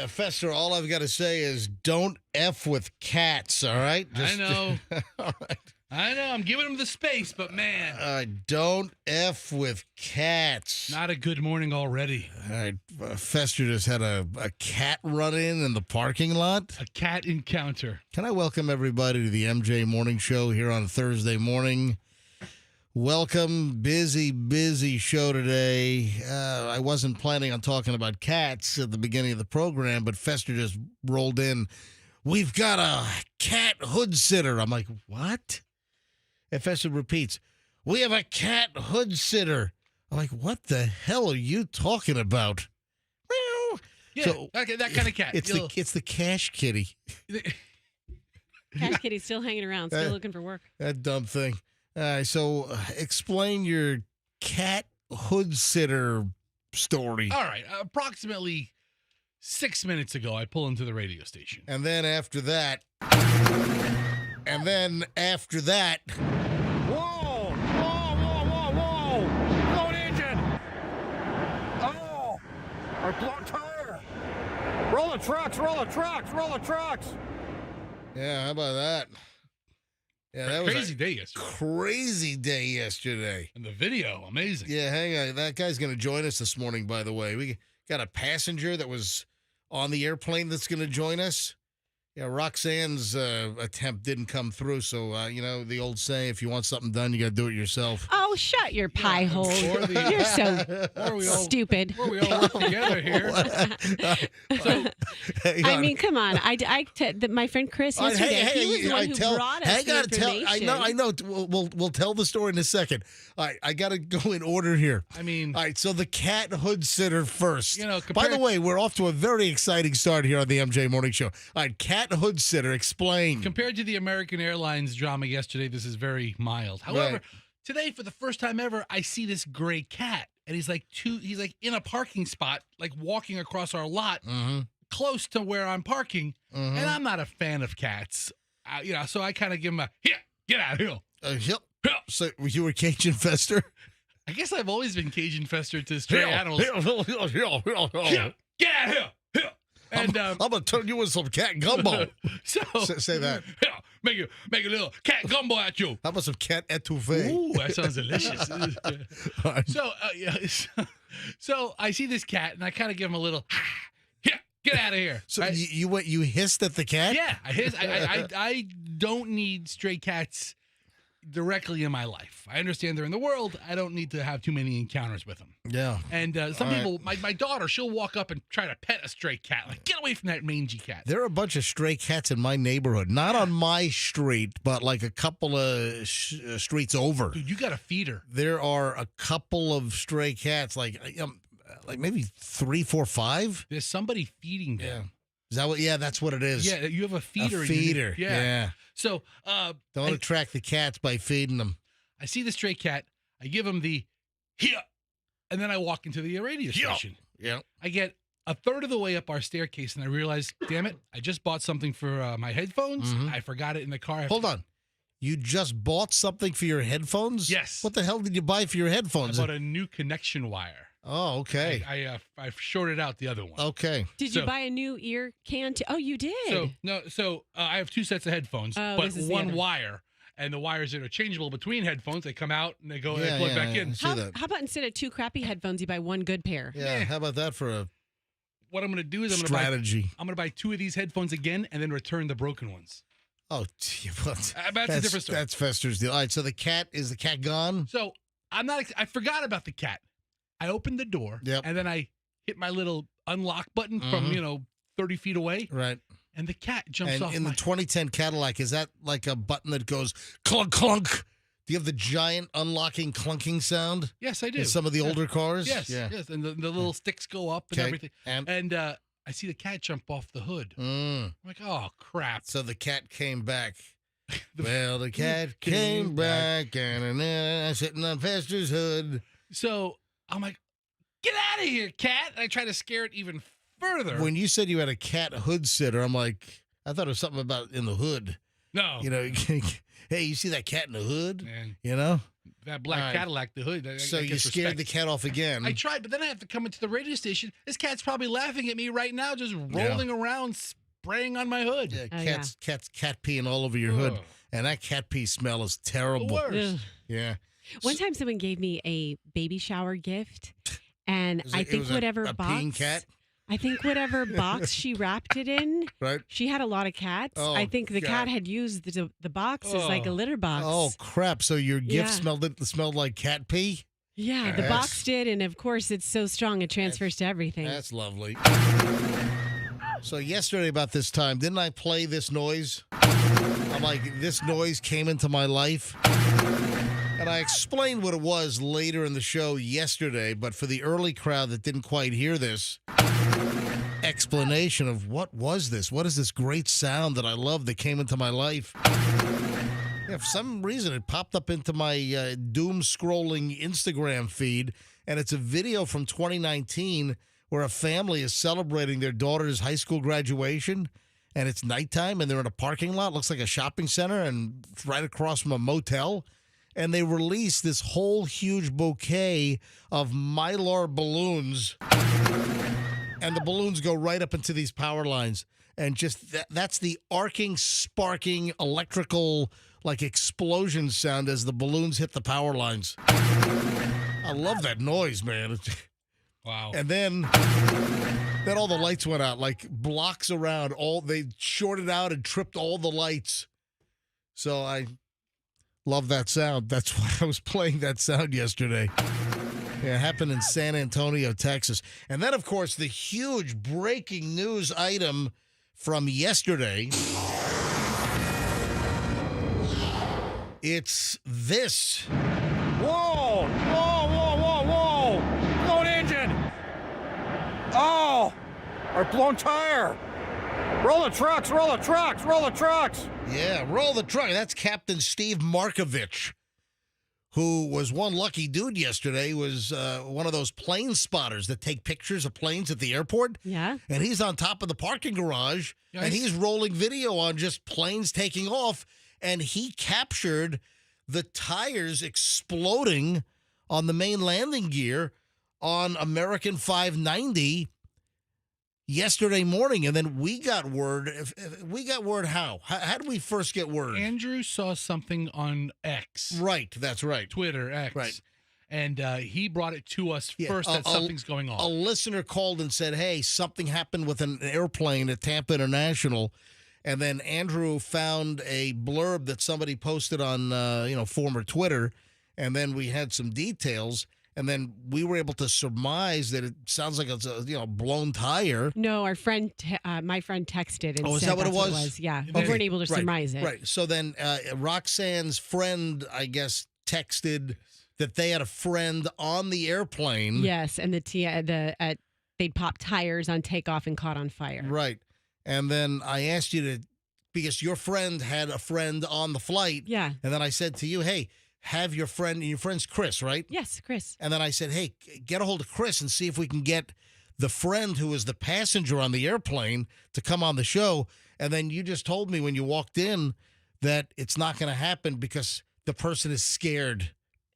Fester, all I've got to say is don't F with cats, all right? I know. All right. I know. I'm giving them the space, but man. Don't F with cats. Not a good morning already. All right. Fester just had a cat run in the parking lot. A cat encounter. Can I welcome everybody to the MJ Morning Show here on Thursday morning? Welcome. Busy show today. I wasn't planning on talking about cats at the beginning of the program, but Fester just rolled in. We've got a cat hood sitter. I'm like, what? And Fester repeats, we have a cat hood sitter. I'm like, what the hell are you talking about? Yeah, So, okay, that kind of cat. It's the cash kitty. Cash Kitty's still hanging around, still looking for work. That dumb thing. So explain your cat hood sitter story. All right. Approximately 6 minutes ago, I pull into the radio station. And then after that. Whoa! Blown engine! Oh! Our blown tire! Roll the trucks! Yeah, how about that? Yeah, that was Crazy day yesterday. crazy day yesterday. And the video, amazing. Yeah, hang on. That guy's going to join us this morning, by the way. We got a passenger that was on the airplane that's going to join us. Yeah, Roxanne's attempt didn't come through, so, the old saying, if you want something done, you got to do it yourself. Oh, shut your pie hole. You're so stupid. We all work together here. I mean, come on. My friend Chris yesterday, he was the one who brought us the information. I know. We'll tell the story in a second. All right, I got to go in order here. I mean, all right, so the cat hood sitter first. By compared- the way, we're off to a very exciting start here on the MJ Morning Show. All right, cat hood sitter, explain. Compared to the American Airlines drama yesterday, this is very mild. However, today, for the first time ever, I see this gray cat, and he's like in a parking spot, like walking across our lot, close to where I'm parking, and I'm not a fan of cats. So I kind of give him a, here, get out of here. Yep. So you were Cajun Fester? I guess I've always been Cajun Fester to stray animals. Here, Get out of here. Here. And I'm gonna turn you in some cat gumbo. So say that. Yeah, make a little cat gumbo at you. How about some cat etouffee? Ooh, that sounds delicious. Right. So I see this cat and I kind of give him a little. Yeah, get out of here. So you hissed at the cat? Yeah, I don't need stray cats directly in my life. I understand they're in the world. I don't need to have too many encounters with them. Yeah. And some people, my daughter, she'll walk up and try to pet a stray cat. Like, get away from that mangy cat. There are a bunch of stray cats in my neighborhood. Not on my street, but like a couple of streets over. Dude, you got to feed her. There are a couple of stray cats, like maybe 3, 4, 5. There's somebody feeding them. Yeah. Is that what? Yeah, that's what it is. Yeah, you have a feeder. A feeder. Yeah. So, don't attract the cats by feeding them. I see the stray cat. I give him the here, and then I walk into the radio station. Yeah. I get a third of the way up our staircase, and I realize, damn it, I just bought something for my headphones. I forgot it in the car. Hold on. You just bought something for your headphones? Yes. What the hell did you buy for your headphones? I bought a new connection wire. Oh, okay. I shorted out the other one. Okay. Did you buy a new ear can too? Oh, you did. So I have 2 sets of headphones, but one wire, and the wires are interchangeable between headphones. They come out and they go and plug back in. How about instead of 2 crappy headphones, you buy 1 good pair? Yeah. How about that for a what I'm going to do is strategy? I'm going to buy 2 of these headphones again and then return the broken ones. Oh, that's a different story. That's Fester's deal. All right, so the cat gone? So I forgot about the cat. I opened the door, and then I hit my little unlock button from 30 feet away. Right. And the cat jumps off. And in the 2010 Cadillac, is that like a button that goes clunk, clunk? Do you have the giant unlocking clunking sound? Yes, I do. In some of the older cars? Yes, yes. And the little sticks go up and everything. And I see the cat jump off the hood. I'm like, oh, crap. So the cat came back. Well, the cat came back, and sitting on Fester's hood. So I'm like, get out of here, cat. And I try to scare it even further. When you said you had a cat hood sitter, I'm like, I thought it was something about in the hood. No. Hey, you see that cat in the hood? Man. You know? That black Cadillac, the hood. So you scared the cat off again. I tried, but then I have to come into the radio station. This cat's probably laughing at me right now, just rolling around, spraying on my hood. Yeah, cat peeing all over your hood. And that cat pee smell is terrible. The worst. Yeah. One time someone gave me a baby shower gift, and I think whatever peeing cat? I think whatever box she wrapped it in, right? She had a lot of cats. Oh, I think the cat had used the box as like a litter box. Oh, crap. So your gift smelled like cat pee? Yeah, the box did, and of course it's so strong it transfers to everything. That's lovely. So yesterday about this time, didn't I play this noise? I'm like, this noise came into my life. And I explained what it was later in the show yesterday, but for the early crowd that didn't quite hear this explanation of what was this? What is this great sound that I love that came into my life? Yeah, for some reason, it popped up into my doom-scrolling Instagram feed, and it's a video from 2019 where a family is celebrating their daughter's high school graduation, and it's nighttime, and they're in a parking lot. Looks like a shopping center, and right across from a motel. And they release this whole huge bouquet of Mylar balloons. And the balloons go right up into these power lines. And just that's the arcing, sparking, electrical, like explosion sound as the balloons hit the power lines. I love that noise, man. Wow. And then all the lights went out, like blocks around. They shorted out and tripped all the lights. So I love that sound. That's why I was playing that sound yesterday. Yeah, it happened in San Antonio, Texas. And then, of course, the huge breaking news item from yesterday. It's this. Whoa! Whoa, whoa, whoa, whoa! Blown engine! Oh! Our blown tire! Roll the trucks, roll the trucks, roll the trucks! Yeah, roll the truck. That's Captain Steve Markovich, who was one lucky dude yesterday, was one of those plane spotters that take pictures of planes at the airport. Yeah. And he's on top of the parking garage, and he's rolling video on just planes taking off, and he captured the tires exploding on the main landing gear on American 590 yesterday morning. And then we got word. How did we first get word? Andrew saw something on X. Right, that's right. Twitter, X. Right. And he brought it to us first that something's going on. A listener called and said, hey, something happened with an airplane at Tampa International. And then Andrew found a blurb that somebody posted on, former Twitter. And then we had some details. And then we were able to surmise that it sounds like it's a blown tire. No, our friend, my friend texted and said is that what that's it was? Yeah, Okay. we weren't able to surmise it. Right. So then Roxanne's friend, I guess, texted that they had a friend on the airplane. Yes, and they'd popped tires on takeoff and caught on fire. Right. And then I asked you to, because your friend had a friend on the flight. Yeah. And then I said to you, hey, have your friend's Chris, right? Yes, Chris. And then I said, hey, get a hold of Chris and see if we can get the friend who was the passenger on the airplane to come on the show. And then you just told me when you walked in that it's not going to happen because the person is scared.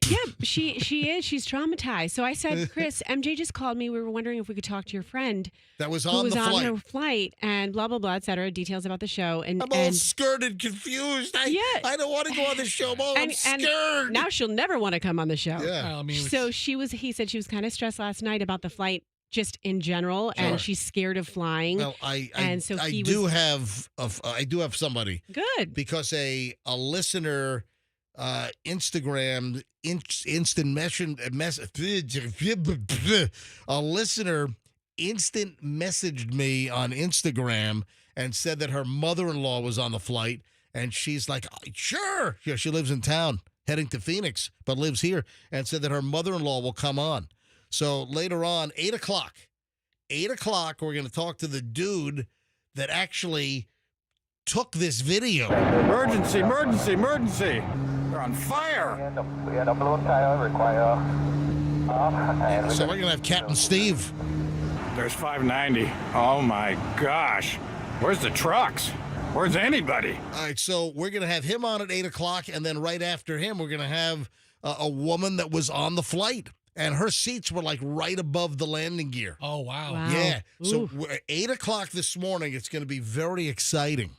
Yeah, she is. She's traumatized. So I said, Chris, MJ just called me. We were wondering if we could talk to your friend that was on her flight and blah, blah, blah, et cetera, details about the show. And I'm all scared and confused. I don't want to go on the show. I'm scared. And now she'll never want to come on the show. Yeah. So he said she was kind of stressed last night about the flight just in general, and she's scared of flying. Well, I do have somebody. Good. Because a listener Instagram instant a listener instant messaged me on Instagram and said that her mother-in-law was on the flight, and she's like, sure. Yeah, she lives in town heading to Phoenix but lives here, and said that her mother-in-law will come on. So later on, 8 o'clock, we're going to talk to the dude that actually took this video. Emergency, emergency, emergency. They're on fire. So we're going to have Captain Steve. There's 590. Oh, my gosh. Where's the trucks? Where's anybody? All right, so we're going to have him on at 8 o'clock, and then right after him, we're going to have a woman that was on the flight, and her seats were like right above the landing gear. Oh, wow. Yeah. Ooh. So 8 o'clock this morning, it's going to be very exciting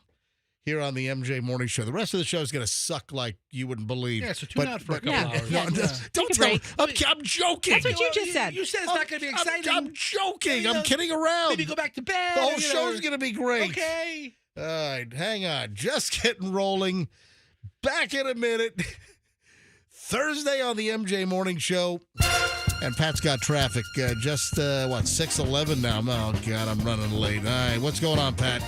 here on the MJ Morning Show. The rest of the show is going to suck like you wouldn't believe. Yeah, so tune out for a couple hours. Yeah. Don't tell me. I'm joking. That's what you just said. You said it's not going to be exciting. I'm joking. I'm kidding around. Maybe go back to bed. The whole show's going to be great. Okay. All right, hang on. Just getting rolling. Back in a minute. Thursday on the MJ Morning Show. And Pat's got traffic. Just, 6:11 now. Oh, God, I'm running late. All right, what's going on, Pat?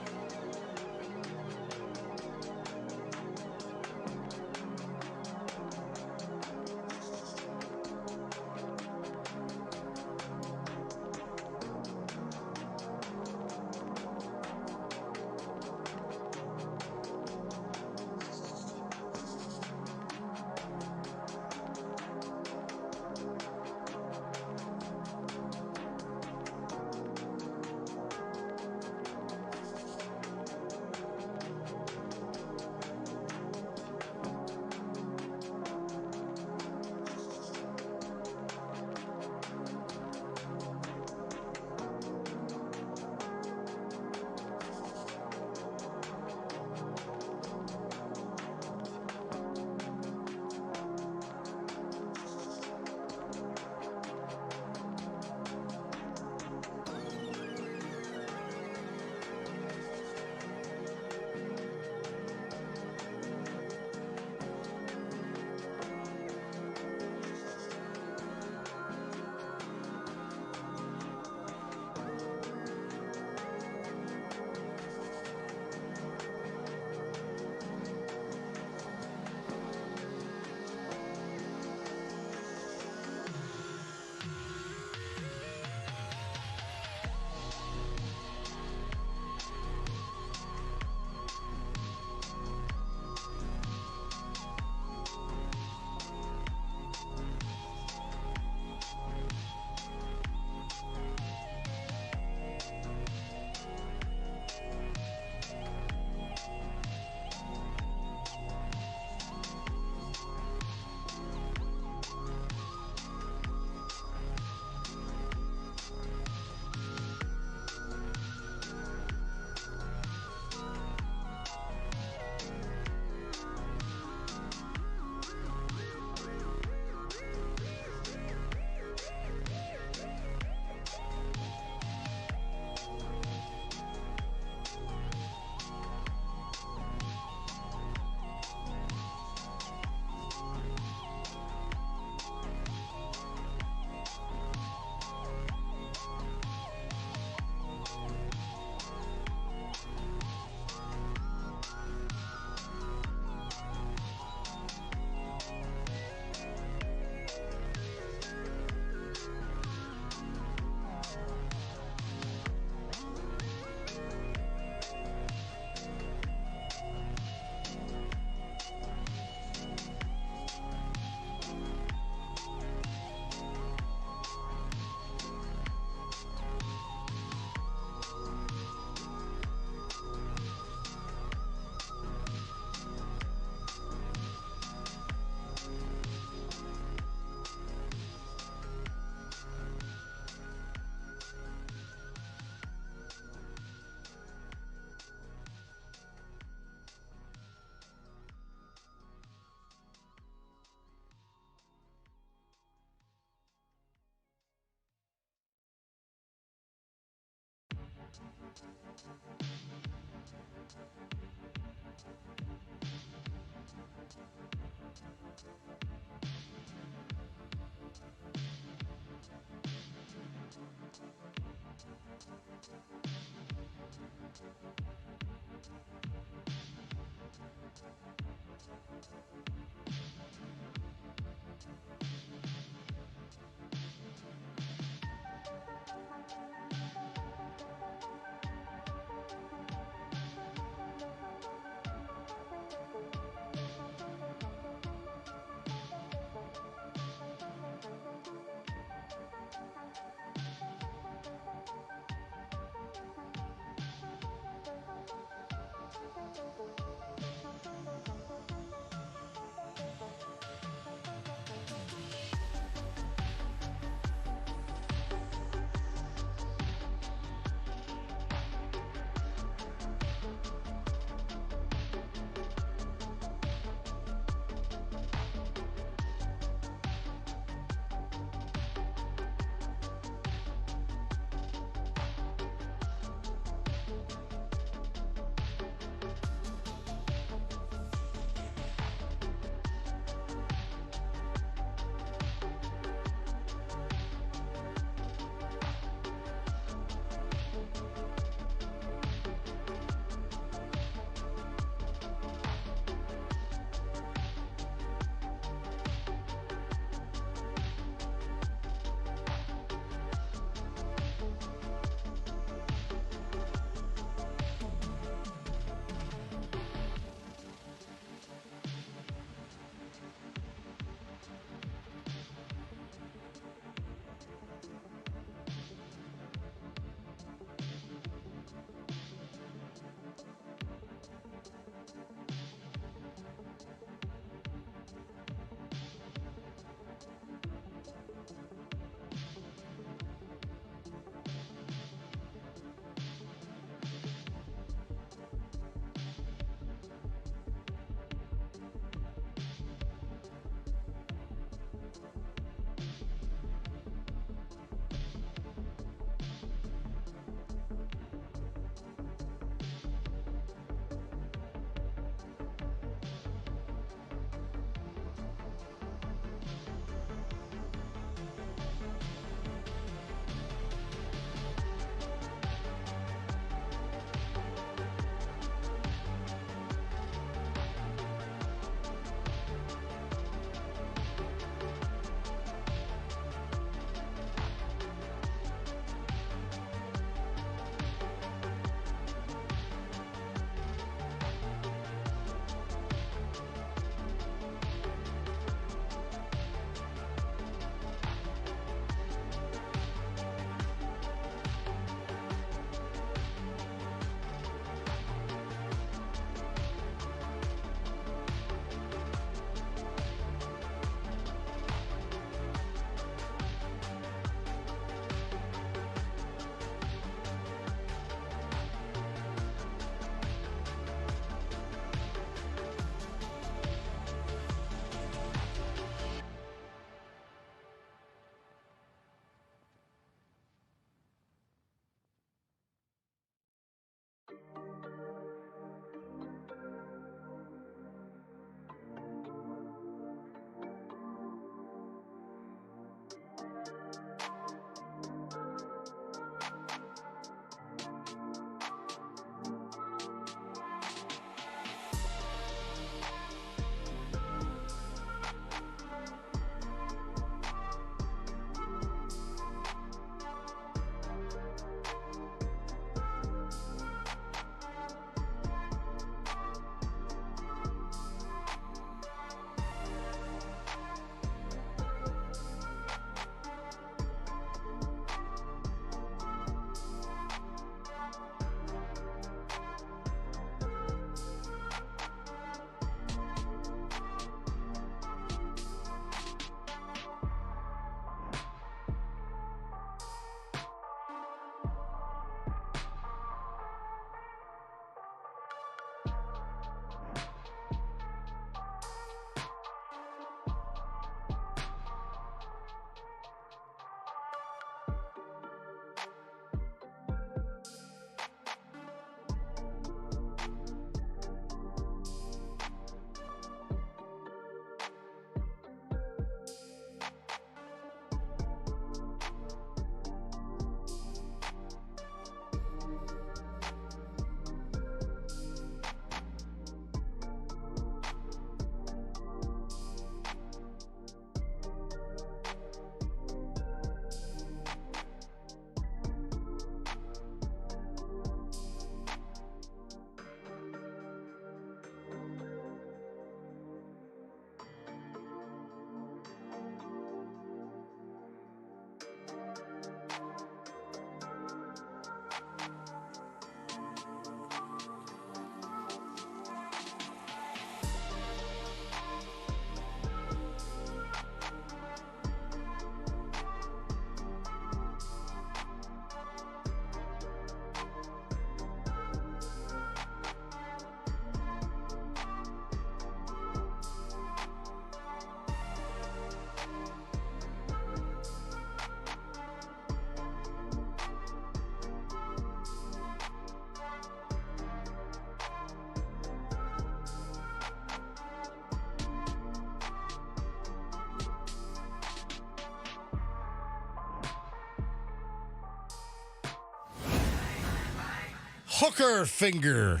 hooker finger.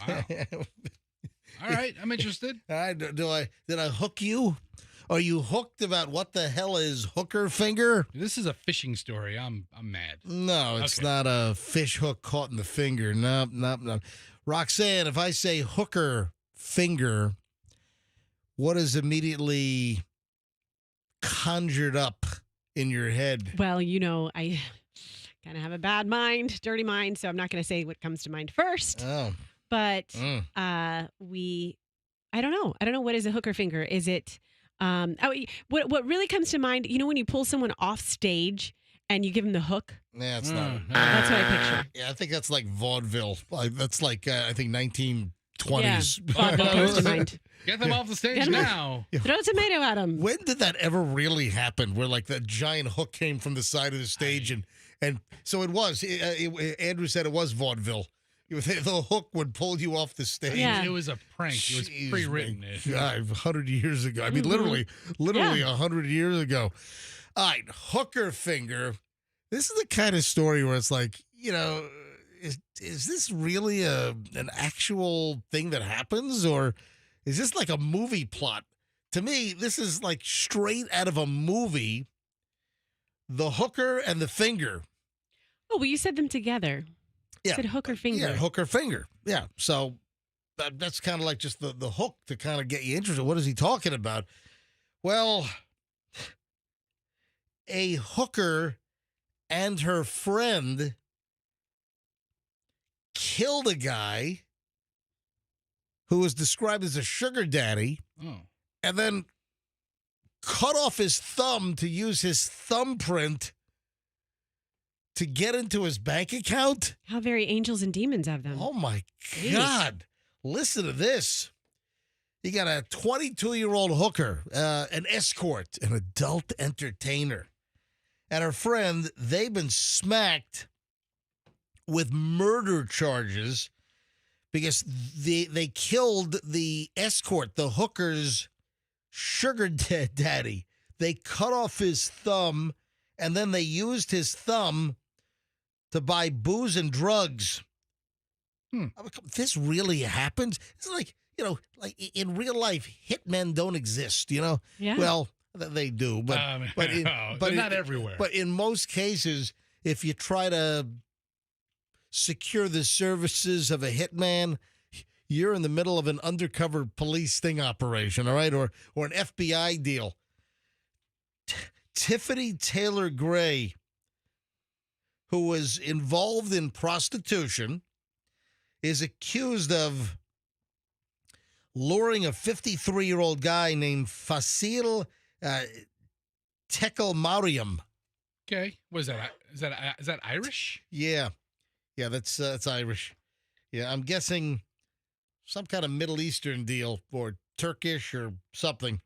Wow. All right, I'm interested. Did I hook you? Are you hooked about what the hell is hooker finger? This is a fishing story. I'm mad. No, it's not a fish hook caught in the finger. No. Roxanne, if I say hooker finger, what is immediately conjured up in your head? Well, I kind of have a bad mind, dirty mind, so I'm not going to say what comes to mind first. Oh. But I don't know. I don't know, what is a hooker finger? Is it what really comes to mind, when you pull someone off stage and you give them the hook? Yeah, it's not. That's what I picture. Yeah, I think that's like vaudeville. That's like, I think 1920s. Yeah, vaudeville comes to mind. Get them off the stage now. Throw a tomato at them. When did that ever really happen? Where like that giant hook came from the side of the stage, and so it was. Andrew said it was vaudeville. The hook would pull you off the stage. Yeah. It was a prank. It was pre-written. 100 years ago. I mean, literally 100 years ago. All right, hooker finger. This is the kind of story where it's like, is this really an actual thing that happens, or is this like a movie plot? To me, this is like straight out of a movie. The hooker and the finger. Oh, well, you said them together. Yeah. You said hooker finger. Yeah, hooker finger. Yeah. So that's kind of like just the hook to kind of get you interested. What is he talking about? Well, a hooker and her friend killed a guy who was described as a sugar daddy, and then cut off his thumb to use his thumbprint to get into his bank account. How very angels and demons of them. Oh, my God. Listen to this. You got a 22-year-old hooker, an escort, an adult entertainer, and her friend. They've been smacked with murder charges because they killed the escort, the hooker's sugar daddy. They cut off his thumb, and then they used his thumb to buy booze and drugs. This really happens? It's like, like in real life, hitmen don't exist, Yeah. Well, they do, but not everywhere. But in most cases, if you try to secure the services of a hitman, you're in the middle of an undercover police sting operation, all right, or an FBI deal. Tiffany Taylor Gray, who was involved in prostitution, is accused of luring a 53-year-old guy named Fasil Tekel Mariam. Okay, what is that? Is that Irish? Yeah, that's Irish. Yeah, I'm guessing some kind of Middle Eastern deal, or Turkish or something.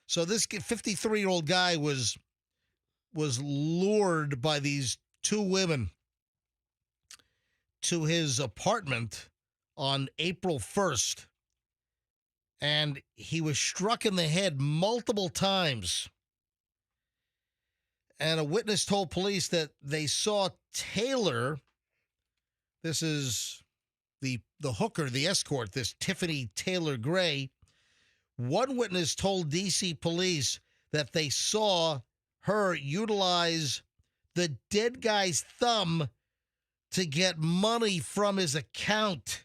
So this 53-year-old guy was lured by these two women to his apartment on April 1st, and he was struck in the head multiple times. And a witness told police that they saw Taylor, this is the hooker, the escort, this Tiffany Taylor Gray. One witness told D.C. police that they saw her utilize the dead guy's thumb to get money from his account.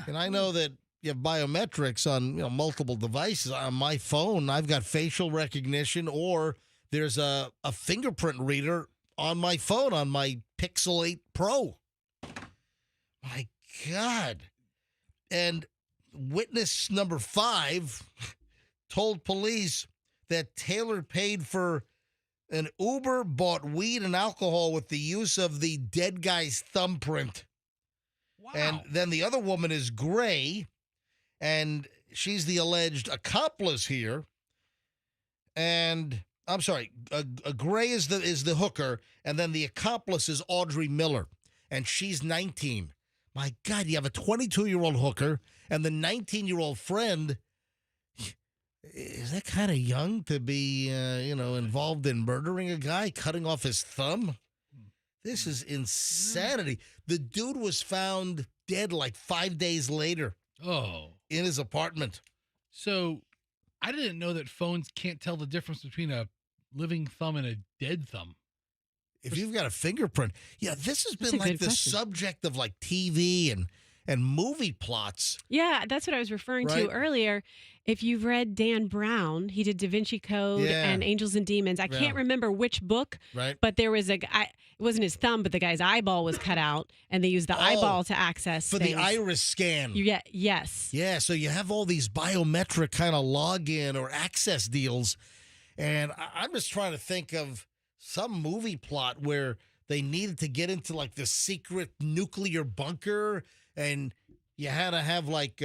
And I know that you have biometrics on multiple devices. On my phone, I've got facial recognition, or there's a fingerprint reader on my phone, on my Pixel 8 Pro. My God. And witness number 5 told police that Taylor paid for an Uber, bought weed and alcohol with the use of the dead guy's thumbprint. Wow. And then the other woman is Gray, and she's the alleged accomplice here. And I'm sorry, Gray is the hooker, and then the accomplice is Audrey Miller, and she's 19. My God, you have a 22-year-old hooker and the 19-year-old friend. Is that kind of young to be, involved in murdering a guy, cutting off his thumb? This is insanity. The dude was found dead like 5 days later Oh. in his apartment. So I didn't know that phones can't tell the difference between a living thumb and a dead thumb. If you've got a fingerprint. Yeah, this has That's been a like good the question. subject of like TV and movie plots. Yeah, that's what I was referring Right. to earlier. If you've read Dan Brown, he did Da Vinci Code Yeah. and Angels and Demons. I Yeah. can't remember which book, Right? but there was a guy. It wasn't his thumb, but the guy's eyeball was cut out, and they used the Oh, eyeball to access For things. the iris scan. Yes. Yeah, so you have all these biometric kind of login or access deals. And I'm just trying to think of some movie plot where they needed to get into like the secret nuclear bunker and you had to have like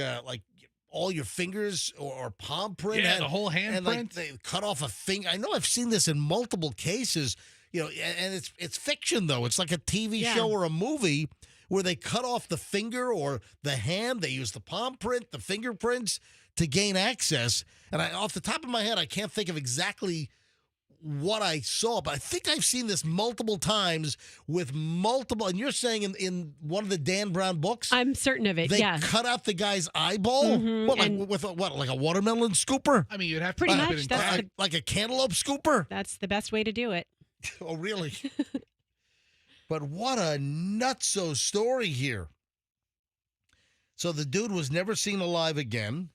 all your fingers or palm print. Yeah, the whole and handprint. like they cut off a finger. I know I've seen this in multiple cases, and it's fiction though. It's like a TV Yeah. show or a movie where they cut off the finger or the hand. They use the palm print, the fingerprints to gain access. And off the top of my head, I can't think of exactly what I saw, but I think I've seen this multiple times with multiple. And you're saying in one of the Dan Brown books, I'm certain of it. they Yeah. cut out the guy's eyeball. Mhm, What, like and- with like a watermelon scooper, I mean, you'd have to Pretty keep much, it in that's contact. the- like a cantaloupe scooper. That's the best way to do it. Oh, really? But what a nutso story here. So the dude was never seen alive again.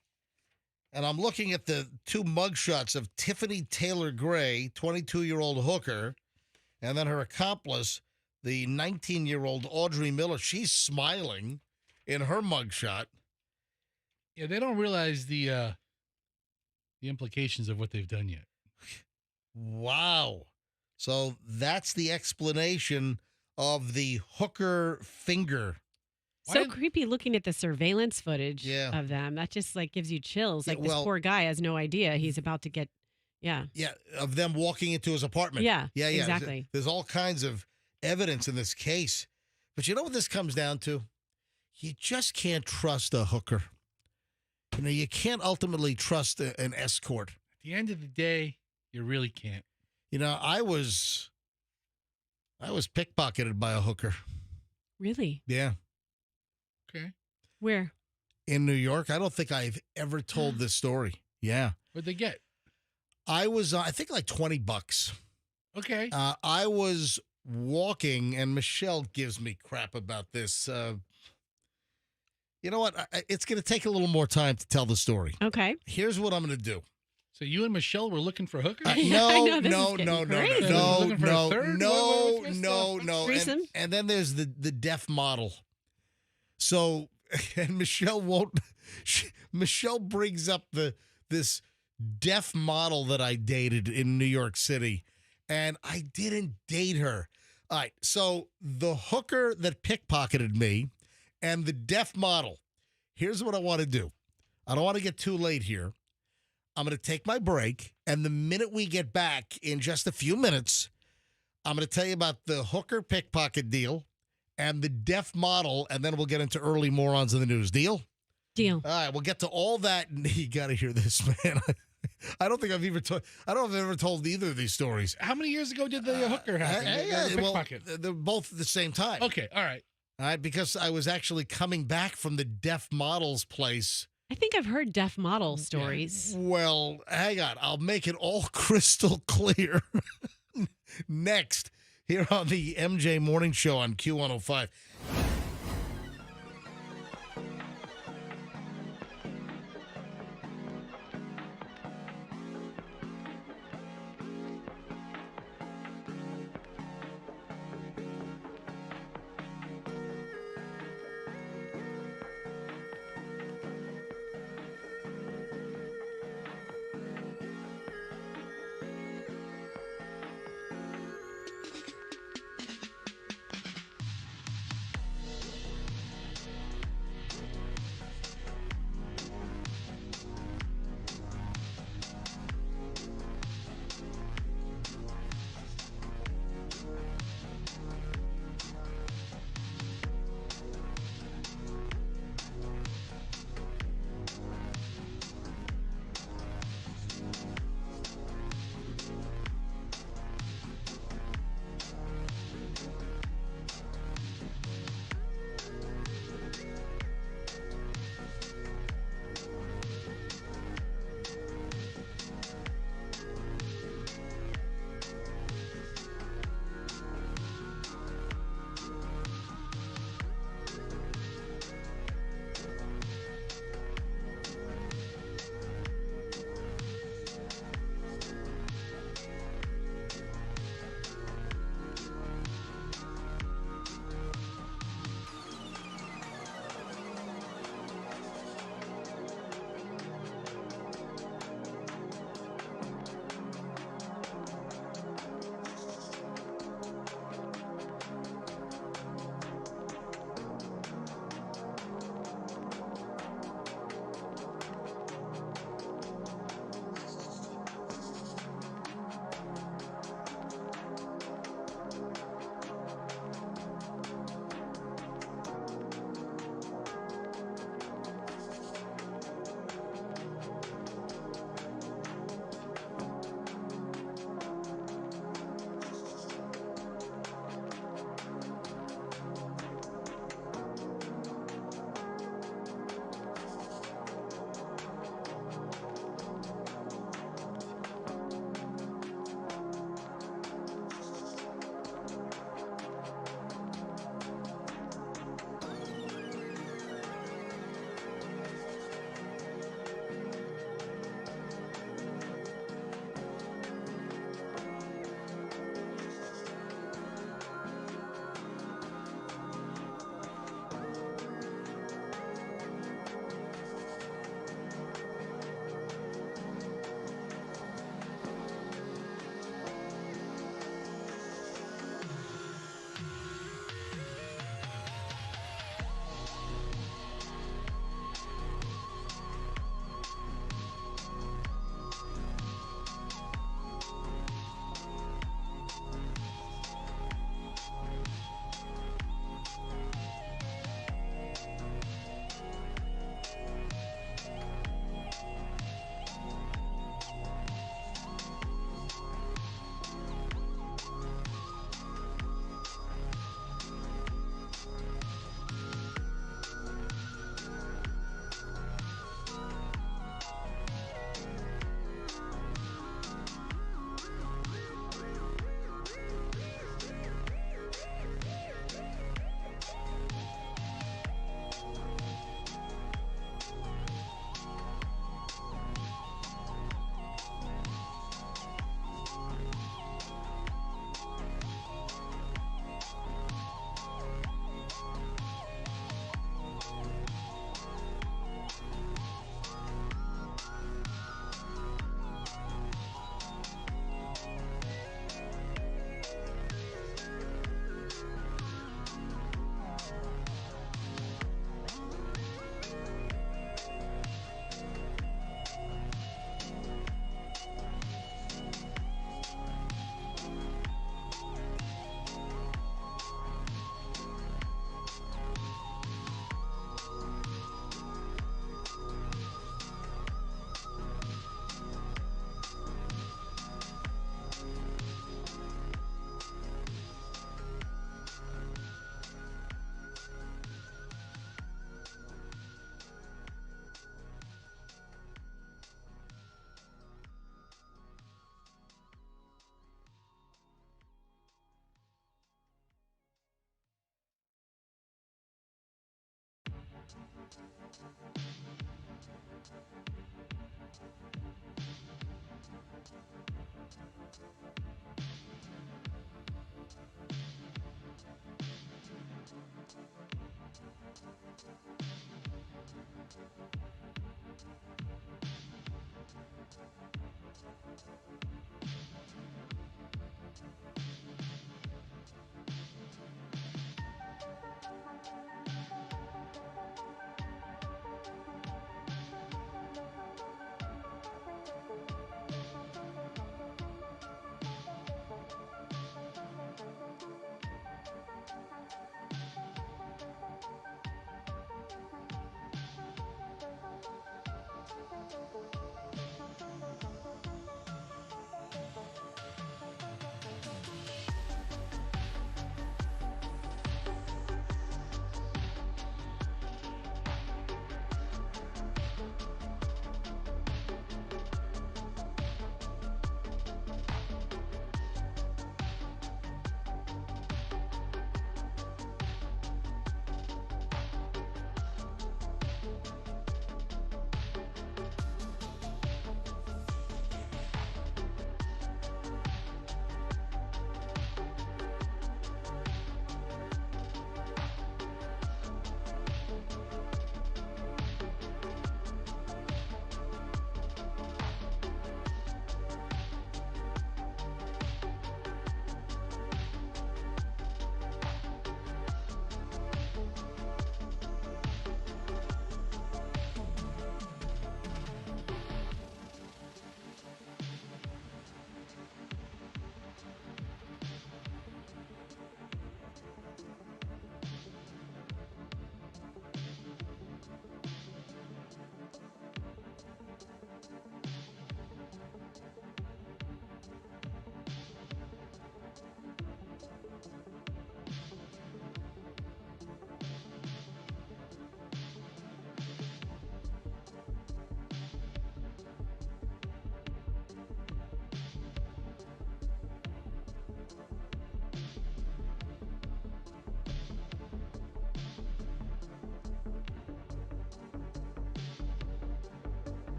And I'm looking at the two mugshots of Tiffany Taylor Gray, 22-year-old hooker, and then her accomplice, the 19-year-old Audrey Miller. She's smiling in her mugshot. Yeah, they don't realize the implications of what they've done yet. Wow. So that's the explanation of the hooker finger. Why So didn't- creepy looking at the surveillance footage Yeah. of them. That just like gives you chills. Yeah, Like this well- poor guy has no idea he's about to get. Yeah. Yeah, of them walking into his apartment. Yeah, Yeah. exactly. There's all kinds of evidence in this case. But you know what this comes down to? You just can't trust a hooker. You can't ultimately trust an escort. At the end of the day, you really can't. I was pickpocketed by a hooker. Really? Yeah. Okay. Where? In New York. I don't think I've ever told this story. Yeah. What'd they get? I was, I think like $20. Okay. I was walking, and Michelle gives me crap about this. You know what? It's going to take a little more time to tell the story. Okay. Here's what I'm going to do. So you and Michelle were looking for hookers? I No, know, this is no, getting no, no, crazy. no, Looking for a no, third? no, What's this no, stuff? no. Threesome? And then there's the deaf model. So, and Michelle won't. Michelle brings up this deaf model that I dated in New York City, and I didn't date her. All right, so the hooker that pickpocketed me and the deaf model. Here's what I want to do. I don't want to get too late here. I'm going to take my break, and the minute we get back in just a few minutes, I'm going to tell you about the hooker pickpocket deal and the deaf model, and then we'll get into early morons in the news. Deal? Deal. All right, we'll get to all that. You got to hear this, man. I don't think I've ever told. I don't know if I've ever told either of these stories. How many years ago did the hooker happen? The well, pickpocket? they're both at the same time. Okay, all right. All right, because I was actually coming back from the deaf model's place. I think I've heard deaf model stories. Well, hang on. I'll make it all crystal clear next here on the MJ Morning Show on Q105.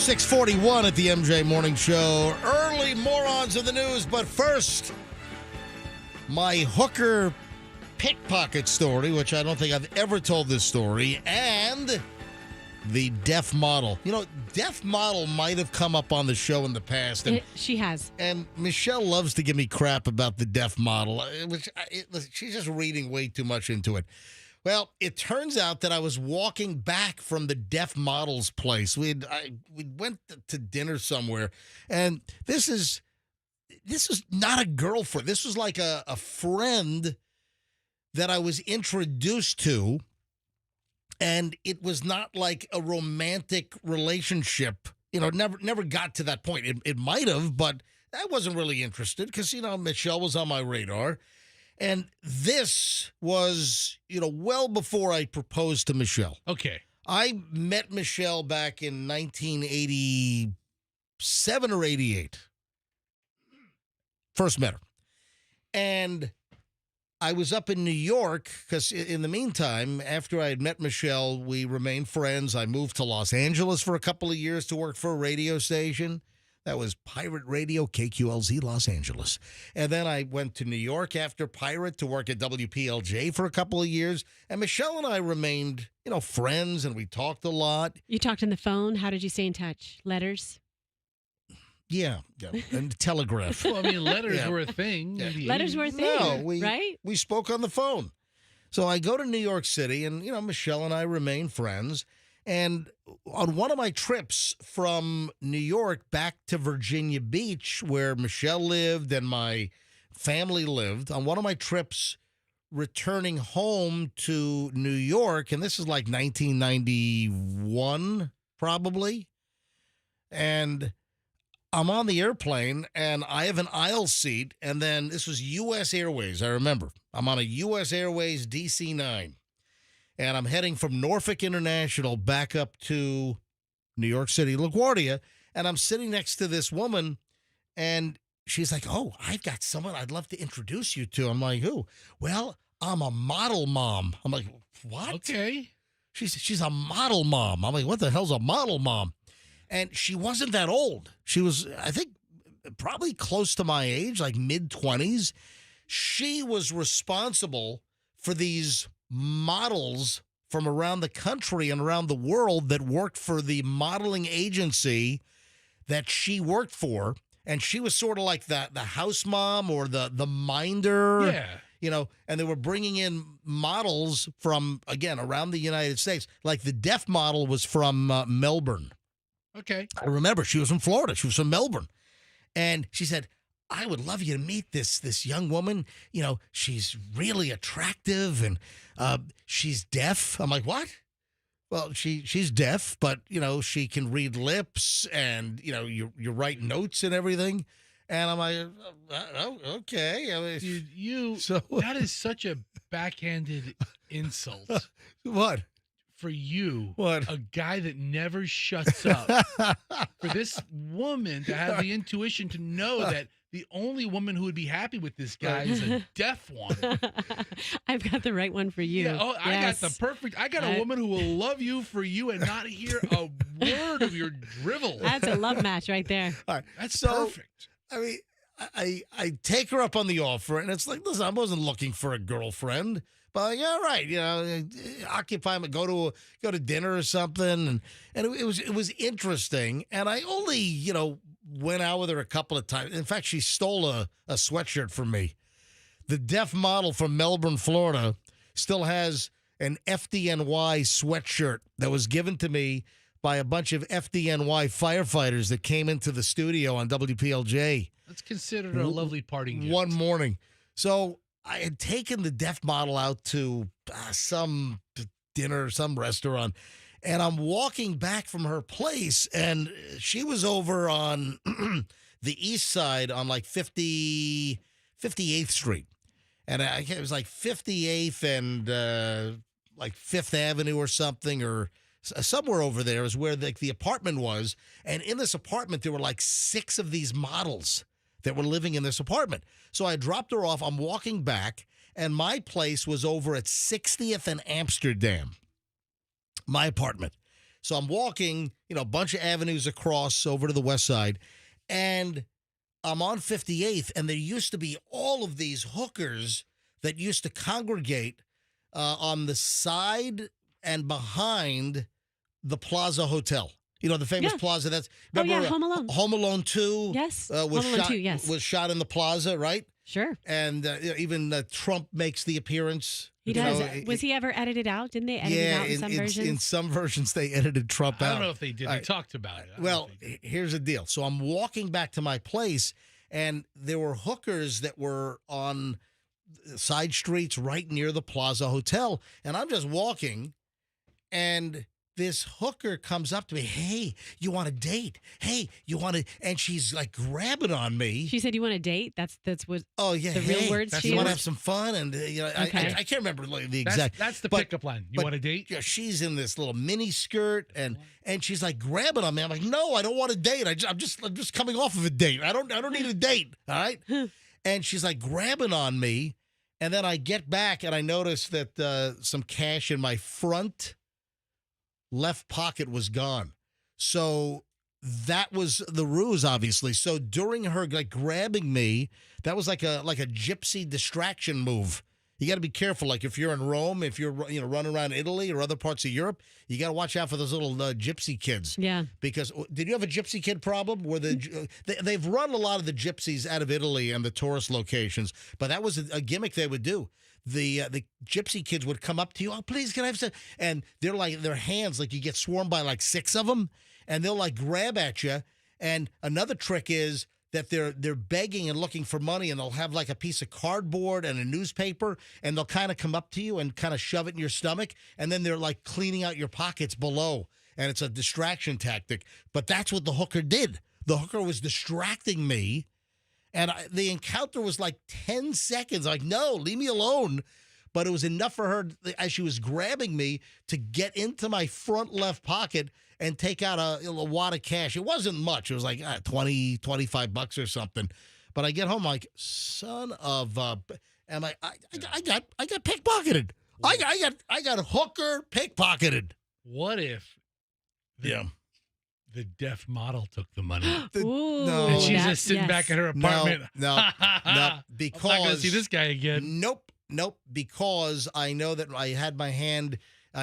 6:41 at the MJ Morning Show. Early morons in the news, but first, my hooker pickpocket story, which I don't think I've ever told this story, and the deaf model. You know, deaf model might have come up on the show in the past. And, she has. And Michelle loves to give me crap about the deaf model, which she's just reading way too much into it. Well, it turns out that I was walking back from the deaf model's place. We went to dinner somewhere, and this is this was not a girlfriend. This was like a friend that I was introduced to, and it was not like a romantic relationship. Never got to that point. It might have, but I wasn't really interested because, Michelle was on my radar. And this was, well before I proposed to Michelle. Okay. I met Michelle back in 1987 or 88. First met her. And I was up in New York because in the meantime, after I had met Michelle, we remained friends. I moved to Los Angeles for a couple of years to work for a radio station. That was Pirate Radio, KQLZ, Los Angeles. And then I went to New York after Pirate to work at WPLJ for a couple of years. And Michelle and I remained, friends, and we talked a lot. You talked on the phone. How did you stay in touch? Letters? Yeah, and telegraph. Well, letters were a thing. Yeah. Letters were a thing, No, right? We spoke on the phone. So I go to New York City, and, Michelle and I remain friends. And on one of my trips from New York back to Virginia Beach, where Michelle lived and my family lived, on one of my trips returning home to New York, and this is like 1991, probably, and I'm on the airplane, and I have an aisle seat, and then this was U.S. Airways, I remember. I'm on a U.S. Airways DC-9. And I'm heading from Norfolk International back up to New York City, LaGuardia. And I'm sitting next to this woman, and she's like, "Oh, I've got someone I'd love to introduce you to." I'm like, "Who?" "Well, I'm a model mom." I'm like, "What?" Okay. She's a model mom. I'm like, "What the hell's a model mom?" And she wasn't that old. She was, I think, probably close to my age, like mid-20s. She was responsible for these models from around the country and around the world that worked for the modeling agency that she worked for. And she was sort of like the house mom or the minder. Yeah. And they were bringing in models from, again, around the United States. Like the deaf model was from Melbourne. Okay. I remember she was from Florida. She was from Melbourne. And she said, "I would love you to meet this young woman. She's really attractive and she's deaf." I'm like, "What?" "Well, she's deaf, but, she can read lips and, you write notes and everything." And I'm like, "Oh, okay." Dude, that is such a backhanded insult. What? For you, What? A guy that never shuts up, for this woman to have the intuition to know that the only woman who would be happy with this guy is a deaf one. I've got the right one for you. Yeah, Yes. I got a woman who will love you for you and not hear a word of your drivel. That's a love match right there. All right. That's So, perfect. I mean, I take her up on the offer, and it's like, listen, I wasn't looking for a girlfriend. But yeah, right. Occupy me, go to dinner or something, and it was interesting. And I only went out with her a couple of times. In fact, she stole a sweatshirt from me. The deaf model from Melbourne, Florida, still has an FDNY sweatshirt that was given to me by a bunch of FDNY firefighters that came into the studio on WPLJ. That's considered a lovely parting gift. One morning. So I had taken the deaf model out to some dinner, some restaurant, and I'm walking back from her place, and she was over on the east side on like 58th Street. And it was like 58th and like 5th Avenue or something, or somewhere over there is where the apartment was. And in this apartment, there were like 6 of these models that were living in this apartment. So I dropped her off. I'm walking back, and my place was over at 60th and Amsterdam, my apartment. So I'm walking, a bunch of avenues across over to the west side, and I'm on 58th, and there used to be all of these hookers that used to congregate on the side and behind the Plaza Hotel. The famous plaza. That's remember Home Alone. Home Alone 2. Yes. Was Home Alone shot. 2, yes. Was shot in the plaza, right? Sure. And even Trump makes the appearance. He does. Was he ever edited out? Didn't they edit it out in some versions? In some versions, they edited Trump out. I don't know if they did. They talked about it. Well, here's the deal. So I'm walking back to my place, And there were hookers that were on side streets right near the Plaza Hotel. And I'm just walking, and this hooker comes up to me. Hey, you want a date? Hey, you want to? And she's like grabbing on me. She said, "You want a date?" That's what. Oh yeah, the real words you she want to used? have some fun, and Okay. I can't remember the exact. That's the but- pickup line. You but- want a date? Yeah, she's in this little mini skirt, and she's like grabbing on me. I'm like, no, I don't want a date. I'm just coming off of a date. I don't need a date. All right. And she's like grabbing on me, and then I get back and I notice that some cash in my front left pocket was gone. So that was the ruse, obviously. So during her like grabbing me, that was like a gypsy distraction move. You got to be careful. Like if you're in Rome, if you're running around Italy or other parts of Europe, you got to watch out for those little gypsy kids. Yeah. Because did you have a gypsy kid problem? Where they've run a lot of the gypsies out of Italy and the tourist locations, but that was a gimmick they would do. The gypsy kids would come up to you. Oh, please, can I have some? And they're like their hands, like you get swarmed by like 6 of them, and they'll like grab at you. And another trick is that they're begging and looking for money, and they'll have like a piece of cardboard and a newspaper, and they'll kind of come up to you and kind of shove it in your stomach, and then they're like cleaning out your pockets below, and it's a distraction tactic. But that's what the hooker did. The hooker was distracting me, and the encounter was like 10 seconds. I'm like, no, leave me alone. But it was enough for her, as she was grabbing me, to get into my front left pocket and take out a wad of cash. It wasn't much. It was like $25 or something. But I get home like, son of a, and I got pickpocketed. I got hooker pickpocketed. What if the deaf model took the money? Ooh, no. And she's that- just sitting yes. back in her apartment. No, I'm not because going to see this guy again. Nope. Because I know that I had my hand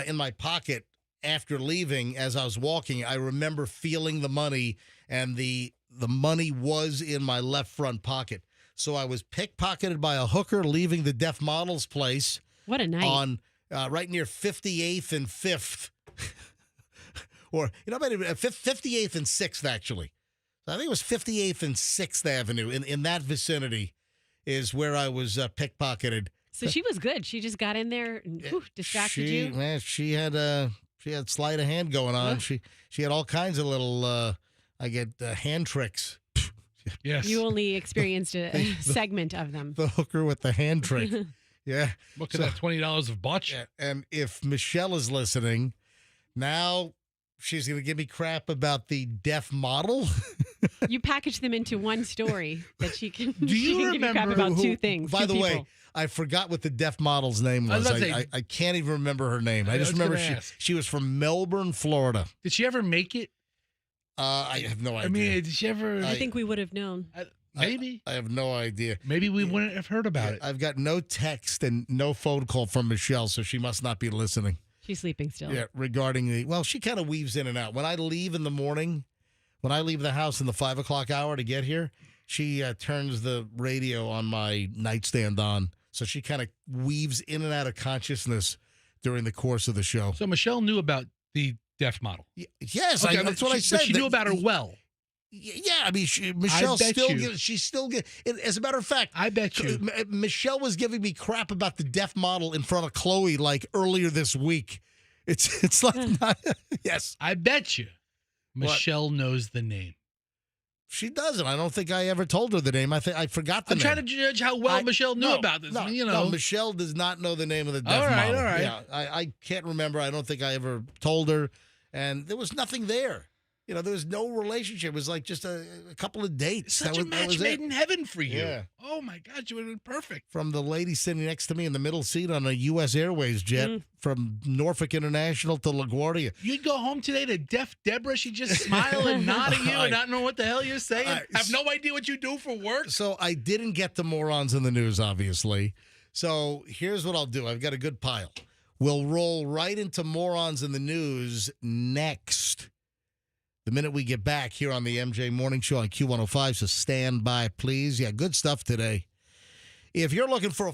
in my pocket after leaving. As I was walking, I remember feeling the money, and the money was in my left front pocket. So I was pickpocketed by a hooker leaving the deaf model's place What a night. on right near 58th and 5th. Or, 58th and 6th, actually. I think it was 58th and 6th Avenue. In that vicinity is where I was pickpocketed. So she was good. She just got in there and distracted you. Man, she had sleight of hand going on. Yeah. She had all kinds of little hand tricks. Yes. You only experienced a segment of them. The hooker with the hand trick. Yeah. Look at that $20 of botch. Yeah. And if Michelle is listening, now she's going to give me crap about the deaf model. You package them into one story that she can. Do you she can give you crap remember about two things? By two the way, people. I forgot what the deaf model's name I was was. about to say- I can't even remember her name. I I just was remember gonna ask. she was from Melbourne, Florida. Did she ever make it? I have no idea. I mean, did she ever? I think we would have known. Maybe. I have no idea. Maybe we wouldn't have heard about it. I've got no text and no phone call from Michelle, so she must not be listening. She's sleeping still. Yeah, regarding she kind of weaves in and out. When I leave in the morning, when I leave the house in the 5 o'clock hour to get here, she turns the radio on my nightstand on. So she kind of weaves in and out of consciousness during the course of the show. So Michelle knew about the deaf model. Yes, Okay, that's what I said. But she knew about her well. Yeah, I mean, Michelle bet still you. she's still good. As a matter of fact, I bet you. Michelle was giving me crap about the deaf model in front of Chloe like earlier this week. It's like yes, I bet you Michelle knows the name. she doesn't. I don't think I ever told her the name. I forgot the I'm name. trying to judge how well Michelle knew about this. No, no, Michelle does not know the name of the deaf model. All right. Yeah, I can't remember. I don't think I ever told her, and there was nothing there. There was no relationship. It was like just a couple of dates. Such a match was made it. in heaven for you. Yeah. Oh my God, you would have been perfect. From the lady sitting next to me in the middle seat on a U.S. Airways jet from Norfolk International to LaGuardia. You'd go home today to deaf Deborah. She'd just smile and nod at you and not know what the hell you're saying. Have no idea what you do for work. So I didn't get to morons in the news, obviously. So here's what I'll do. I've got a good pile. We'll roll right into morons in the news next. The minute we get back here on the MJ Morning Show on Q105, so stand by, please. Yeah, good stuff today. If you're looking for a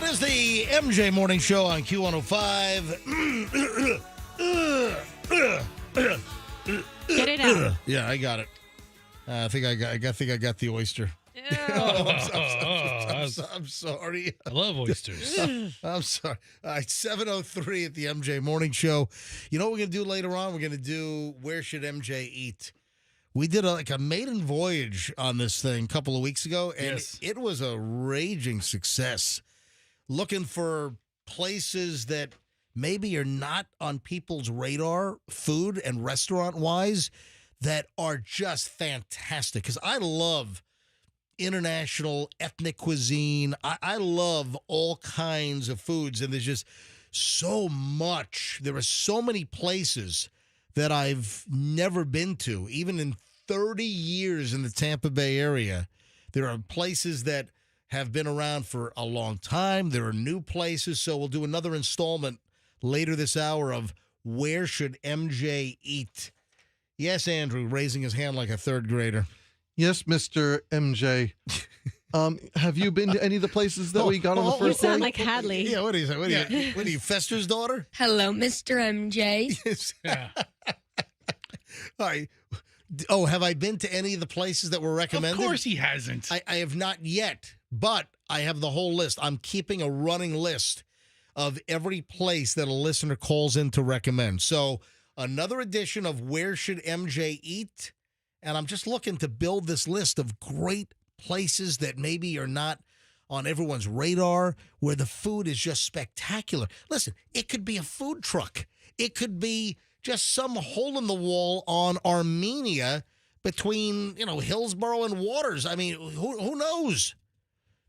is the MJ Morning Show on Q105. Get it out. Yeah, I got it. I think I got the oyster. I'm sorry. I love oysters. I'm sorry. All right, 7:03 at the MJ Morning Show. You know what we're going to do later on? We're going to do Where Should MJ Eat? We did a maiden voyage on this thing a couple of weeks ago, and it was a raging success. Looking for places that maybe are not on people's radar, food and restaurant-wise, that are just fantastic. Because I love international ethnic cuisine. I love all kinds of foods, and there's just so much. There are so many places that I've never been to. Even in 30 years in the Tampa Bay area, there are places that have been around for a long time. There are new places. So we'll do another installment later this hour of Where Should MJ Eat? Yes, Andrew, raising his hand like a third grader. Yes, Mr. MJ. Have you been to any of the places that we got on the You first sound day? like Hadley. Yeah, what is that? What are you, Fester's daughter? Hello, Mr. MJ. Yeah. All right. Oh, have I been to any of the places that were recommended? Of course he hasn't. I have not yet, but I have the whole list. I'm keeping a running list of every place that a listener calls in to recommend. So another edition of Where Should MJ Eat? And I'm just looking to build this list of great places that maybe are not on everyone's radar, where the food is just spectacular. Listen, it could be a food truck. It could be just some hole in the wall on Armenia between, Hillsborough and Waters. I mean, who knows?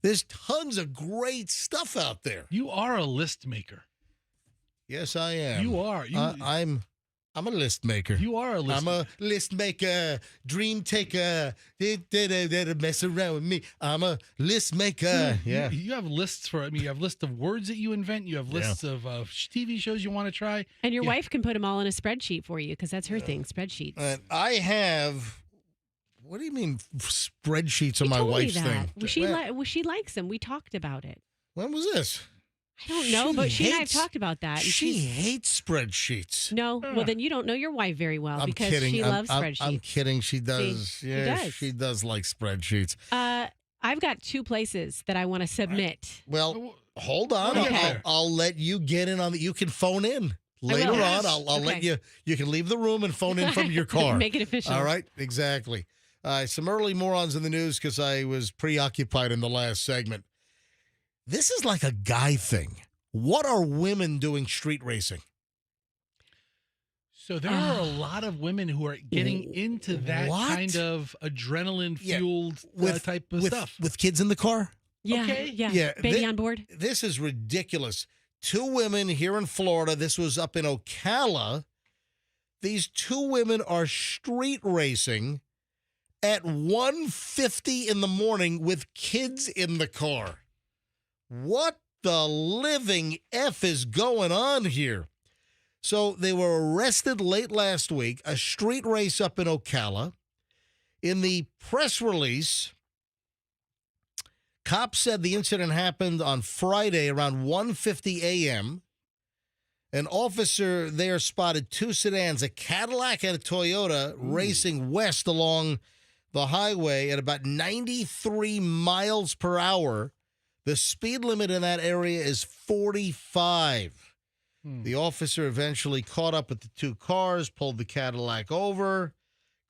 There's tons of great stuff out there. You are a list maker. Yes, I am. You are. I'm a list maker. You are a list I'm a list maker, dream taker. They mess around with me. I'm a list maker. Yeah. You have lists you have lists of words that you invent. You have lists of TV shows you want to try. And your wife can put them all in a spreadsheet for you because that's her thing, spreadsheets. I have. What do you mean spreadsheets are my wife's thing? Well, she likes them. We talked about it. When was this? I don't know, but she and I have talked about that. She hates spreadsheets. No, well then you don't know your wife very well because kidding. she loves spreadsheets. I'm kidding. She does. She does like spreadsheets. I've got two places that I want to submit. Well, hold on. Okay. I'll let you get in on the. You can phone in later on. I'll let you. You can leave the room and phone in from your car. Make it official. All right. Exactly. Some early morons in the news because I was preoccupied in the last segment. This is like a guy thing. What are women doing street racing? So there are a lot of women who are getting into that kind of adrenaline-fueled type of stuff. With kids in the car? Yeah, Okay. yeah. Baby on board? This is ridiculous. 2 women here in Florida. This was up in Ocala. These 2 women are street racing at 1:50 in the morning with kids in the car. What the living F is going on here? So they were arrested late last week, a street race up in Ocala. In the press release, cops said the incident happened on Friday around 1:50 a.m. An officer there spotted 2 sedans, a Cadillac and a Toyota, racing west along the highway at about 93 miles per hour. The speed limit in that area is 45. The officer eventually caught up with the 2 cars, pulled the Cadillac over.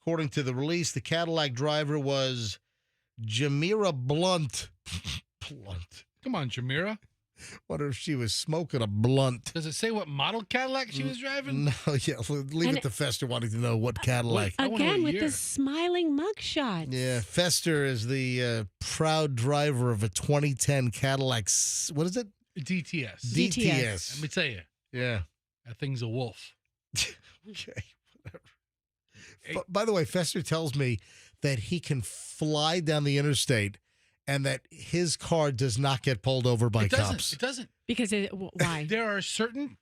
According to the release, the Cadillac driver was Jamira Blunt. Blunt. Come on, Jamira. Wonder if she was smoking a blunt. Does it say what model Cadillac she was driving? No, yeah, leave it to Fester wanting to know what Cadillac. I wonder Again, what with year. the smiling mugshot. Yeah, Fester is the proud driver of a 2010 Cadillac. What is it? DTS. DTS. Let me tell you, Yeah. that thing's a wolf. Okay, whatever. By the way, Fester tells me that he can fly down the interstate and that his car does not get pulled over by cops. It doesn't. Because why? There are certain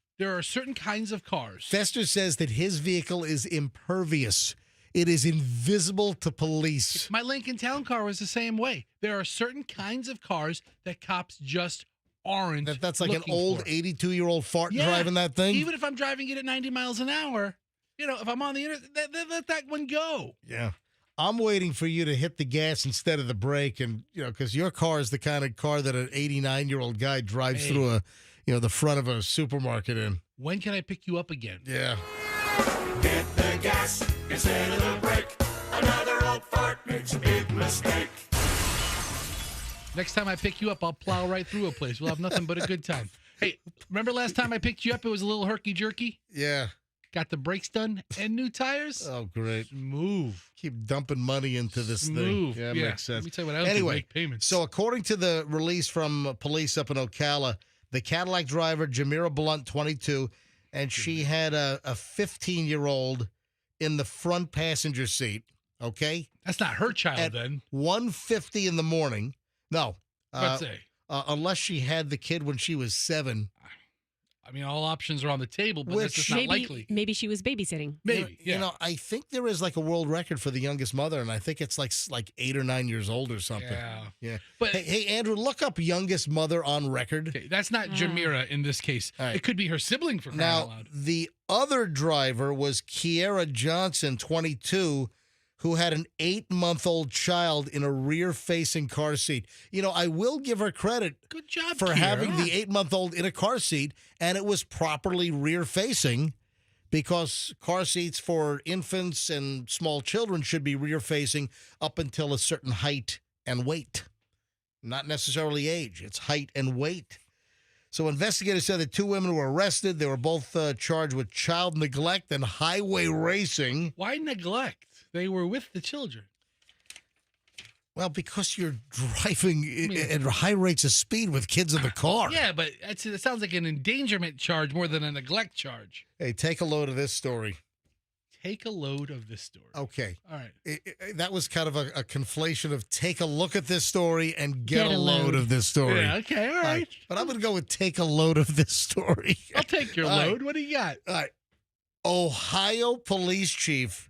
kinds of cars. Fester says that his vehicle is impervious. It is invisible to police. My Lincoln Town car was the same way. There are certain kinds of cars that cops just aren't. That's like an looking old for. 82-year-old fart Yeah. driving that thing? Even if I'm driving it at 90 miles an hour, if I'm on the internet, let that one go. Yeah. I'm waiting for you to hit the gas instead of the brake, and because your car is the kind of car that an 89-year-old guy drives Hey. through the front of a supermarket in. When can I pick you up again? Yeah. Hit the gas instead of the brake. Another old fart makes a big mistake. Next time I pick you up, I'll plow right through a place. We'll have nothing but a good time. Hey, remember last time I picked you up? It was a little herky-jerky. Yeah. Got the brakes done and new tires. Oh, great. Smooth. Keep dumping money into this Smooth. thing. Yeah, makes sense. Let me tell you what else Anyway, make payments. So according to the release from police up in Ocala, the Cadillac driver, Jamira Blunt, 22, and she had a 15-year-old in the front passenger seat, okay? That's not her child At then. 1:50 in the morning. No. Let's say. Unless she had the kid when she was 7. I mean, all options are on the table, but that's just not likely. Maybe she was babysitting. Maybe. I think there is like a world record for the youngest mother, and I think it's like 8 or 9 years old or something. Yeah. But Hey, Andrew, look up youngest mother on record. okay, that's not Jamira in this case. All right. It could be her sibling for crying out Now, loud. the other driver was Kiera Johnson, 22, who had an 8-month-old child in a rear-facing car seat. I will give her credit Good job, for Kiera. having the 8-month-old in a car seat, and it was properly rear-facing, because car seats for infants and small children should be rear-facing up until a certain height and weight. Not necessarily age. It's height and weight. So investigators said that 2 women were arrested. They were both charged with child neglect and highway racing. Why neglect? They were with the children. Well, because you're driving at high rates of speed with kids in the car. Yeah, but it sounds like an endangerment charge more than a neglect charge. Hey, take a load of this story. Take a load of this story. Okay. All right. That was kind of a conflation of take a look at this story and get a load of this story. Yeah, okay, all right. But I'm going to go with take a load of this story. I'll take your All right. load. What do you got? All right. Ohio police chief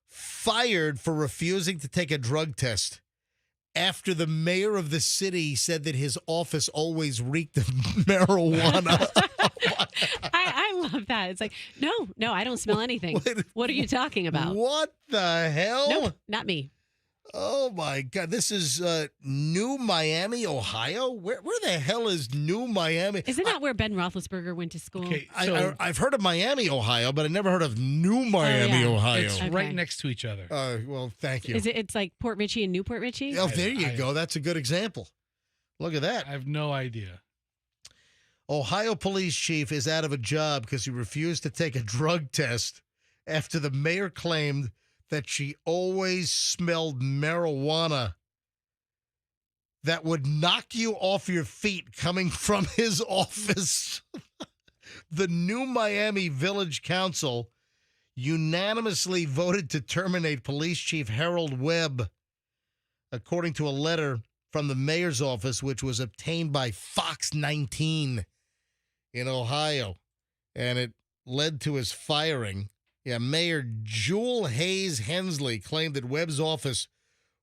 fired for refusing to take a drug test after the mayor of the city said that his office always reeked of marijuana. I love that. It's like, no, I don't smell anything. What are you talking about? What the hell? Nope, not me. Oh, my God. This is New Miami, Ohio? Where the hell is New Miami? Isn't that where Ben Roethlisberger went to school? Okay, so I've heard of Miami, Ohio, but I never heard of New Miami, yeah. Ohio. it's Okay. right next to each other. Well, thank you. It's like Port Richey and Newport Richey? Oh, there you go. That's a good example. Look at that. I have no idea. Ohio police chief is out of a job because he refused to take a drug test after the mayor claimed that she always smelled marijuana that would knock you off your feet coming from his office. The New Miami Village Council unanimously voted to terminate Police Chief Harold Webb, according to a letter from the mayor's office, which was obtained by Fox 19 in Ohio, and it led to his firing. Yeah, Mayor Jewel Hayes Hensley claimed that Webb's office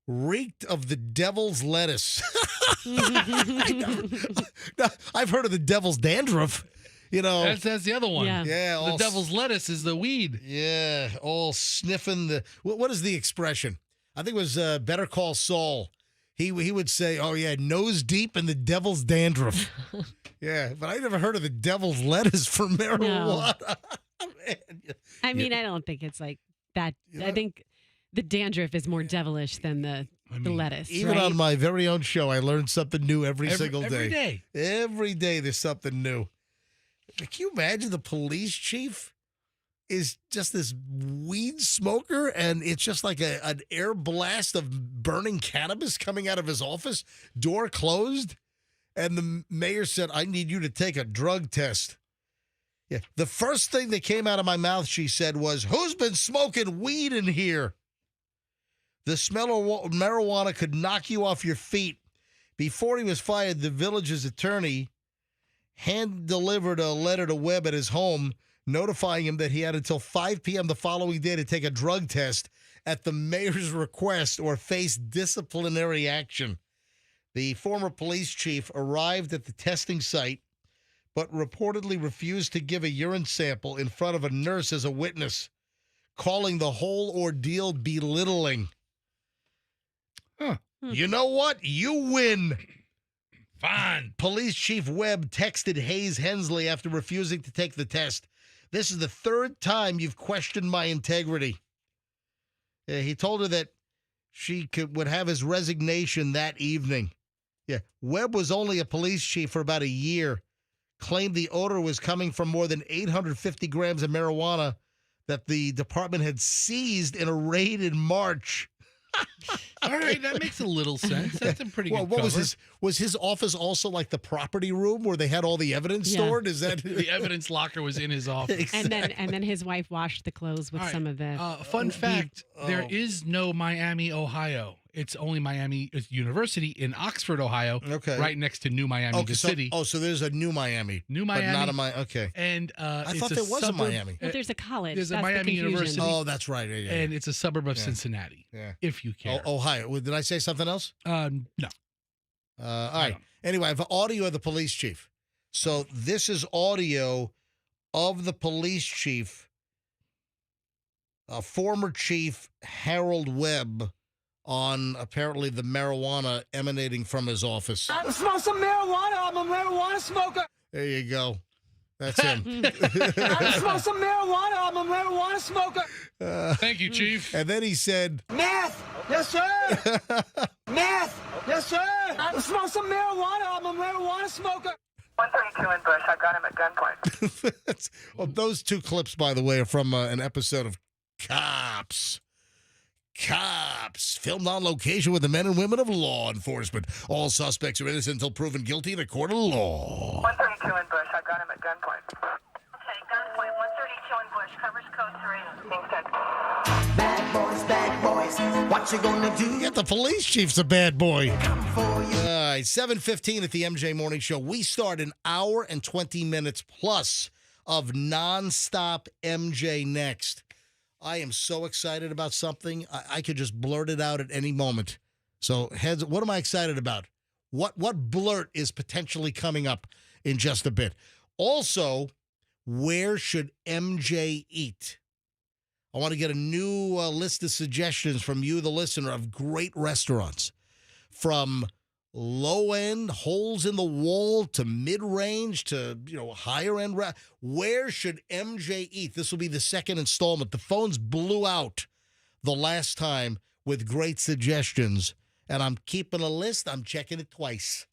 reeked of the devil's lettuce. I've heard of the devil's dandruff. That's the other one. Yeah. Yeah, The devil's lettuce is the weed. Yeah, all sniffing the. What is the expression? I think it was Better Call Saul. He would say, "Oh yeah, nose deep in the devil's dandruff." Yeah, but I never heard of the devil's lettuce for marijuana. Man, I mean, I don't think it's like that. I think the dandruff is more devilish than the lettuce. even right? on my very own show, I learn something new every single day. Every day. Every day there's something new. Can you imagine the police chief is just this weed smoker, and it's just like an air blast of burning cannabis coming out of his office, door closed, and the mayor said, "I need you to take a drug test." Yeah. The first thing that came out of my mouth, she said, was, "Who's been smoking weed in here?" The smell of marijuana could knock you off your feet. Before he was fired, the village's attorney hand-delivered a letter to Webb at his home, notifying him that he had until 5 p.m. the following day to take a drug test at the mayor's request or face disciplinary action. The former police chief arrived at the testing site, but reportedly refused to give a urine sample in front of a nurse as a witness, calling the whole ordeal belittling. You know what? You win. Fine. Police Chief Webb texted Hayes Hensley after refusing to take the test. This is the third time you've questioned my integrity. He told her that she would have his resignation that evening. Yeah, Webb was only a police chief for about a year. Claimed the odor was coming from more than 850 grams of marijuana that the department had seized in a raid in March. All right, that makes a little sense. That's a pretty good What cover. was his office also like the property room where they had all the evidence stored? Is that The evidence locker was in his office. And then his wife washed the clothes with All right. some of the. Fun fact, there is no Miami, Ohio. It's only Miami University in Oxford, Ohio, Okay. right next to New Miami, the city. So there's a New Miami. New But Miami. not a Miami. Okay. And I thought there was a Miami. Well, there's a college. There's a That's the Miami confusion. University. Oh, that's right. Yeah. And it's a suburb of Yeah. Cincinnati, Yeah. if you care. Ohio. Did I say something else? No. All right. Anyway, I have audio of the police chief. So this is audio of the police chief, former chief Harold Webb, on apparently the marijuana emanating from his office. I smell some marijuana. I'm a marijuana smoker. There you go. That's him. I smell some marijuana. I'm a marijuana smoker. Thank you, Chief. And then he said, Meth. Yes, sir. Meth. Yes, sir. I smell some marijuana. I'm a marijuana smoker. 132 in Bush. I got him at gunpoint. well, those two clips, by the way, are from an episode of Cops. Cops, filmed on location with the men and women of law enforcement. All suspects are innocent until proven guilty in a court of law. 132 in Bush. I got him at gunpoint. Okay, gunpoint 132 in Bush. Covers code 3. Being said. Bad boys, what you gonna do? Get the police chief's a bad boy. Come for you. All right, 7:15 at the MJ Morning Show. We start an hour and 20 minutes plus of nonstop MJ next. I am so excited about something. I could just blurt it out at any moment. So, heads, what am I excited about? What blurt is potentially coming up in just a bit? Also, where should MJ eat? I want to get a new list of suggestions from you, the listener, of great restaurants. From low-end, holes in the wall, to mid-range, to higher-end. Where should MJ eat? This will be the second installment. The phones blew out the last time with great suggestions, and I'm keeping a list. I'm checking it twice.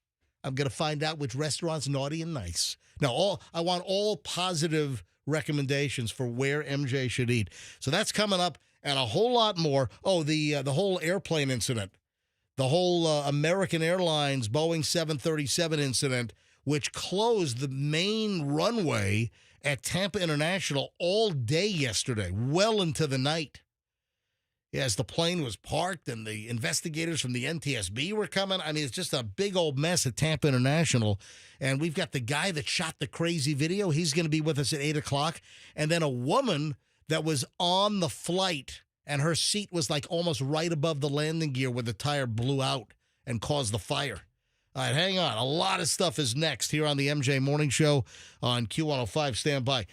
I'm going to find out which restaurant's naughty and nice. Now, I want all positive recommendations for where MJ should eat. So that's coming up, and a whole lot more. Oh, the whole airplane incident. The whole American Airlines Boeing 737 incident, which closed the main runway at Tampa International all day yesterday, well into the night. As the plane was parked and the investigators from the NTSB were coming. I mean, it's just a big old mess at Tampa International. And we've got the guy that shot the crazy video. He's going to be with us at 8 o'clock. And then a woman that was on the flight, and her seat was like almost right above the landing gear where the tire blew out and caused the fire. All right, hang on. A lot of stuff is next here on the MJ Morning Show on Q105. Stand by.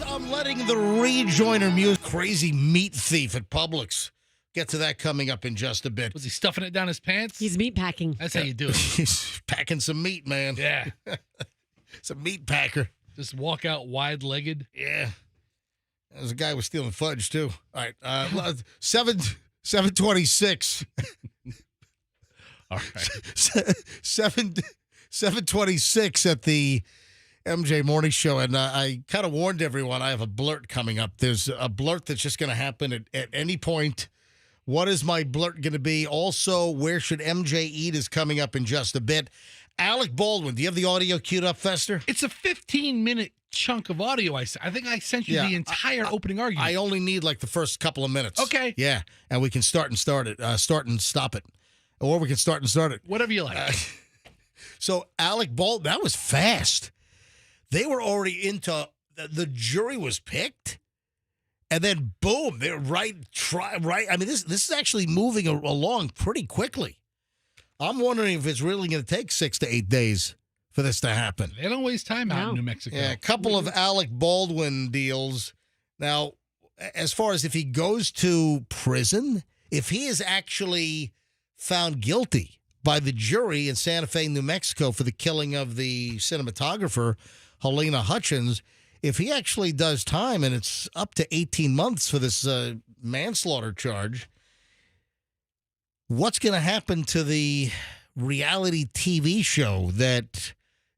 I'm letting the rejoiner music. Crazy meat thief at Publix. Get to that coming up in just a bit. Was he stuffing it down his pants? He's meat packing. That's how you do it. He's packing some meat, man. Yeah. It's a meat packer. Just walk out wide-legged. Yeah. There's a guy who was stealing fudge, too. All right. 726. All right. 726 at the MJ Morning Show, and I kind of warned everyone I have a blurt coming up. There's a blurt that's just going to happen at any point. What is my blurt going to be? Also, where should MJ eat is coming up in just a bit. Alec Baldwin, do you have the audio queued up, Fester? It's a 15-minute chunk of audio. I think I sent you the entire opening argument. I only need like the first couple of minutes. Okay. Yeah, and we can start and stop it, or we can start and start it. Whatever you like. So Alec Baldwin, that was fast. They were already into the jury was picked, and then boom, they're right. I mean, this is actually moving along pretty quickly. I'm wondering if it's really going to take 6 to 8 days for this to happen. They don't waste time out in New Mexico. Yeah, a couple of Alec Baldwin deals. Now, as far as if he goes to prison, if he is actually found guilty by the jury in Santa Fe, New Mexico for the killing of the cinematographer, Helena Hutchins, if he actually does time and it's up to 18 months for this manslaughter charge, what's going to happen to the reality TV show that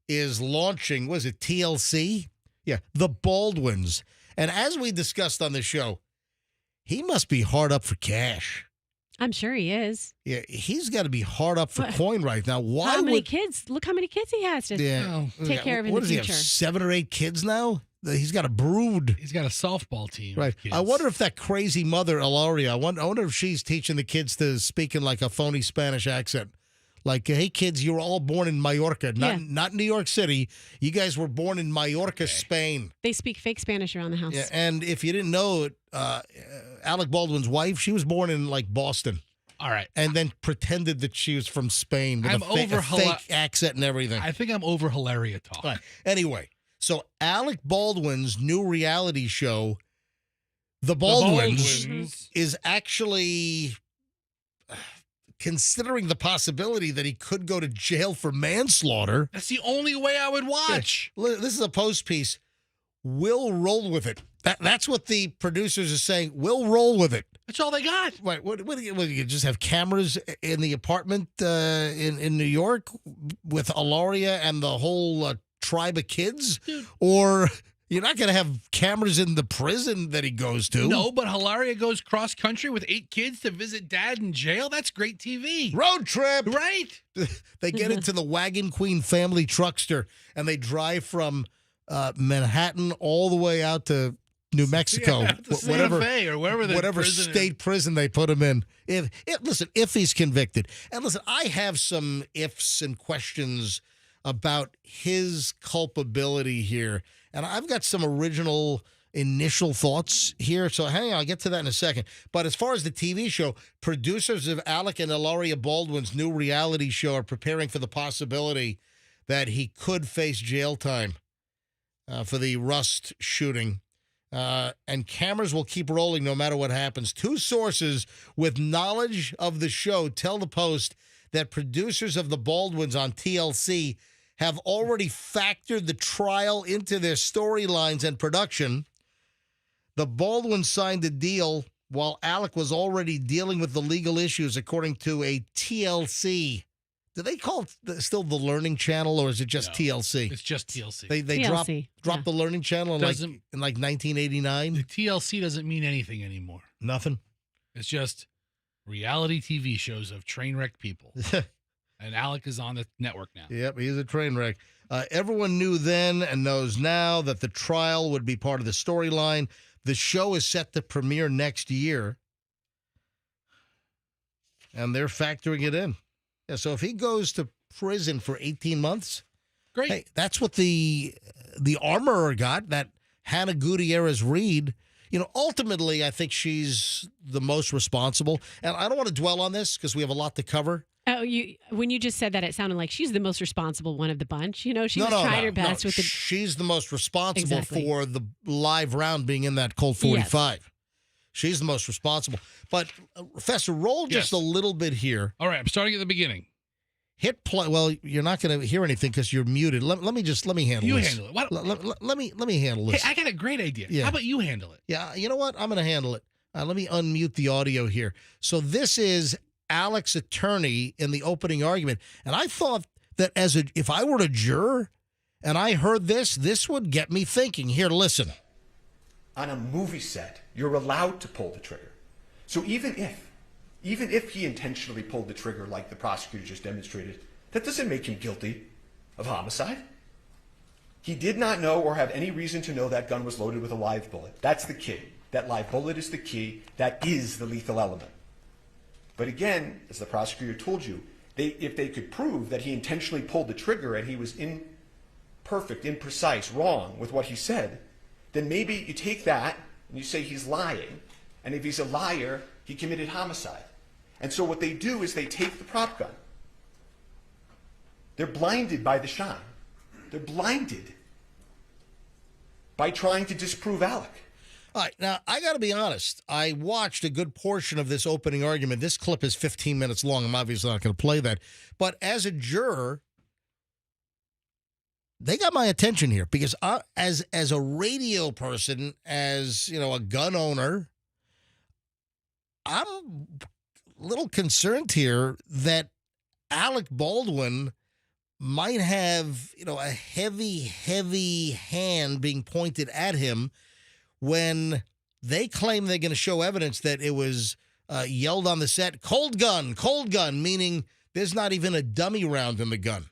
is launching? Was it TLC? Yeah, The Baldwins. And as we discussed on the show, he must be hard up for cash. I'm sure he is. Yeah, he's got to be hard up for coin right now. Why How many would kids? Look how many kids he has to take care of in what the does future. he have, 7 or 8 kids now? He's got a brood. He's got a softball team. Right. Of kids. I wonder if that crazy mother, Ilaria, I wonder if she's teaching the kids to speak in like a phony Spanish accent. Like, hey, kids, you were all born in Mallorca, not New York City. You guys were born in Mallorca, Spain. They speak fake Spanish around the house. Yeah, and if you didn't know it, Alec Baldwin's wife, she was born in like Boston. All right. And then pretended that she was from Spain with a fake accent and everything. I think I'm over Hilaria talk. Right. Anyway, so Alec Baldwin's new reality show, The Baldwins, is actually considering the possibility that he could go to jail for manslaughter. That's the only way I would watch. Yeah. This is a post piece. We'll roll with it. That's what the producers are saying. We'll roll with it. That's all they got. Right. What you just have cameras in the apartment in New York with Ilaria and the whole tribe of kids? Dude. Or you're not going to have cameras in the prison that he goes to. No, but Hilaria goes cross country with 8 kids to visit dad in jail. That's great TV. Road trip. Right. They get into the Wagon Queen family truckster and they drive from Manhattan all the way out to New Mexico, Santa Fe or whatever state prison they put him in. If he's convicted, and listen, I have some ifs and questions about his culpability here, and I've got some original initial thoughts here. So hang on, I'll get to that in a second. But as far as the TV show, producers of Alec and Ilaria Baldwin's new reality show are preparing for the possibility that he could face jail time for the Rust shooting. And cameras will keep rolling no matter what happens. 2 sources with knowledge of the show tell the Post that producers of the Baldwins on TLC have already factored the trial into their storylines and production. The Baldwins signed a deal while Alec was already dealing with the legal issues, according to a TLC. Do they call it still the Learning Channel, or is it just TLC? It's just TLC. They TLC, dropped the Learning Channel in like 1989. The TLC doesn't mean anything anymore. Nothing. It's just reality TV shows of train wreck people. And Alec is on the network now. Yep, he's a train wreck. Everyone knew then and knows now that the trial would be part of the storyline. The show is set to premiere next year, and they're factoring it in. Yeah, so if he goes to prison for 18 months, great. Hey, that's what the armorer got, that Hannah Gutierrez-Reed. You know, ultimately, I think she's the most responsible. And I don't want to dwell on this because we have a lot to cover. Oh, when you just said that, it sounded like she's the most responsible one of the bunch. You know, she was trying her best with the. She's the most responsible Exactly. for the live round being in that Colt 45. Yes. She's the most responsible. But Professor, roll just a little bit here. All right, I'm starting at the beginning. Hit play. Well, you're not going to hear anything because you're muted. Let me handle this. You handle it. What? Let me handle this. Hey, I got a great idea. Yeah. How about you handle it? Yeah, you know what? I'm going to handle it. Let me unmute the audio here. So this is Alec's attorney in the opening argument, and I thought that if I were a juror and I heard this would get me thinking. Here, listen. On a movie set, you're allowed to pull the trigger. So even if he intentionally pulled the trigger like the prosecutor just demonstrated, that doesn't make him guilty of homicide. He did not know or have any reason to know that gun was loaded with a live bullet. That's the key. That live bullet is the key. That is the lethal element. But again, as the prosecutor told you, if they could prove that he intentionally pulled the trigger and he was imperfect, imprecise, wrong with what he said, then maybe you take that and you say he's lying. And if he's a liar, he committed homicide. And so what they do is they take the prop gun. They're blinded by the shine. They're blinded by trying to disprove Alec. All right, now, I got to be honest. I watched a good portion of this opening argument. This clip is 15 minutes long. I'm obviously not going to play that. But as a juror, they got my attention here because as a radio person, as a gun owner, I'm a little concerned here that Alec Baldwin might have, a heavy hand being pointed at him when they claim they're going to show evidence that it was yelled on the set, cold gun, meaning there's not even a dummy round in the gun.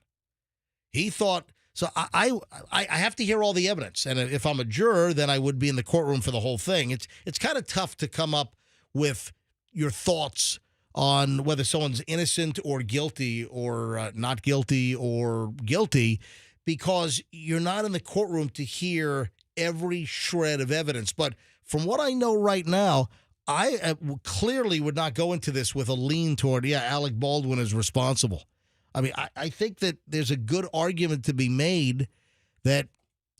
He thought, so I have to hear all the evidence. And if I'm a juror, then I would be in the courtroom for the whole thing. It's kind of tough to come up with your thoughts on whether someone's innocent or guilty or not guilty or guilty because you're not in the courtroom to hear every shred of evidence. But from what I know right now, I clearly would not go into this with a lean toward, Alec Baldwin is responsible. I mean, I think that there's a good argument to be made that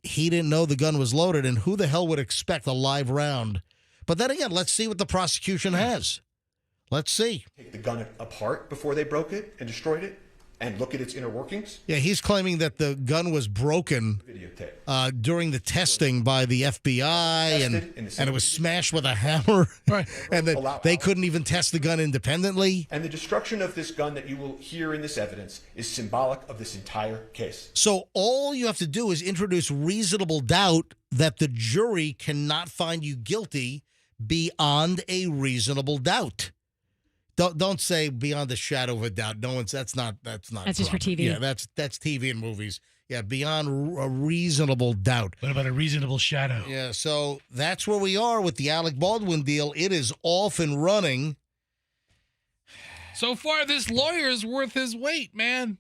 he didn't know the gun was loaded, and who the hell would expect a live round? But then again, let's see what the prosecution has. Let's see. Take the gun apart before they broke it and destroyed it and look at its inner workings. Yeah, he's claiming that the gun was broken during the testing by the FBI and it was smashed with a hammer. Right. And that they couldn't even test the gun independently. And the destruction of this gun that you will hear in this evidence is symbolic of this entire case. So all you have to do is introduce reasonable doubt that the jury cannot find you guilty beyond a reasonable doubt. Don't say beyond the shadow of a doubt. No one's that's not. That's just for TV. Yeah, that's TV and movies. Yeah, beyond a reasonable doubt. What about a reasonable shadow? Yeah, so that's where we are with the Alec Baldwin deal. It is off and running. So far, this lawyer is worth his weight, man.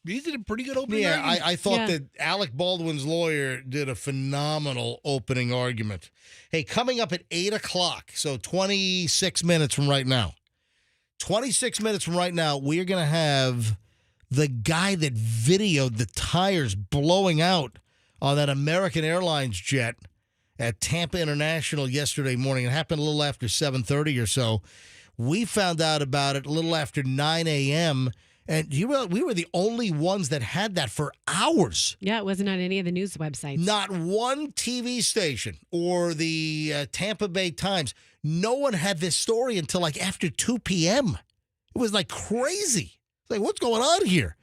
He did a pretty good opening argument. I thought that Alec Baldwin's lawyer did a phenomenal opening argument. Hey, coming up at 8 o'clock, so 26 minutes from right now. 26 minutes from right now, we're going to have the guy that videoed the tires blowing out on that American Airlines jet at Tampa International yesterday morning. It happened a little after 7:30 or so. We found out about it a little after 9 a.m., and we were the only ones that had that for hours. Yeah, it wasn't on any of the news websites. Not one TV station or the Tampa Bay Times. No one had this story until like after 2 p.m. It was like crazy. It's like, what's going on here?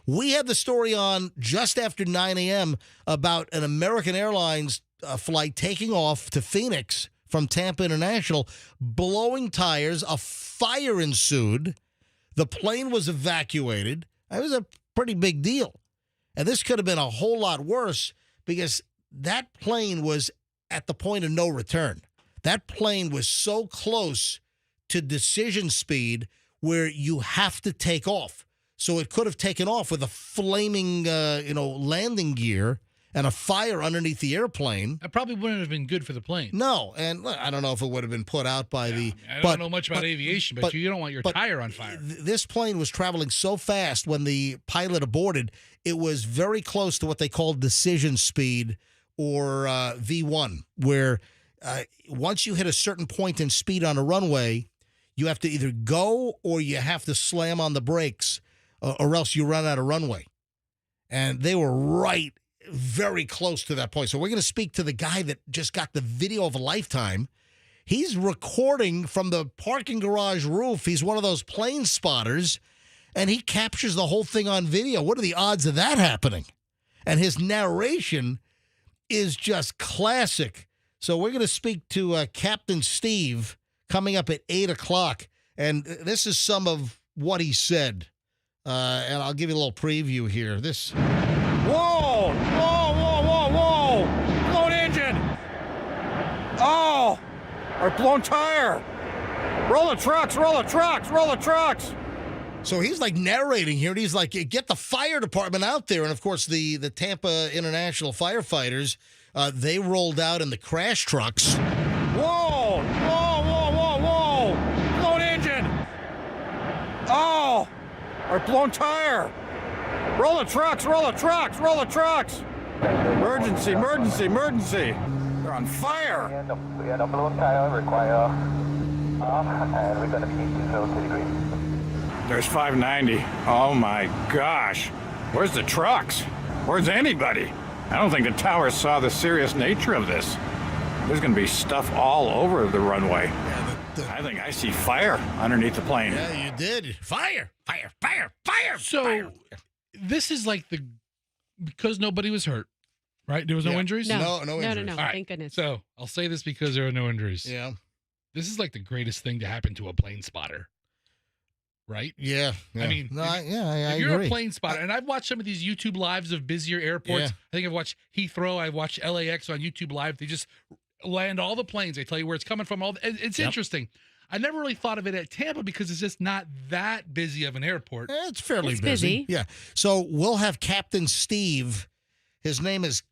We had the story on just after 9 a.m. about an American Airlines flight taking off to Phoenix from Tampa International, blowing tires. A fire ensued. The plane was evacuated. It was a pretty big deal. And this could have been a whole lot worse because that plane was at the point of no return. That plane was so close to decision speed where you have to take off. So it could have taken off with a flaming, landing gear and a fire underneath the airplane. That probably wouldn't have been good for the plane. No, and I don't know if it would have been put out by the... I don't know much about aviation, but you don't want your tire on fire. This plane was traveling so fast when the pilot aborted, it was very close to what they call decision speed or V1, where once you hit a certain point in speed on a runway, you have to either go or you have to slam on the brakes or else you run out of runway. And they were right very close to that point. So we're going to speak to the guy that just got the video of a lifetime. He's recording from the parking garage roof. He's one of those plane spotters, and he captures the whole thing on video. What are the odds of that happening? And his narration is just classic. So we're going to speak to Captain Steve coming up at 8 o'clock. And this is some of what he said. And I'll give you a little preview here. Whoa! Whoa, whoa, whoa, whoa! Blown engine! Oh! Our blown tire! Roll the trucks, roll the trucks, roll the trucks! So he's like narrating here, and he's like, get the fire department out there. And, of course, the Tampa International firefighters, they rolled out in the crash trucks. Whoa! Whoa, whoa, whoa, whoa! Blown engine! Oh! Our blown tire! Roll the trucks, roll the trucks, roll the trucks! Emergency, emergency, emergency! They're on fire! We had a blown tire, require off, and we're going to be 2 degrees. There's 590. Oh my gosh! Where's the trucks? Where's anybody? I don't think the towers saw the serious nature of this. There's going to be stuff all over the runway. Yeah, I think I see fire underneath the plane. yeah, you did. Fire, fire, fire, fire. So fire. this is like because nobody was hurt, right? There was no Yeah. injuries? No injuries. All right. Thank goodness. So I'll say this because there are no injuries. Yeah. This is like the greatest thing to happen to a plane spotter, right? Yeah. I mean, I if you're agree. a plane spotter, and I've watched some of these YouTube lives of busier airports. Yeah. I think I've watched Heathrow. I've watched LAX on YouTube Live. They just land all the planes. They tell you where it's coming from. It's interesting. I never really thought of it at Tampa because it's just not that busy of an airport. It's fairly It's busy. busy. Yeah. So we'll have Captain Steve. His name is.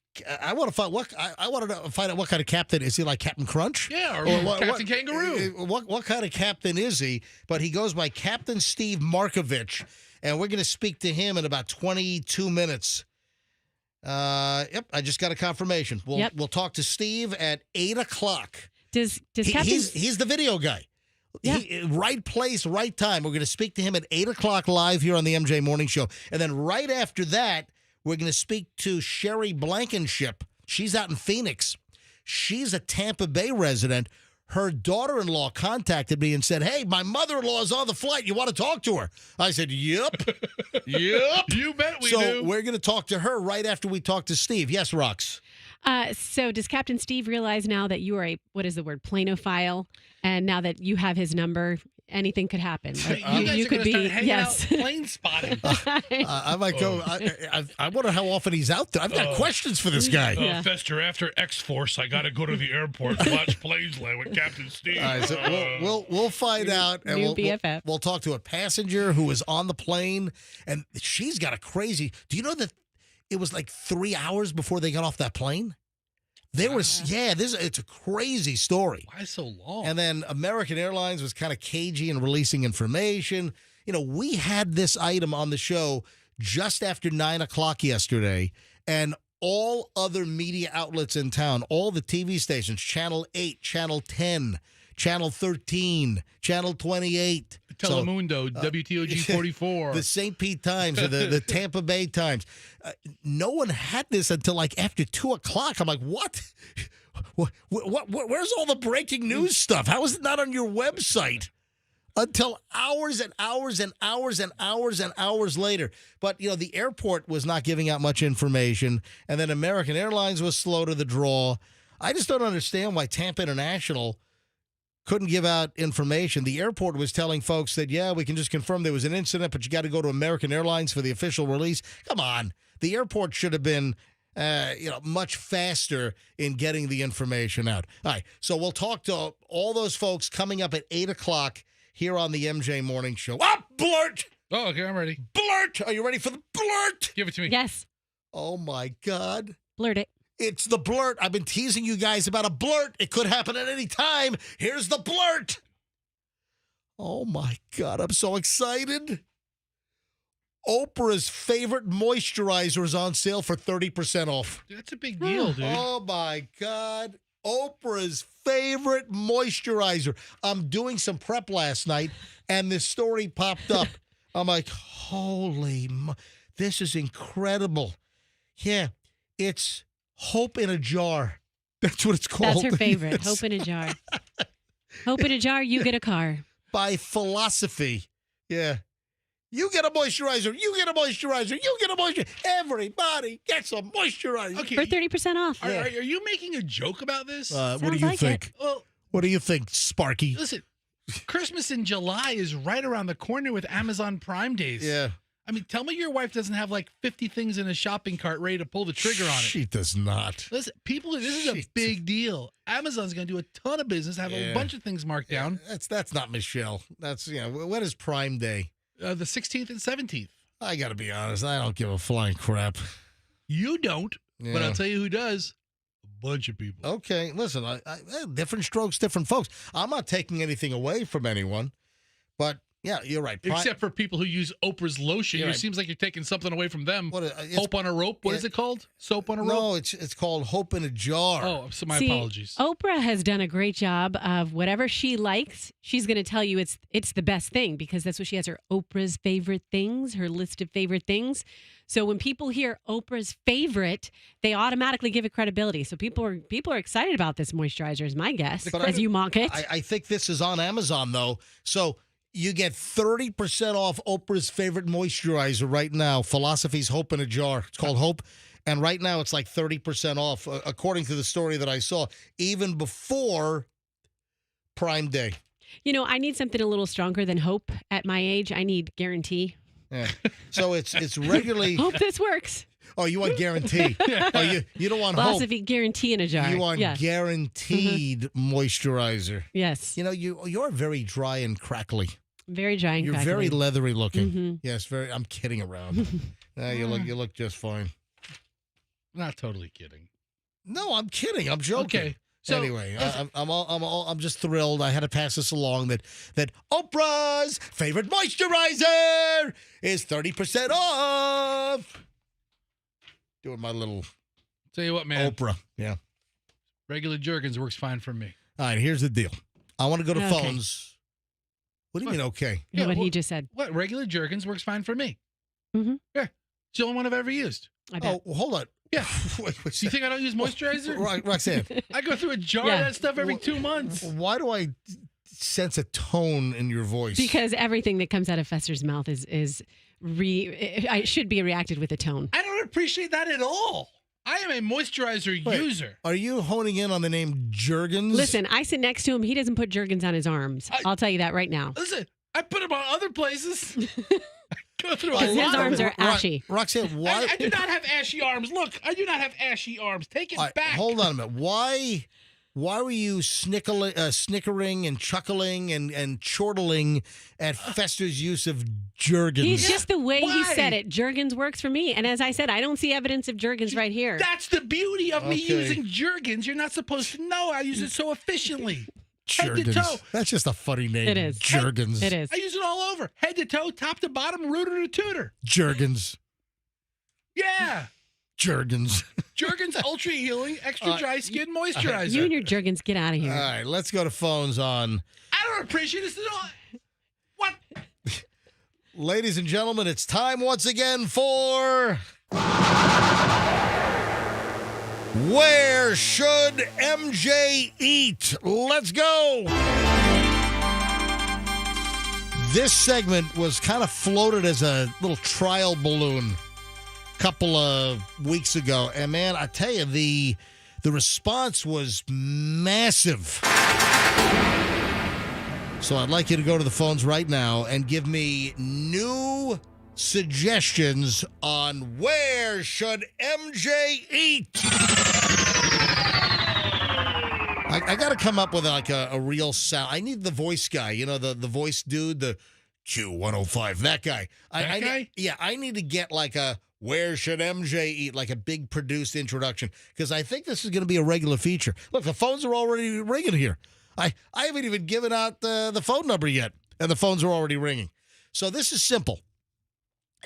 I want to find what I wanted to find out what kind of captain is he, like Captain Crunch? Yeah, or what- Captain Kangaroo. What kind of captain is he? But he goes by Captain Steve Markovich, and we're going to speak to him in about 22 minutes. Yep, I just got a confirmation. We'll talk to Steve at 8:00. Does Captain? He's the video guy. Yeah. Right place, right time. We're going to speak to him at 8:00 live here on the MJ Morning Show. And then right after that, we're going to speak to Sherry Blankenship. She's out in Phoenix. She's a Tampa Bay resident. Her daughter-in-law contacted me and said, hey, my mother-in-law is on the flight. You want to talk to her? I said, yep. Yep. You bet we so do. we're going to talk to her right after we talk to Steve. Yes, Rox. So does Captain Steve realize now that you are a, what is the word, planophile, and now that you have his number, anything could happen? Like, you guys are could gonna start be, hanging yes. out plane spotting. I might go. I wonder how often he's out there. I've got questions for this guy. Yeah. Fester, after X-Force, I got to go to the airport to watch planes land with Captain Steve. All right, so we'll find out, and New BFF. we'll talk to a passenger who was on the plane, and she's got a crazy. Do you know that it was like 3 hours before they got off that plane? It's a crazy story. Why so long? And then American Airlines was kind of cagey in releasing information. You know, we had this item on the show just after 9:00 yesterday, and all other media outlets in town, all the TV stations, Channel 8, Channel 10, Channel 13, Channel 28. Telemundo, WTOG 44. The St. Pete Times or the Tampa Bay Times. No one had this until like after 2:00. I'm like, what? Where's all the breaking news stuff? How is it not on your website? Until hours and hours and hours and hours and hours later. But, you know, the airport was not giving out much information, and then American Airlines was slow to the draw. I just don't understand why Tampa International couldn't give out information. The airport was telling folks that, yeah, we can just confirm there was an incident, but you got to go to American Airlines for the official release. Come on. The airport should have been, much faster in getting the information out. All right. So we'll talk to all those folks coming up at 8:00 here on the MJ Morning Show. Blurt! Oh, okay, I'm ready. Blurt! Are you ready for the blurt? Give it to me. Yes. Oh, my God. Blurt it. It's the blurt. I've been teasing you guys about a blurt. It could happen at any time. Here's the blurt. Oh, my God. I'm so excited. Oprah's favorite moisturizer is on sale for 30% off. That's a big deal, dude. Oh, my God. Oprah's favorite moisturizer. I'm doing some prep last night, and this story popped up. I'm like, this is incredible. Yeah, it's Hope in a Jar. That's what it's called. That's her favorite. Yes. Hope in a jar. Hope in a jar, you get a car. By Philosophy. Yeah. You get a moisturizer. You get a moisturizer. You get a moisturizer. Everybody gets a moisturizer. Okay. For 30% off. Are you making a joke about this? What do Sounds you like think? Well, What do you think, Sparky? listen, Christmas in July is right around the corner with Amazon Prime Days. Yeah. I mean, tell me your wife doesn't have like 50 things in a shopping cart ready to pull the trigger on it. She does not. Listen, people, this is a big deal. Amazon's going to do a ton of business, have a bunch of things marked down. That's not Michelle. That's, when is Prime Day? The 16th and 17th. I got to be honest. I don't give a flying crap. You don't, but Yeah. I'll tell you who does. A bunch of people. Okay, listen, different strokes, different folks. I'm not taking anything away from anyone, but Yeah, you're right. Except for people who use Oprah's lotion. You're It right. seems like you're taking something away from them. It's- Hope on a rope? What is it called? Soap on a rope? No, it's called Hope in a Jar. Oh, so my See, apologies. Oprah has done a great job of whatever she likes. She's going to tell you it's the best thing because that's what she has, her Oprah's favorite things, her list of favorite things. So when people hear Oprah's favorite, they automatically give it credibility. So people are excited about this moisturizer, is my guess, But as you mock it. I think this is on Amazon, though. So you get 30% off Oprah's favorite moisturizer right now. Philosophy's Hope in a Jar. It's called Hope. And right now it's like 30% off, according to the story that I saw, even before Prime Day. You know, I need something a little stronger than Hope at my age. I need Guarantee. Yeah. So it's regularly. Hope this works. Oh, you want Guarantee. Oh, you don't want Hope. Philosophy Guarantee in a jar. You want Yeah. Guaranteed moisturizer. Yes. You know, you're very dry and crackly. Very dry and You're crackly. very leathery looking. Mhm. Yes, very. I'm kidding around. You look just fine. Not totally kidding. No, I'm kidding. I'm joking. Okay. So, anyway, I'm just thrilled. I had to pass this along that Oprah's favorite moisturizer is 30% off. Doing my little tell you what, man. Oprah. Yeah. Regular Jergens works fine for me. All right, here's the deal. I want to go to Okay. phones. What do you mean, okay? Yeah, what well, he just said. What? Regular Jergens works fine for me. Mm-hmm. Yeah. It's the only one I've ever used. I bet. Oh, well, hold on. Yeah. wait, Do you think I don't use moisturizer? Roxanne, I go through a jar Yeah. of that stuff every 2 months. why do I sense a tone in your voice? Because everything that comes out of Fester's mouth is I should be reacted with a tone. I don't appreciate that at all. I am a moisturizer Wait, user. Are you honing in on the name Jergens? Listen, I sit next to him. He doesn't put Jergens on his arms. I'll tell you that right now. Listen, I put them on other places. Go through a Because his lot of arms them. are ashy. Roxanne, why? I do not have ashy arms. Look, I do not have ashy arms. Take it All right, back. hold on a minute. Why were you snickering and chuckling and chortling at Fester's use of Jergens? He's just the way he Why? said it. Jergens works for me. And as I said, I don't see evidence of Jergens right here. That's the beauty of me Okay. using Jergens. You're not supposed to know. I use it so efficiently. Head to toe. Jergens. That's just a funny name. It is. Jergens. It is. I use it all over. Head to toe, top to bottom, rooter to tutor. Jergens. Yeah. Jergens. Jergens Ultra Healing Extra Dry Skin Moisturizer. You and your Jergens, get out of here. All right, let's go to phones on. I don't appreciate this at all. What? Ladies and gentlemen, it's time once again for. Where should MJ eat? Let's go. This segment was kind of floated as a little trial balloon a couple of weeks ago. And man, I tell you, the response was massive. So I'd like you to go to the phones right now and give me new suggestions on where should MJ eat. I got to come up with like a real sound. I need the voice guy, you know, the voice dude, the Q105, that guy. That guy? Yeah, I need to get like a where should MJ eat, like a big produced introduction, because I think this is going to be a regular feature. Look, the phones are already ringing here. I haven't even given out the phone number yet, and the phones are already ringing. So this is simple.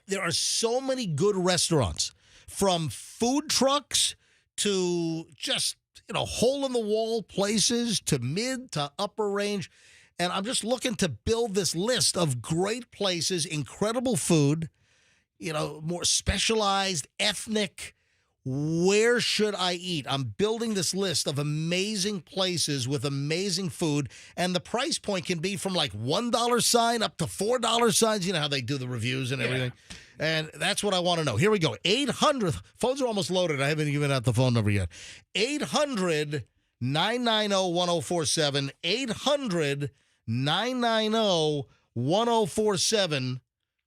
There are so many good restaurants, from food trucks to just, you know, hole-in-the-wall places to mid to upper range. And I'm just looking to build this list of great places, incredible food, you know, more specialized, ethnic. Where should I eat? I'm building this list of amazing places with amazing food, and the price point can be from like $1 sign up to $4 signs. You know how they do the reviews and everything. And that's what I want to know. Here we go. 800. Phones are almost loaded. I haven't given out the phone number yet. 800-990-1047. 800-990-1047.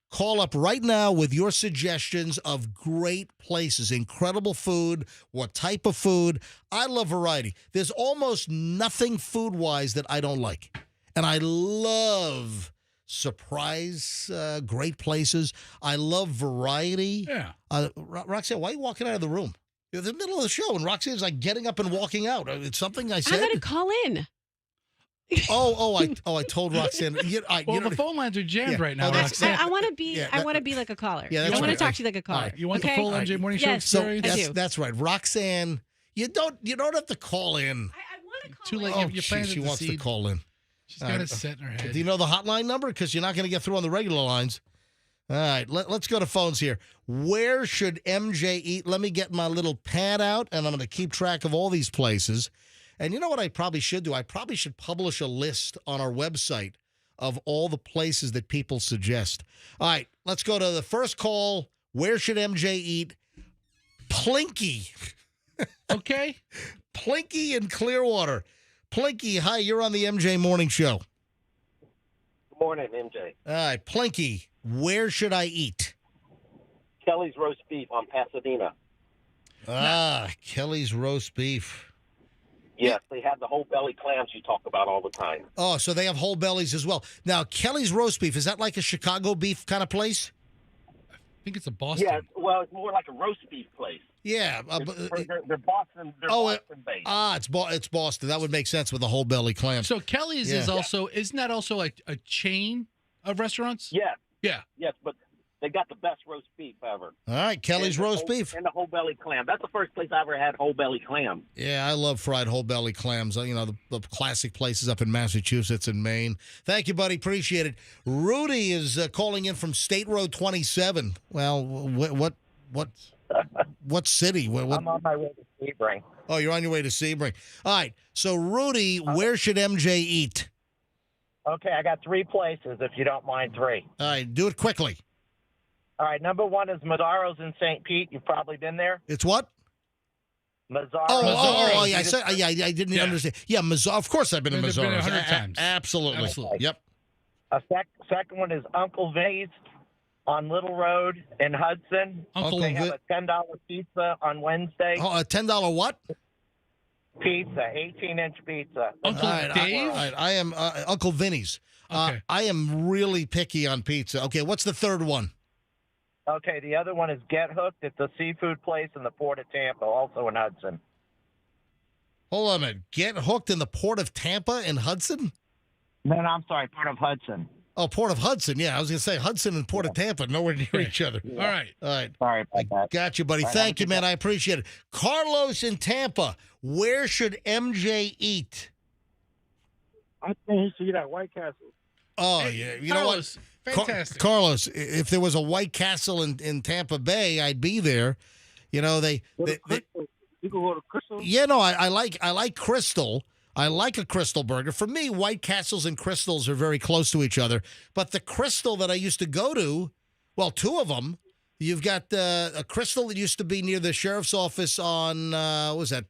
Call up right now with your suggestions of great places, incredible food, what type of food. I love variety. There's almost nothing food-wise that I don't like. And I love surprise, great places. I love variety. Yeah. Roxanne, why are you walking out of the room? You're in the middle of the show, and Roxanne's like getting up and walking out. It's something I said. I'm going to call in. I told Roxanne. The phone lines are jammed right now. Oh, that's- Roxanne. I want to be. I want to be like a caller. Yeah, I that's want to right. talk to you like a caller. You want okay? the full MJ Morning Show Yes, experience? I do. That's right, Roxanne. You don't have to call in. I want to call. Too late. Oh, Your plans she are wants to deceived. call in. She's got it set in her head. Do you know the hotline number? Because you're not going to get through on the regular lines. All right, let's go to phones here. Where should MJ eat? Let me get my little pad out, and I'm going to keep track of all these places. And you know what I probably should do? I probably should publish a list on our website of all the places that people suggest. All right, let's go to the first call. Where should MJ eat? Plinky. Okay. Plinky in Clearwater. Plinky, hi, you're on the MJ Morning Show. Good morning, MJ. All right, Plinky, where should I eat? Kelly's roast beef on Pasadena. Kelly's roast beef. Yes, they have the whole belly clams you talk about all the time. Oh, so they have whole bellies as well. Now, Kelly's roast beef, is that like a Chicago beef kind of place? I think it's a Boston. Yeah, well, it's more like a roast beef place. Yeah. They're Boston. They're Boston based. It's Boston. That would make sense with the whole belly clams. So Kelly's is also, isn't that also like a chain of restaurants? Yes. Yeah. Yes, but they got the best roast beef ever. All right, Kelly's roast beef. And the whole belly clam. That's the first place I ever had whole belly clam. Yeah, I love fried whole belly clams. You know, the classic places up in Massachusetts and Maine. Thank you, buddy. Appreciate it. Rudy is calling in from State Road 27. Well, what city? I'm on my way to Sebring. Oh, you're on your way to Sebring. All right. So, Rudy, where should MJ eat? Okay, I got 3 places, if you don't mind 3. All right, do it quickly. All right, number 1 is Mazzaro's in St. Pete. You've probably been there. It's what? Mazzaro. Yeah, I didn't understand. Yeah, Mazzaro. Of course I've been to Been Mazzaro's. 100 times. Absolutely. Yep. A second one is Uncle Vinny's on Little Road in Hudson. They have a $10 pizza on Wednesday. Oh, a $10 what? Pizza, 18-inch pizza. Uncle Dave? All right. I am Uncle Vinny's. Okay. I am really picky on pizza. Okay, what's the third one? Okay, the other one is Get Hooked. It's a seafood place in the Port of Tampa, also in Hudson. Hold on a minute. Get Hooked in the Port of Tampa in Hudson? No, I'm sorry, Port of Hudson. Oh, Port of Hudson. Yeah, I was going to say Hudson and Port of Tampa, nowhere near each other. All right. All right. Sorry about that. Got you, buddy. Thank you, man. I appreciate it. Carlos in Tampa. Where should MJ eat? I think he should eat at White Castle. Oh, yeah. You know what? Fantastic. Carlos, if there was a White Castle in Tampa Bay, I'd be there. You know, they You can go to Crystal. yeah, no, I like Crystal. I like a Crystal burger. For me, White Castles and Crystals are very close to each other. But the Crystal that I used to go to, well, 2 of them. You've got a Crystal that used to be near the sheriff's office on what was that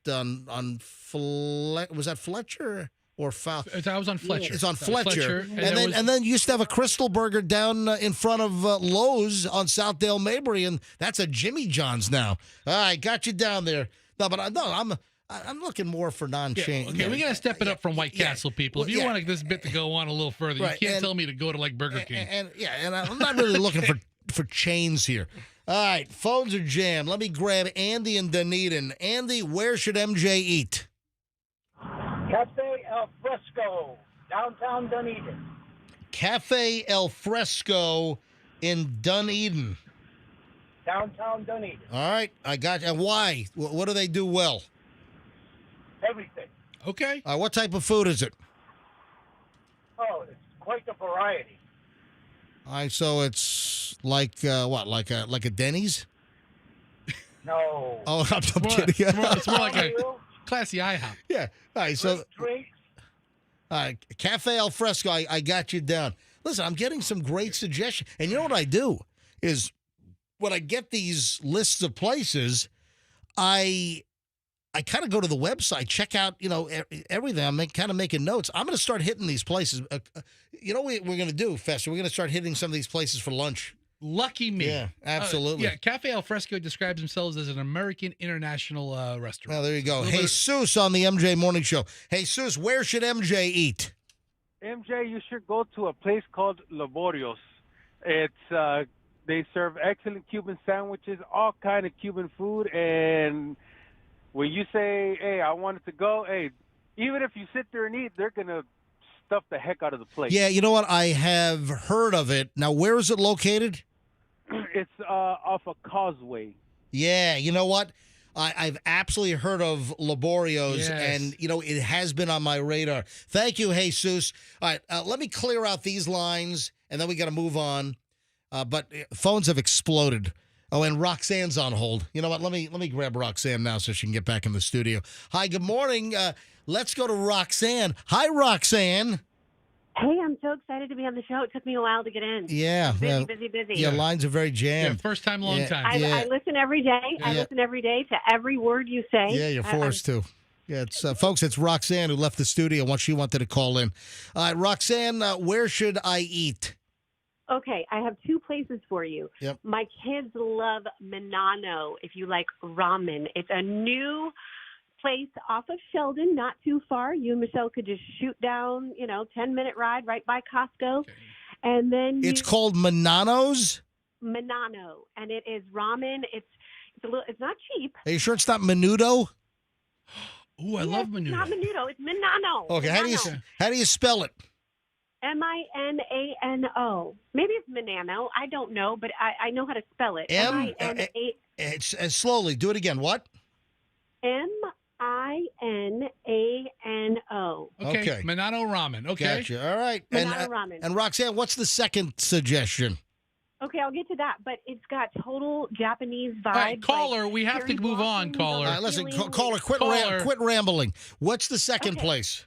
was that Fletcher or Foul? I was on Fletcher. It's on Fletcher. And then you used to have a Crystal burger down in front of Lowe's on Southdale Mabry, and that's a Jimmy John's now. All right, got you down there. No, but I'm looking more for non-chain. Okay, we got to step it up from White Castle, people. If you want this bit to go on a little further, Right, you can't tell me to go to like Burger King. And I'm not really looking for chains here. All right, phones are jammed. Let me grab Andy in Dunedin. Andy, where should MJ eat? Cafe Al Fresco, downtown Dunedin. Cafe El Fresco in Dunedin. Downtown Dunedin. All right, I got you. And why? What do they do well? Everything. Okay. What type of food is it? Oh, it's quite a variety. All right, so it's like what? Like a Denny's? No. Oh, I'm kidding. It's more like a classy IHOP. Yeah. All right, so Drinks. all right, Cafe Al Fresco, I got you down. Listen, I'm getting some great suggestions. And you know what I do is when I get these lists of places, I kind of go to the website, check out, everything. I'm kind of making notes. I'm going to start hitting these places. You know what we're going to do, Fester? We're going to start hitting some of these places for lunch. Lucky me. Yeah, absolutely. Cafe Al Fresco describes themselves as an American international restaurant. Well, there you go. Jesus on the MJ Morning Show. Jesus, where should MJ eat? MJ, you should go to a place called Laborios. It's they serve excellent Cuban sandwiches, all kind of Cuban food, and when you say, hey, I wanted to go, hey, even if you sit there and eat, they're going to stuff the heck out of the place. Yeah, you know what? I have heard of it. Now, where is it located? It's off a causeway. Yeah, you know what? I've absolutely heard of Laborio's, and, you know, it has been on my radar. Thank you, Jesus. All right, let me clear out these lines, and then we got to move on. But phones have exploded. Oh, and Roxanne's on hold. You know what? Let me grab Roxanne now so she can get back in the studio. Hi, good morning. Let's go to Roxanne. Hi, Roxanne. Hey, I'm so excited to be on the show. It took me a while to get in. Yeah. Busy. Yeah, lines are very jammed. Yeah, first time, long time. I listen every day. I listen every day to every word you say. Yeah, you're forced to. Yeah, it's folks, it's Roxanne who left the studio once she wanted to call in. Roxanne, where should I eat? Okay, I have two places for you. Yep. My kids love Minano, if you like ramen. It's a new place off of Sheldon, not too far. You and Michelle could just shoot down, 10-minute ride right by Costco. Okay. And then it's called Minano's? Minano, and it is ramen. It's not cheap. Are you sure it's not Menudo? Ooh, I love Menudo. It's not Menudo, it's Minano. Okay, Minano. How do you spell it? Minano. Maybe it's Minano. I don't know, but I know how to spell it. It's slowly. Do it again. What? Minano. Okay. Minano ramen. Okay. Gotcha. All right. Minano ramen. And Roxanne, what's the second suggestion? Okay, I'll get to that, but it's got total Japanese vibe. All right, caller, we have to move on, caller. All right, listen, caller, quit rambling. What's the second place?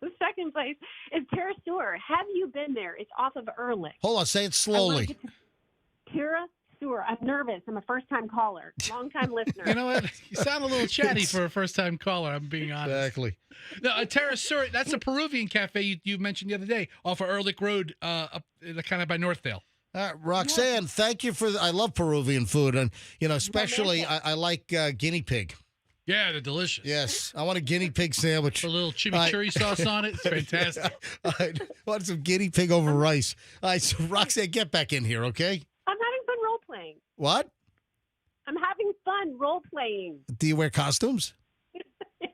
The second place is Terra Sewer. Have you been there? It's off of Ehrlich. Hold on, say it slowly. Terra Sewer. I'm nervous. I'm a first-time caller, long-time listener. You know what? You sound a little chatty for a first-time caller, I'm being honest. Exactly. No, Terra Sewer, that's a Peruvian cafe you mentioned the other day off of Ehrlich Road, up kind of by Northdale. Roxanne, thank you I love Peruvian food, and especially I like guinea pig. Yeah, they're delicious. Yes, I want a guinea pig sandwich. A little chimichurri sauce on it. It's fantastic. I want some guinea pig over rice. All right, so Roxanne, get back in here, okay? I'm having fun role-playing. What? I'm having fun role-playing. Do you wear costumes?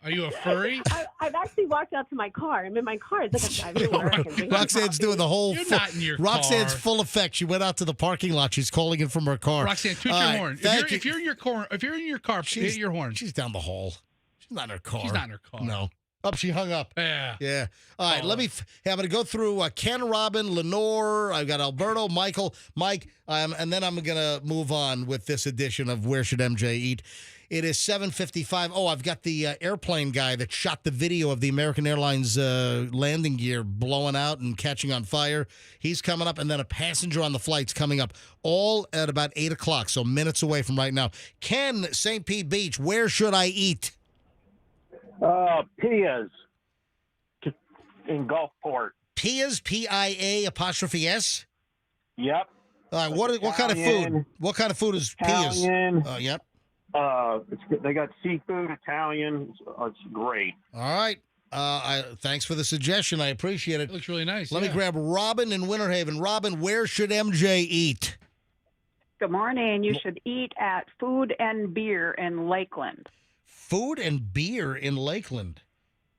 Are you a furry? I've actually walked out to my car. I'm in my car. It's like a drive-through. Roxanne's doing the whole. You're not in your Roxanne's car. full effect. She went out to the parking lot. She's calling in from her car. Roxanne, toot your horn. If you're in your car, hit your horn. She's down the hall. She's not in her car. She's not in her car. No. Oh, she hung up. Yeah. Yeah. All right. I'm going to go through Ken, Robin, Lenore. I've got Alberto, Michael, Mike, and then I'm going to move on with this edition of Where Should MJ Eat? It is 7:55. Oh, I've got the airplane guy that shot the video of the American Airlines landing gear blowing out and catching on fire. He's coming up, and then a passenger on the flight's coming up, all at about 8 o'clock, so minutes away from right now. Ken, St. Pete Beach, where should I eat? Pia's in Gulfport. Pia's, P-I-A apostrophe S? Yep. All right, what kind of food? What kind of food is Pia's? Italian. Yep. They got seafood, Italian. It's great. All right. Thanks for the suggestion. I appreciate it. It looks really nice. Let me grab Robin in Winter Haven. Robin, where should MJ eat? Good morning. You should eat at Food and Beer in Lakeland. Food and Beer in Lakeland?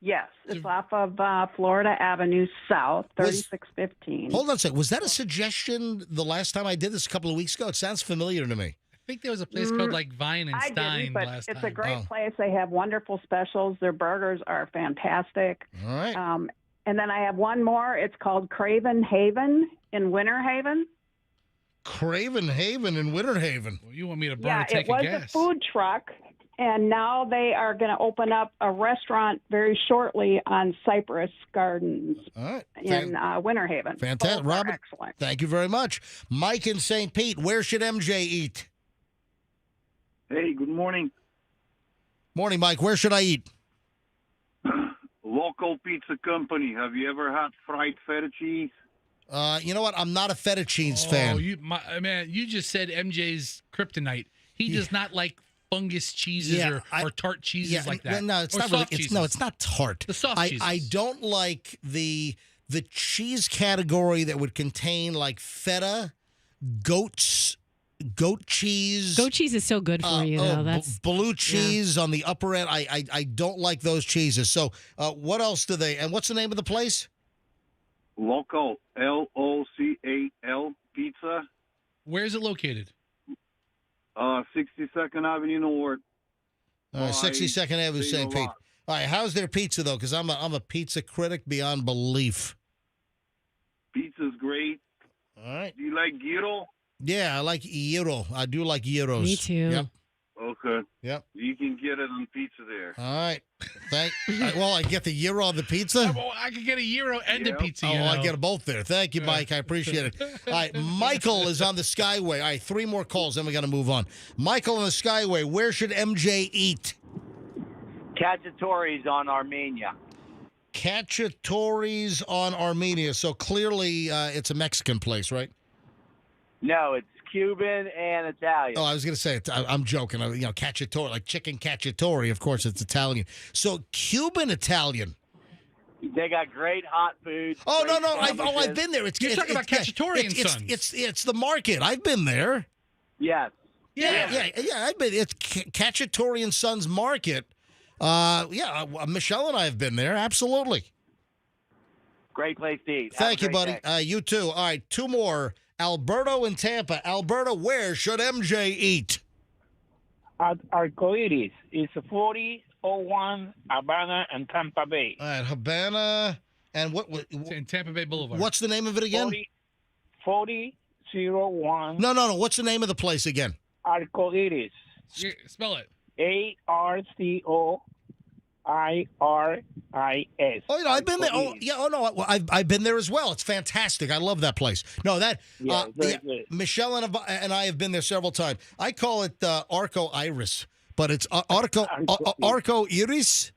Yes. It's off of Florida Avenue South, 3615. Hold on a second. Was that a suggestion the last time I did this a couple of weeks ago? It sounds familiar to me. I think there was a place called like Vine and I Stein didn't, but last time. it's a great place. They have wonderful specials. Their burgers are fantastic. All right. And then I have one more. It's called Craven Haven in Winter Haven. Craven Haven in Winter Haven. Well, you want me to burn a tank it was of gas? a food truck, and now they are going to open up a restaurant very shortly on Cypress Gardens in Winter Haven. Fantastic. Robin, excellent. Thank you very much. Mike in St. Pete, where should MJ eat? Hey, good morning. Morning, Mike. Where should I eat? Local pizza company. Have you ever had fried feta cheese? You know what? I'm not a feta cheese fan. You just said MJ's kryptonite. He does not like fungus cheeses or tart cheeses like that. No, it's or not soft really. cheeses. It's not tart. The soft cheeses. I don't like the cheese category that would contain like feta, goat's goat cheese. Goat cheese is so good for you, though. That's blue cheese on the upper end. I don't like those cheeses. So what else do they? And what's the name of the place? Local, Local Pizza. Where is it located? 62nd Avenue North. 62nd Avenue, seen St. a Pete. lot. All right, how's their pizza though? Because I'm a pizza critic beyond belief. Pizza's great. All right. Do you like gyro? Yeah, I like gyro. I do like gyros. Me too. Yep. Okay. Yep. You can get it on pizza there. All right. Well, I get the gyro on the pizza. Well, I could get a gyro and a pizza. Oh, you know? I get them both there. Thank you, Mike. I appreciate it. All right, Michael is on the Skyway. All right, 3 more calls, then we got to move on. Michael on the Skyway. Where should MJ eat? Cacciatore's on Armenia. Cacciatore's on Armenia. So clearly, it's a Mexican place, right? No, it's Cuban and Italian. Oh, I was going to say, I'm joking. Cacciatore, like chicken cacciatore. Of course, it's Italian. So Cuban Italian. They got great hot food. Oh, great no. I've sandwiches. been there. You're talking about Cacciatore and Sons. It's the market. I've been there. Yes. Yeah. I've been. It's Cacciatore and Sons Market. Michelle and I have been there. Absolutely. Great place to eat. Thank you, Have a buddy. great day. You too. All right, 2 more. Alberto in Tampa. Alberto, where should MJ eat? At Arcoiris. It's 4001 Havana and Tampa Bay. All right, Havana. And what It's in Tampa Bay Boulevard. what's the name of it again? 4001 No. What's the name of the place again? Arcoiris. Spell it. ARCOIRIS. Oh, I've been there. Oh, yeah. Oh, no. I've been there as well. It's fantastic. I love that place. No, that. Very good. Michelle and I have been there several times. I call it Arco Iris, but it's Arco Iris.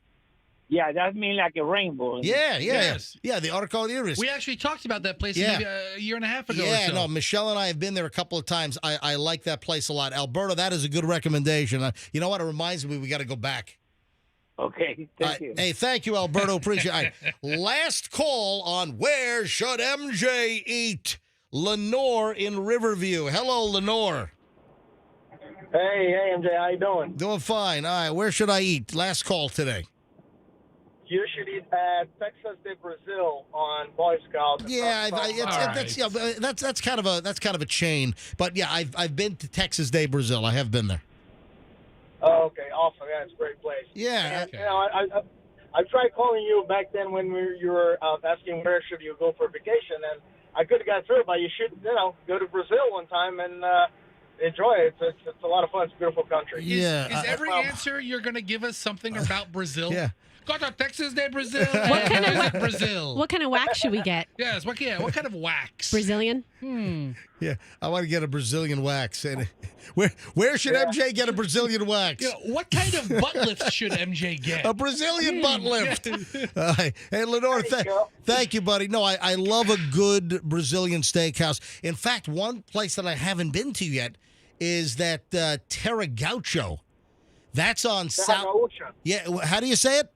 Yeah, that means like a rainbow. Yeah. Yes. Yeah, the Arco Iris. We actually talked about that place Yeah. maybe a year and a half ago. Yeah, or so. no, Michelle and I have been there a couple of times. I like that place a lot. Alberta, that is a good recommendation. You know what? It reminds me we got to go back. Okay, thank you. Hey, thank you, Alberto. Appreciate it. All right, last call on where should MJ eat? Lenore in Riverview. Hello, Lenore. Hey, MJ, how you doing? Doing fine. All right, where should I eat? Last call today. You should eat at Texas de Brazil on Boy Scouts. Yeah, that's kind of a chain. But yeah, I've been to Texas de Brazil. I have been there. Oh, okay, awesome. Yeah, it's a great place. Yeah. And, I tried calling you back then when you were asking where should you go for vacation, and I could have got through, but you should, go to Brazil one time and enjoy it. It's a lot of fun. It's a beautiful country. Is every answer you're going to give us something about Brazil? Yeah. Go to Texas de Brazil. What kind of Brazil? What kind of wax should we get? Yes. What kind of wax? Brazilian. Yeah, I want to get a Brazilian wax. And where should MJ get a Brazilian wax? What kind of butt lift should MJ get? A Brazilian butt lift. Hey, Lenore, thank you, buddy. No, I love a good Brazilian steakhouse. In fact, one place that I haven't been to yet is that Terra Gaucho. That's on South. Gaúcha. Yeah, how do you say it?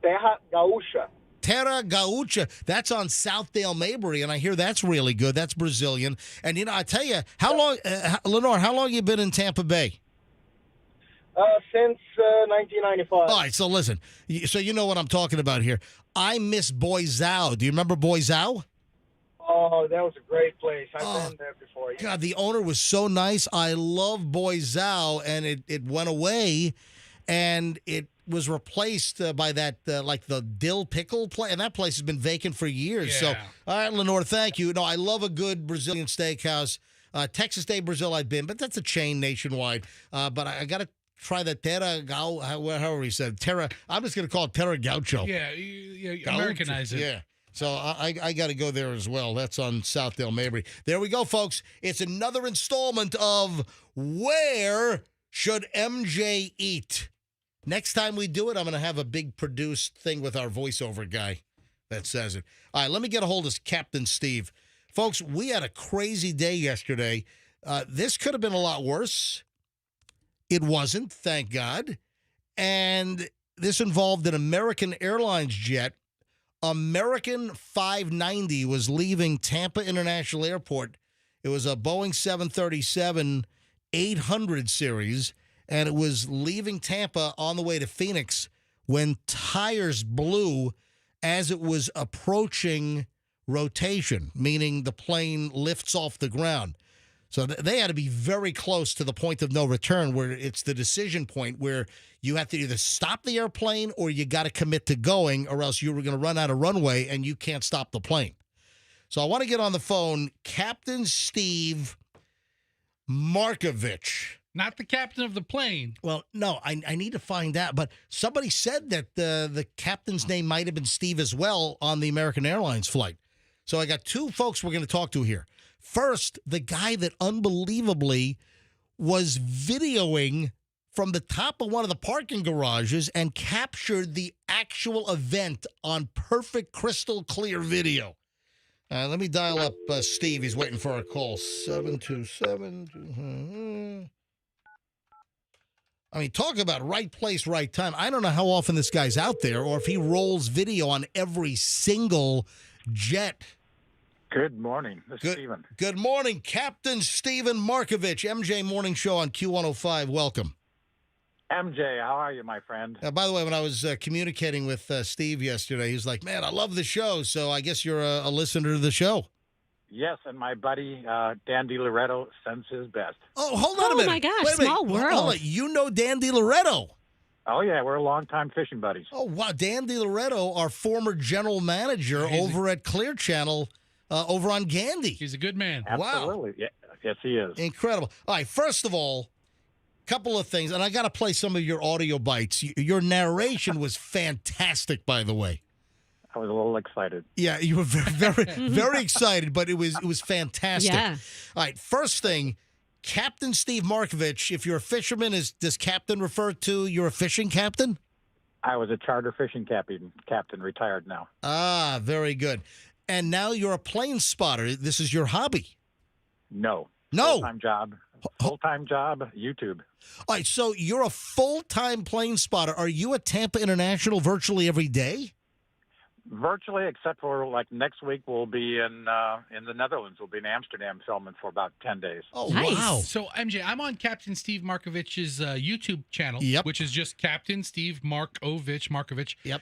Terra Gaúcha. Terra Gaucha. That's on Southdale Mabry, and I hear that's really good. That's Brazilian. And, I tell you, how long, Lenore, how long you been in Tampa Bay? Since 1995. All right, so listen. So you know what I'm talking about here. I miss Boizão. Do you remember Boizão? Oh, that was a great place. I've been there before. Yeah. God, the owner was so nice. I love Boizão, and it went away, and it was replaced by that, like the dill pickle place, and that place has been vacant for years. Yeah. So, all right, Lenore, thank you. No, I love a good Brazilian steakhouse. Texas de Brazil I've been, but that's a chain nationwide. But I got to try the Terra Gaucho, however he said. Terra, I'm just going to call it Terra Gaucho. Yeah, you Americanize it. Yeah. So I got to go there as well. That's on Southdale Mabry. There we go, folks. It's another installment of Where Should MJ Eat? Next time we do it, I'm going to have a big produced thing with our voiceover guy that says it. All right, let me get a hold of Captain Steve. Folks, we had a crazy day yesterday. This could have been a lot worse. It wasn't, thank God. And this involved an American Airlines jet. American 590 was leaving Tampa International Airport It was a Boeing 737-800 series, and it was leaving Tampa on the way to Phoenix when tires blew as it was approaching rotation, meaning the plane lifts off the ground. So they had to be very close to the point of no return, where it's the decision point where you have to either stop the airplane or you got to commit to going, or else you were going to run out of runway and you can't stop the plane. So I want to get on the phone Captain Steve Markovich. Not the captain of the plane. Well, no, I need to find out. But somebody said that the captain's name might have been Steve as well on the American Airlines flight. So I got two folks we're going to talk to here. First, the guy that unbelievably was videoing from the top of one of the parking garages and captured the actual event on perfect, crystal clear video. Let me dial up Steve. He's waiting for a call. 727. I mean, talk about right place, right time. I don't know how often this guy's out there or if he rolls video on every single jet. Good morning. This is Steven. Good morning, Captain Steven Markovich, MJ Morning Show on Q105. Welcome. MJ, how are you, my friend? By the way, when I was communicating with Steve yesterday, he was like, man, I love the show. So I guess you're a listener to the show. Yes, and my buddy, Dan DiLoretto, sends his best. Oh, hold on a minute. Oh, my gosh, Wait a minute. small world. Hold on. You know Dan DiLoretto? Oh, yeah, we're longtime fishing buddies. Oh, wow. Dan DiLoretto, our former general manager over at Clear Channel over on Gandy. He's a good man. Absolutely. Wow. Yeah. Yes, he is. Incredible. All right, first of all, couple of things, and I got to play some of your audio bites. Your narration was fantastic, by the way. I was a little excited. Yeah, you were very, very excited, but it was fantastic. Yeah. All right, first thing, Captain Steve Markovich, if you're a fisherman, does captain refer to you're a fishing captain? I was a charter fishing captain, retired now. Ah, very good. And now you're a plane spotter. This is your hobby? No. No. Full-time job, YouTube. All right, so you're a full-time plane spotter. Are you at Tampa International virtually every day? Virtually, except for like next week, we'll be in the Netherlands. We'll be in Amsterdam filming for about 10 days. Oh, Nice. wow. So, MJ, I'm on Captain Steve Markovich's YouTube channel, Yep. which is just Captain Steve Markovich. Yep.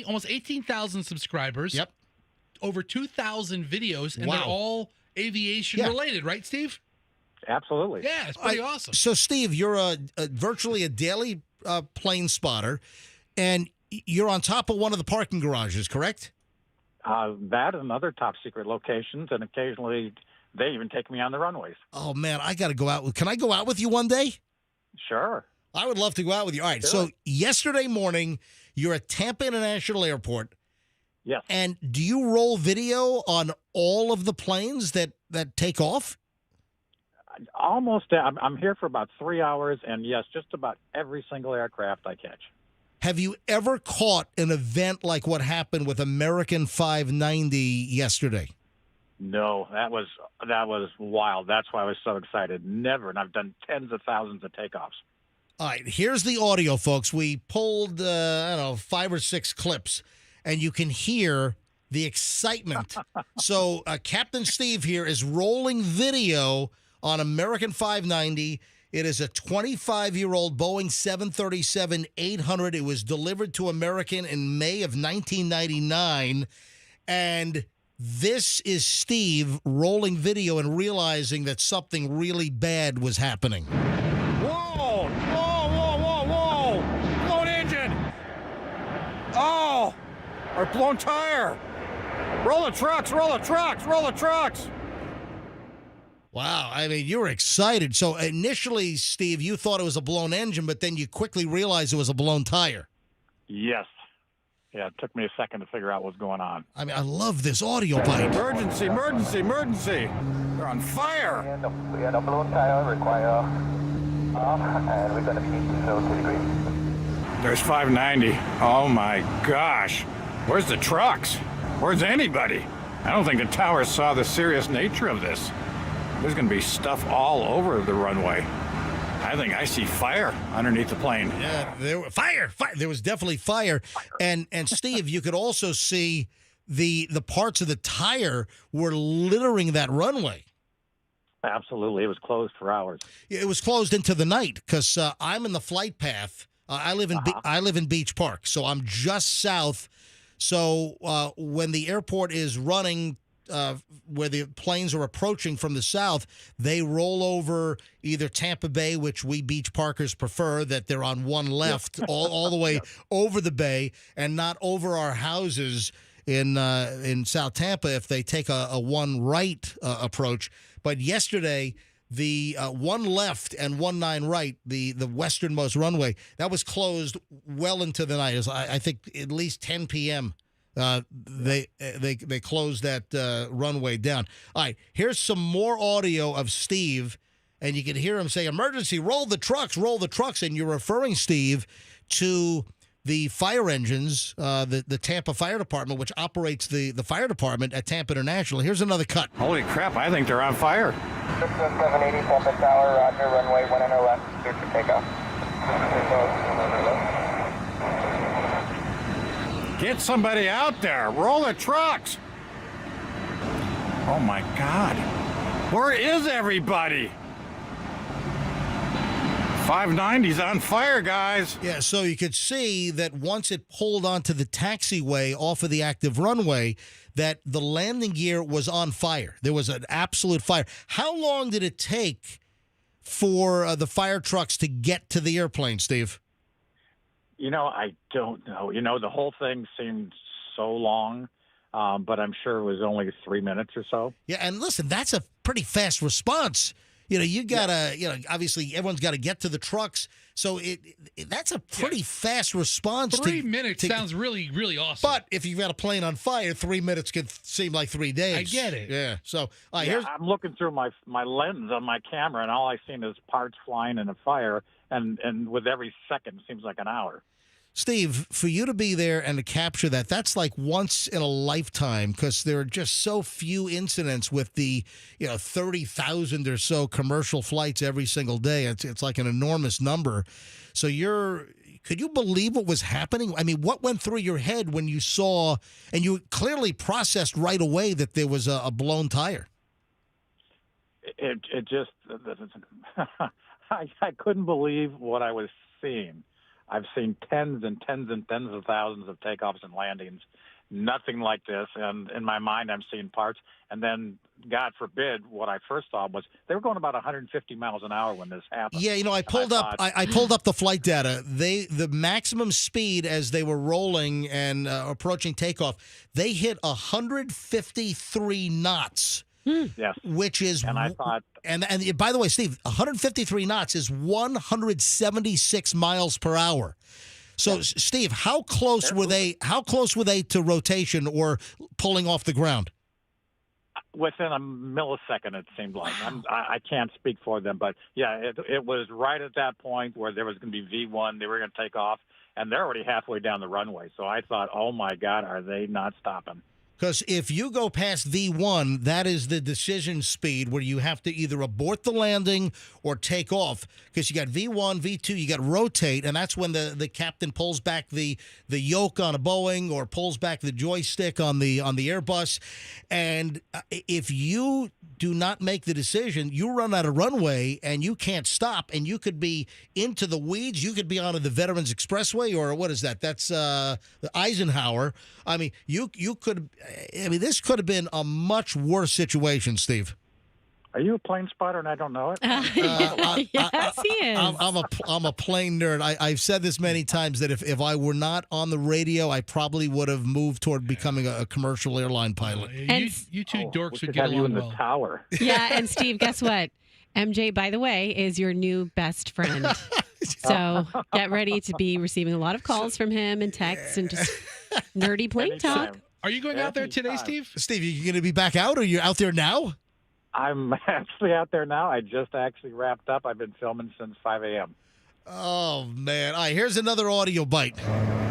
Almost 18,000 subscribers. Yep. Over 2,000 videos, and Wow. they're all aviation related, right, Steve? Absolutely. Yeah, it's pretty awesome. So, Steve, you're virtually a daily plane spotter, and you're on top of one of the parking garages, correct? That and other top secret locations, and occasionally they even take me on the runways. Oh, man, I got to go out. Can I go out with you one day? Sure. I would love to go out with you. All right, so yesterday morning, you're at Tampa International Airport. Yes. And do you roll video on all of the planes that take off? Almost. I'm here for about 3 hours, and yes, just about every single aircraft I catch. Have you ever caught an event like what happened with American 590 yesterday? No, that was wild. That's why I was so excited. Never, and I've done tens of thousands of takeoffs. All right, here's the audio, folks. We pulled, 5 or 6 clips, and you can hear the excitement. So Captain Steve here is rolling video on American 590. It is a 25-year-old Boeing 737-800. It was delivered to American in May of 1999. And this is Steve rolling video and realizing that something really bad was happening. Whoa! Whoa, whoa, whoa, whoa! Blown engine! Oh! Or blown tire! Roll the trucks, roll the trucks, roll the trucks! Wow, I mean, you were excited. So initially, Steve, you thought it was a blown engine, but then you quickly realized it was a blown tire. Yes. Yeah, it took me a second to figure out what's going on. I mean, I love this audio bite. Emergency, emergency, emergency! They're on fire! We had a blown tire, require off, and we're going to be 2 degrees. There's 590. Oh my gosh. Where's the trucks? Where's anybody? I don't think the tower saw the serious nature of this. There's going to be stuff all over the runway. I think I see fire underneath the plane. Yeah, fire. There was definitely fire. And Steve, you could also see the parts of the tire were littering that runway. Absolutely. It was closed for hours. It was closed into the night because I'm in the flight path. I live in Beach Park, so I'm just south. So when the airport is running, where the planes are approaching from the south, they roll over either Tampa Bay, which we Beach Parkers prefer, that they're on one left, all the way over the bay, and not over our houses in South Tampa if they take a one right approach. But yesterday, the one left and 19 right, the westernmost runway, that was closed well into the night. It was, I think at least 10 p.m. They closed that runway down. All right, here's some more audio of Steve, and you can hear him say, "Emergency, roll the trucks," and you're referring, Steve, to the fire engines, the Tampa Fire Department, which operates the fire department at Tampa International. Here's another cut. Holy crap, I think they're on fire. 780 Tampa Tower, roger, runway 1 enter left, clear for takeoff. Get somebody out there. Roll the trucks. Oh, my God. Where is everybody? 590's on fire, guys. Yeah, so you could see that once it pulled onto the taxiway off of the active runway, that the landing gear was on fire. There was an absolute fire. How long did it take for the fire trucks to get to the airplane, Steve? I don't know. The whole thing seemed so long, but I'm sure it was only 3 minutes or so. Yeah, and listen, that's a pretty fast response. You gotta, obviously everyone's got to get to the trucks. So that's a pretty fast response. 3 minutes sounds really, really awesome. But if you've got a plane on fire, 3 minutes could seem like 3 days. I get it. Yeah. So I'm looking through my lens on my camera, and all I've seen is parts flying in a fire, and with every second it seems like an hour. Steve, for you to be there and to capture that, that's like once in a lifetime, because there are just so few incidents with the 30,000 or so commercial flights every single day. It's like an enormous number. So could you believe what was happening? I mean, what went through your head when you saw, and you clearly processed right away that there was a blown tire? It just, I couldn't believe what I was seeing. I've seen tens and tens and tens of thousands of takeoffs and landings, nothing like this. And in my mind, I'm seeing parts. And then, God forbid, what I first saw was they were going about 150 miles an hour when this happened. Yeah, I pulled up the flight data. The maximum speed as they were rolling and approaching takeoff, they hit 153 knots. Yes. Which is, and I thought, and by the way, Steve, 153 knots is 176 miles per hour. So, yes. Steve, how close were they? How close were they to rotation or pulling off the ground? Within a millisecond, it seemed like. I can't speak for them, but yeah, it was right at that point where there was going to be V1. They were going to take off, and they're already halfway down the runway. So I thought, oh my God, are they not stopping? Because if you go past V1, that is the decision speed where you have to either abort the landing or take off. Because you got V1, V2, you got rotate, and that's when the captain pulls back the yoke on a Boeing or pulls back the joystick on the Airbus. And if you do not make the decision, you run out of runway and you can't stop, and you could be into the weeds. You could be onto the Veterans Expressway, or what is that? That's the Eisenhower. I mean, you could. I mean, this could have been a much worse situation, Steve. Are you a plane spotter and I don't know it? Yes, he is. I'm a plane nerd. I've said this many times that if I were not on the radio, I probably would have moved toward becoming a commercial airline pilot. You two dorks would get along you in well. The tower. Yeah, and Steve, guess what? MJ, by the way, is your new best friend. So get ready to be receiving a lot of calls from him and texts and just nerdy plane talk. Are you going out there today, Steve? Steve, you going to be back out, or you're out there now? I'm actually out there now. I just actually wrapped up. I've been filming since 5 a.m. Oh, man. All right, here's another audio bite.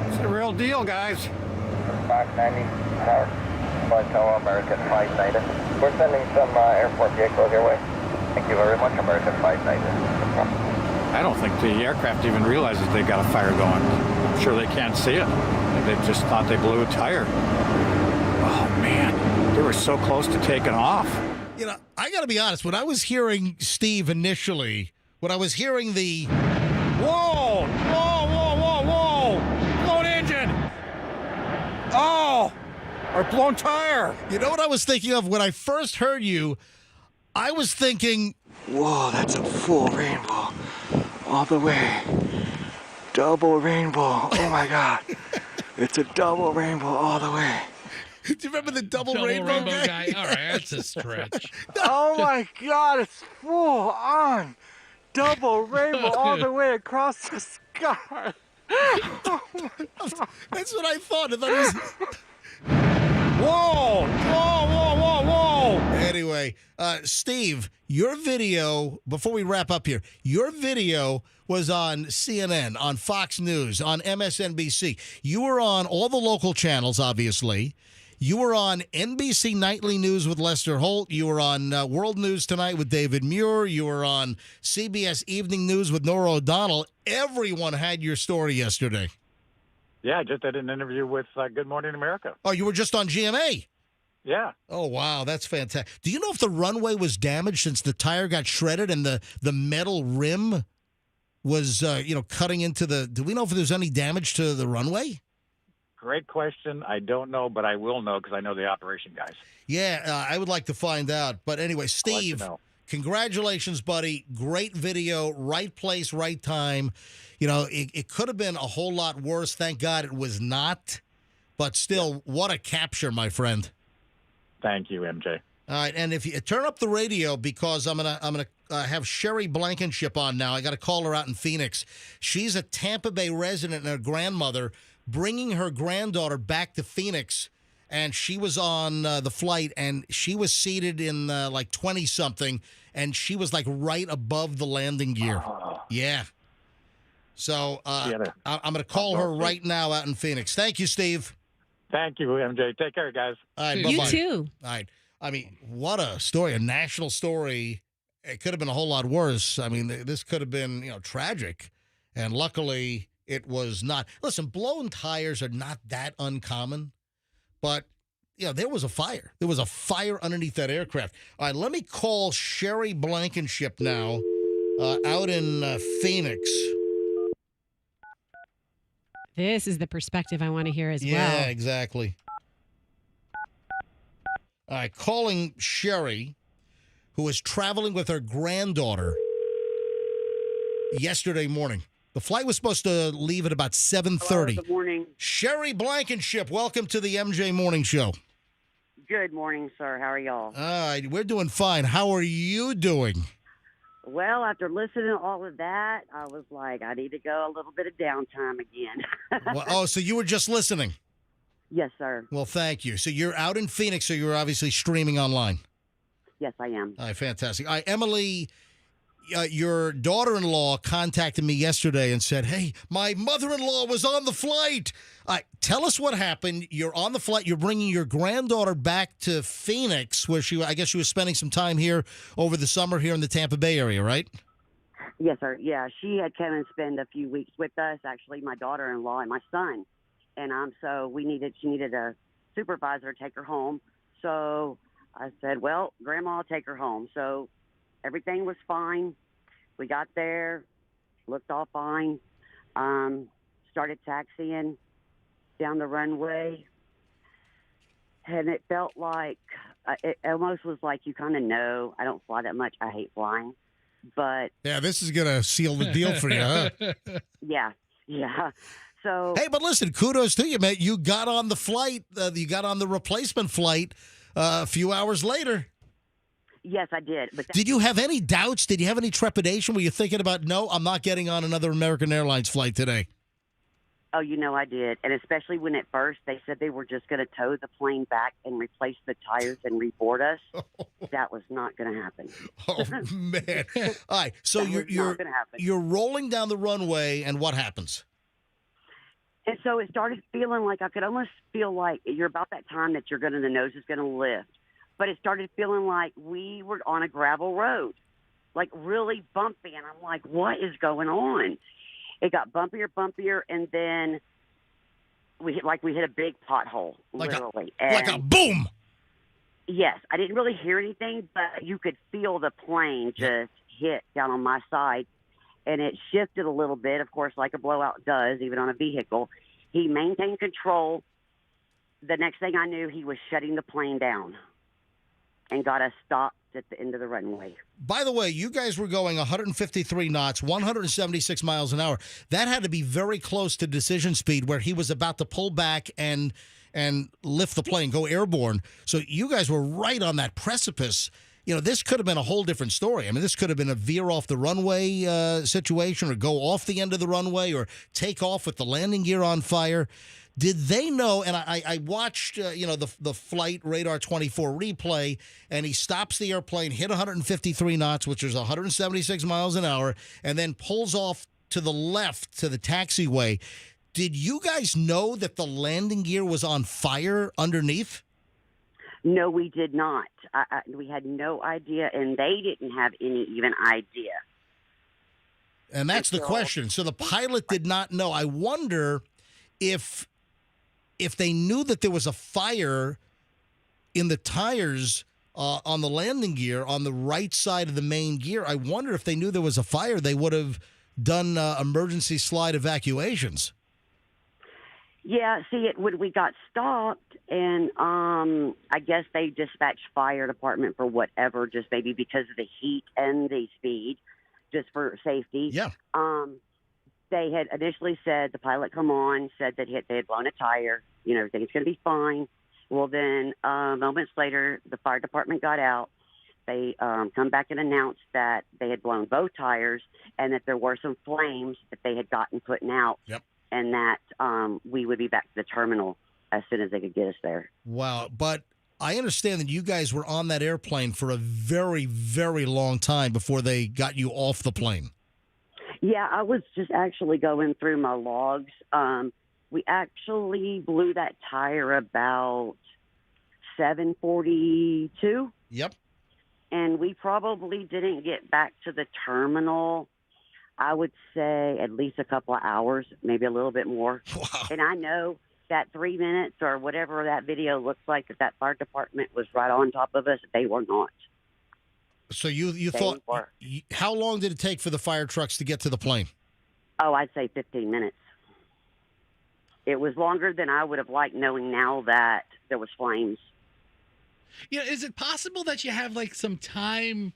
It's the real deal, guys. Fox 90, Tower, Hotel American 590. We're sending some airport vehicles your way. Thank you very much, American 590. I don't think the aircraft even realizes they got a fire going. I'm sure they can't see it. They just thought they blew a tire. Oh, man. They were so close to taking off. You know, I got to be honest. When I was hearing Steve initially, when I was hearing the Whoa! Whoa! Whoa! Whoa! Whoa! Blown engine! Oh! Our blown tire! You know what I was thinking of when I first heard you? I was thinking, Whoa, that's a full rainbow. All the way. Double rainbow. Oh my God. It's a double rainbow all the way. do you remember the double rainbow guy? All right, that's a stretch. Oh my God, it's full on. Double rainbow all the way across the sky. Oh my God. That's what I thought. I thought it was... Whoa! Whoa! Whoa! Whoa! Whoa! Anyway, Steve, your video, before we wrap up here, your video was on CNN, on Fox News, on MSNBC. You were on all the local channels, obviously. You were on NBC Nightly News with Lester Holt. You were on World News Tonight with David Muir. You were on CBS Evening News with Norah O'Donnell. Everyone had your story yesterday. Yeah, I just did an interview with Good Morning America. Oh, you were just on GMA? Yeah. Oh, wow. That's fantastic. Do you know if the runway was damaged since the tire got shredded and the metal rim was, cutting into the... Do we know if there's any damage to the runway? Great question. I don't know, but I will know because I know the operation guys. Yeah, I would like to find out. But anyway, Steve, congratulations, buddy. Great video, right place, right time. You know, it could have been a whole lot worse. Thank God it was not. But still, what a capture, my friend. Thank you, MJ. All right, and if you turn up the radio, because I'm gonna have Sherry Blankenship on now. I got to call her out in Phoenix. She's a Tampa Bay resident and her grandmother, bringing her granddaughter back to Phoenix, and she was on the flight, and she was seated in like 20-something, and she was like right above the landing gear. Yeah. So I'm going to call her right now out in Phoenix. Thank you, Steve. Thank you, MJ. Take care, guys. All right, You bye-bye. too. All right. I mean, what a story, a national story. It could have been a whole lot worse. I mean, this could have been, tragic. And luckily, it was not. Listen, blown tires are not that uncommon. But, there was a fire. There was a fire underneath that aircraft. All right, let me call Sherry Blankenship now out in Phoenix. This is the perspective I want to hear as well. Yeah, exactly. All right, calling Sherry, who was traveling with her granddaughter yesterday morning. The flight was supposed to leave at about 7:30. Good morning. Sherry Blankenship, welcome to the MJ Morning Show. Good morning, sir. How are y'all? All right, we're doing fine. How are you doing? Well, after listening to all of that, I was like, I need to go a little bit of downtime again. So you were just listening? Yes, sir. Well, thank you. So you're out in Phoenix, so you're obviously streaming online. Yes, I am. All right, fantastic. All right, Emily, your daughter-in-law contacted me yesterday and said, hey, my mother-in-law was on the flight. Tell us what happened. You're on the flight. You're bringing your granddaughter back to Phoenix, where I guess she was spending some time here over the summer here in the Tampa Bay area, right? Yes, sir. Yeah, she had come and spend a few weeks with us, actually, my daughter-in-law and my son. And so she needed a supervisor to take her home. So I said, well, Grandma will take her home. So everything was fine. We got there, looked all fine, started taxiing down the runway, and it felt like, it almost was like I don't fly that much. I hate flying, but... Yeah, this is going to seal the deal for you, huh? Yeah. So... Hey, but listen, kudos to you, man. You got on the flight, you got on the replacement flight a few hours later. Yes, I did. But did you have any doubts? Did you have any trepidation? Were you thinking about, no, I'm not getting on another American Airlines flight today? Oh, I did. And especially when at first they said they were just going to tow the plane back and replace the tires and reboard us. That was not going to happen. Oh, man. All right. So you're rolling down the runway, and what happens? And so it started feeling like I could almost feel like you're about that time that the nose is going to lift. But it started feeling like we were on a gravel road, like really bumpy. And I'm like, what is going on? It got bumpier, and then we hit a big pothole, literally. Like a boom. Yes, I didn't really hear anything, but you could feel the plane just hit down on my side, and it shifted a little bit, of course, like a blowout does, even on a vehicle. He maintained control. The next thing I knew, he was shutting the plane down and got us stopped at the end of the runway. By the way, you guys were going 153 knots, 176 miles an hour. That had to be very close to decision speed where he was about to pull back and lift the plane, go airborne. So you guys were right on that precipice. You know, this could have been a whole different story. I mean, this could have been a veer off the runway situation or go off the end of the runway or take off with the landing gear on fire. Did they know, and I watched, the Flight Radar 24 replay, and he stops the airplane, hit 153 knots, which is 176 miles an hour, and then pulls off to the left to the taxiway. Did you guys know that the landing gear was on fire underneath? No, we did not. We had no idea, and they didn't have any even idea. And that's the question. So the pilot did not know. I wonder if they knew that there was a fire in the tires on the landing gear on the right side of the main gear. I wonder if they knew there was a fire, they would have done emergency slide evacuations. Yeah, see, we got stopped, and I guess they dispatched fire department for whatever, just maybe because of the heat and the speed, just for safety. Yeah. They had initially said, the pilot come on, said that they had blown a tire, everything's going to be fine. Well, then moments later, the fire department got out. They come back and announced that they had blown both tires and that there were some flames that they had gotten putting out. Yep. And that we would be back to the terminal as soon as they could get us there. Wow. But I understand that you guys were on that airplane for a very, very long time before they got you off the plane. Yeah, I was just actually going through my logs. We actually blew that tire about 7:42. Yep. And we probably didn't get back to the terminal, I would say, at least a couple of hours, maybe a little bit more. Wow. And I know that 3 minutes or whatever that video looks like, if that fire department was right on top of us, they were not. So you thought, how long did it take for the fire trucks to get to the plane? Oh, I'd say 15 minutes. It was longer than I would have liked, knowing now that there was flames. Yeah, is it possible that you have like some time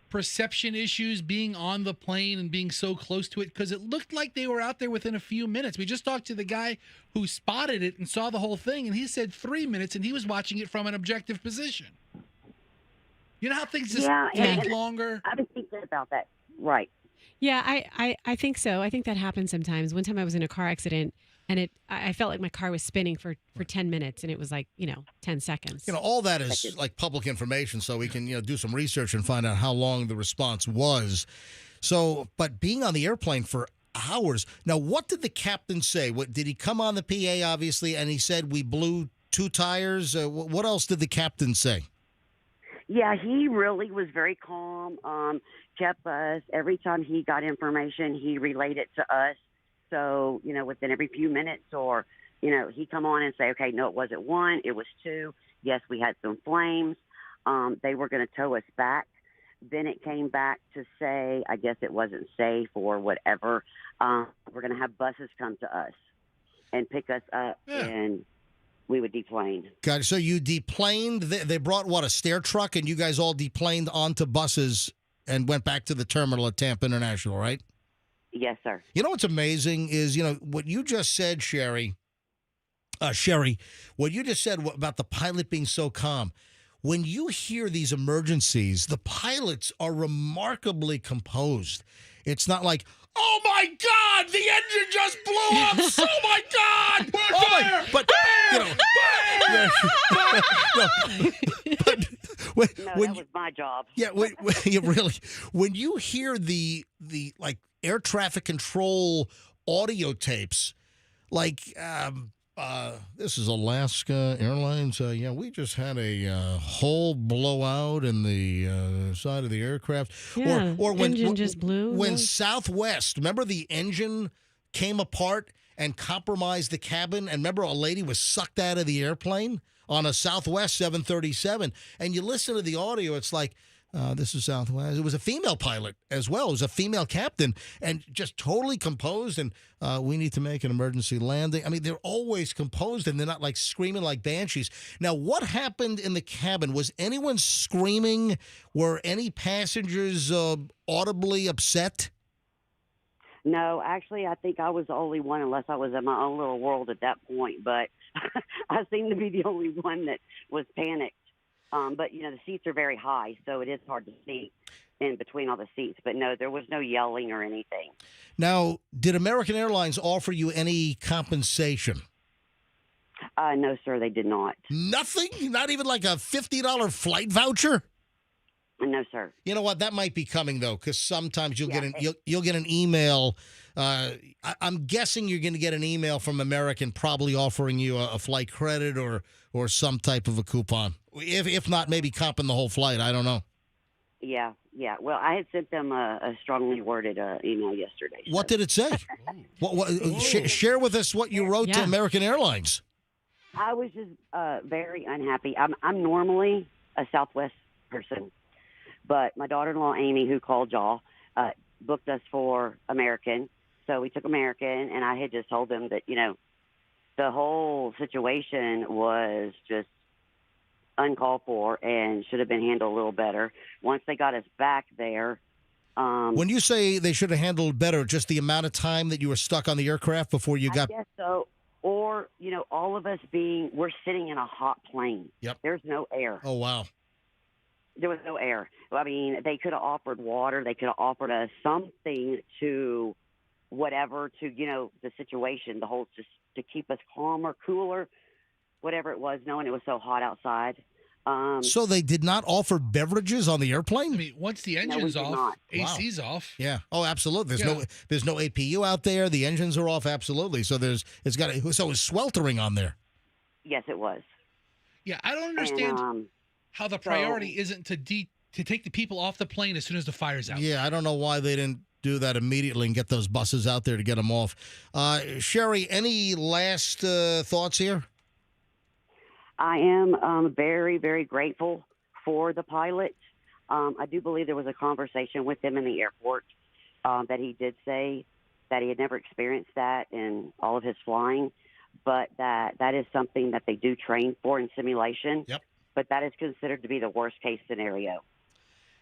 perception issues being on the plane and being so close to it? Because it looked like they were out there within a few minutes. We just talked to the guy who spotted it and saw the whole thing, and he said 3 minutes, and he was watching it from an objective position. You know how things just take longer? I've been thinking about that. Right. Yeah, I think so. I think that happens sometimes. One time I was in a car accident, and I felt like my car was spinning for 10 minutes, and it was like, 10 seconds. All that is like public information, so we can, do some research and find out how long the response was. So, but being on the airplane for hours. Now, what did the captain say? What did he come on the PA, obviously, and he said we blew 2 tires? What else did the captain say? Yeah, he really was very calm, kept us. Every time he got information, he relayed it to us. So, within every few minutes or, he'd come on and say, okay, no, it wasn't 1, it was 2. Yes, we had some flames. They were going to tow us back. Then it came back to say, I guess it wasn't safe or whatever. We're going to have buses come to us and pick us up and we would deplane. Got it. So you deplaned. They brought, a stair truck, and you guys all deplaned onto buses and went back to the terminal at Tampa International, right? Yes, sir. You know what's amazing is, what you just said, Sherry, what you just said about the pilot being so calm. When you hear these emergencies, the pilots are remarkably composed. It's not like, oh my God, the engine just blew up. Oh my God. But that was my job. Yeah, really. When you hear the air traffic control audio tapes, this is Alaska Airlines. We just had a whole blowout in the side of the aircraft. Yeah, or when engine just blew. When Southwest, remember the engine came apart and compromised the cabin. And remember, a lady was sucked out of the airplane on a Southwest 737. And you listen to the audio, it's like, this is Southwest. It was a female pilot as well. It was a female captain, and just totally composed. And we need to make an emergency landing. I mean, they're always composed, and they're not like screaming like banshees. Now, what happened in the cabin? Was anyone screaming? Were any passengers audibly upset? No, actually, I think I was the only one, unless I was in my own little world at that point. But I seemed to be the only one that was panicked. But, you know, the seats are very high, so it is hard to see in between all the seats. But, no, there was no yelling or anything. Now, did American Airlines offer you any compensation? No, sir, they did not. Nothing? Not even like a $50 flight voucher? No, sir. You know what? That might be coming, though, because sometimes you'll get an email. I'm guessing you're going to get an email from American probably offering you a flight credit or some type of a coupon. If not, maybe comping the whole flight. I don't know. Yeah. Well, I had sent them a strongly worded email yesterday. So. What did it say? Share with us what you wrote to American Airlines. I was just very unhappy. I'm normally a Southwest person, but my daughter-in-law, Amy, who called y'all, booked us for American. So we took American, and I had just told them that, you know, the whole situation was just uncalled for and should have been handled a little better. Once they got us back there. When you say they should have handled better, just the amount of time that you were stuck on the aircraft before you got... I guess so. Or, you know, all of us we're sitting in a hot plane. Yep. There's no air. Oh, wow. There was no air. I mean, they could have offered water. They could have offered us something to whatever, to, you know, the situation, the whole, just to keep us calmer, cooler, whatever it was, knowing it was so hot outside. So they did not offer beverages on the airplane? I mean, once the engine's off, AC's off. Yeah. Oh, absolutely. There's no APU out there. The engines are off. Absolutely. So it's sweltering on there. Yes, it was. Yeah, I don't understand how the priority isn't to take the people off the plane as soon as the fire's out. Yeah, I don't know why they didn't do that immediately and get those buses out there to get them off. Sherry, any last thoughts here? I am very, very grateful for the pilot. I do believe there was a conversation with him in the airport that he did say that he had never experienced that in all of his flying, but that is something that they do train for in simulation. Yep. But that is considered to be the worst case scenario.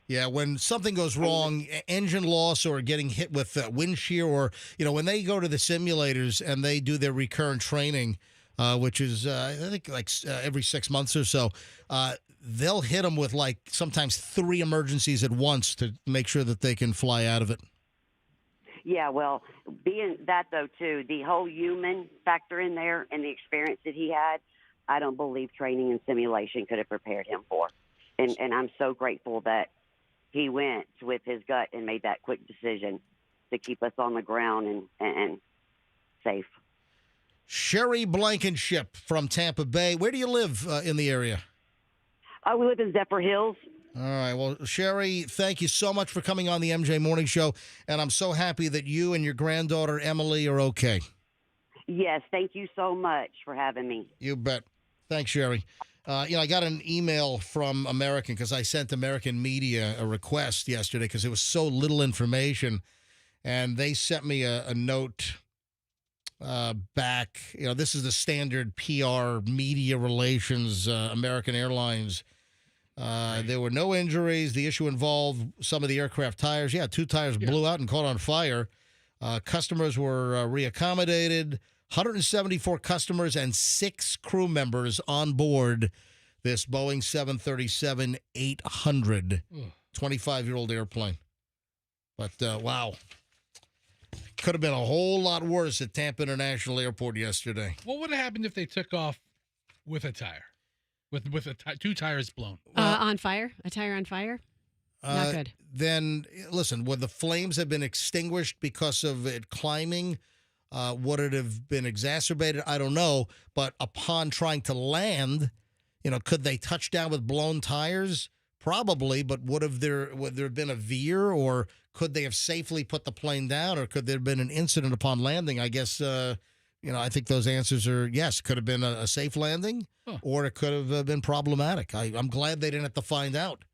Yeah, when something goes wrong, engine loss or getting hit with wind shear, or, you know, when they go to the simulators and they do their recurrent training, which is, I think, like every 6 months or so, they'll hit them with, like, sometimes 3 emergencies at once to make sure that they can fly out of it. Yeah, well, being that, though, too, the whole human factor in there and the experience that he had, I don't believe training and simulation could have prepared him for. And I'm so grateful that he went with his gut and made that quick decision to keep us on the ground and safe. Sherry Blankenship from Tampa Bay. Where do you live in the area? We live in Zephyr Hills. All right. Well, Sherry, thank you so much for coming on the MJ Morning Show, and I'm so happy that you and your granddaughter, Emily, are okay. Yes, thank you so much for having me. You bet. Thanks, Sherry. I got an email from American because I sent American Media a request yesterday because there was so little information, and they sent me a note back. You know, this is the standard PR media relations, American Airlines. There were no injuries. The issue involved some of the aircraft tires. Yeah, 2 tires blew out and caught on fire. Customers were reaccommodated. 174 customers and 6 crew members on board this Boeing 737-800, 25-year-old airplane. But, wow. Could have been a whole lot worse at Tampa International Airport yesterday. What would have happened if they took off with a tire? With 2 tires blown? On fire? A tire on fire? Not good. Then, listen, would the flames have been extinguished because of it climbing? Would it have been exacerbated? I don't know. But upon trying to land, you know, could they touch down with blown tires? Probably. But would there have been a veer, or could they have safely put the plane down, or could there have been an incident upon landing? I guess I think those answers are yes. Could have been a safe landing, or it could have been problematic. I'm glad they didn't have to find out.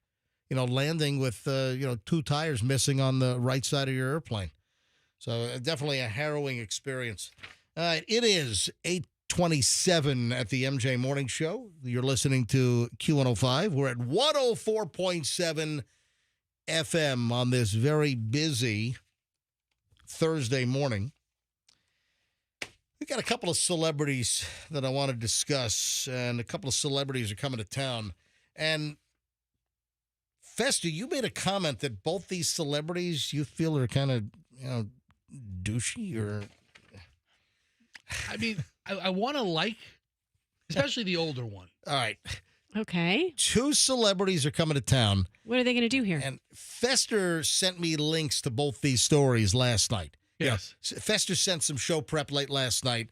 Landing with 2 tires missing on the right side of your airplane. So definitely a harrowing experience. All right, it is 8:27 at the MJ Morning Show. You're listening to Q105. We're at 104.7 FM on this very busy Thursday morning. We got a couple of celebrities that I want to discuss, and a couple of celebrities are coming to town. And Fester, you made a comment that both these celebrities you feel are kind of, douchey or... I mean, I want to like, especially the older one. All right. Okay. 2 celebrities are coming to town. What are they going to do here? And Fester sent me links to both these stories last night. Yes. Fester sent some show prep late last night.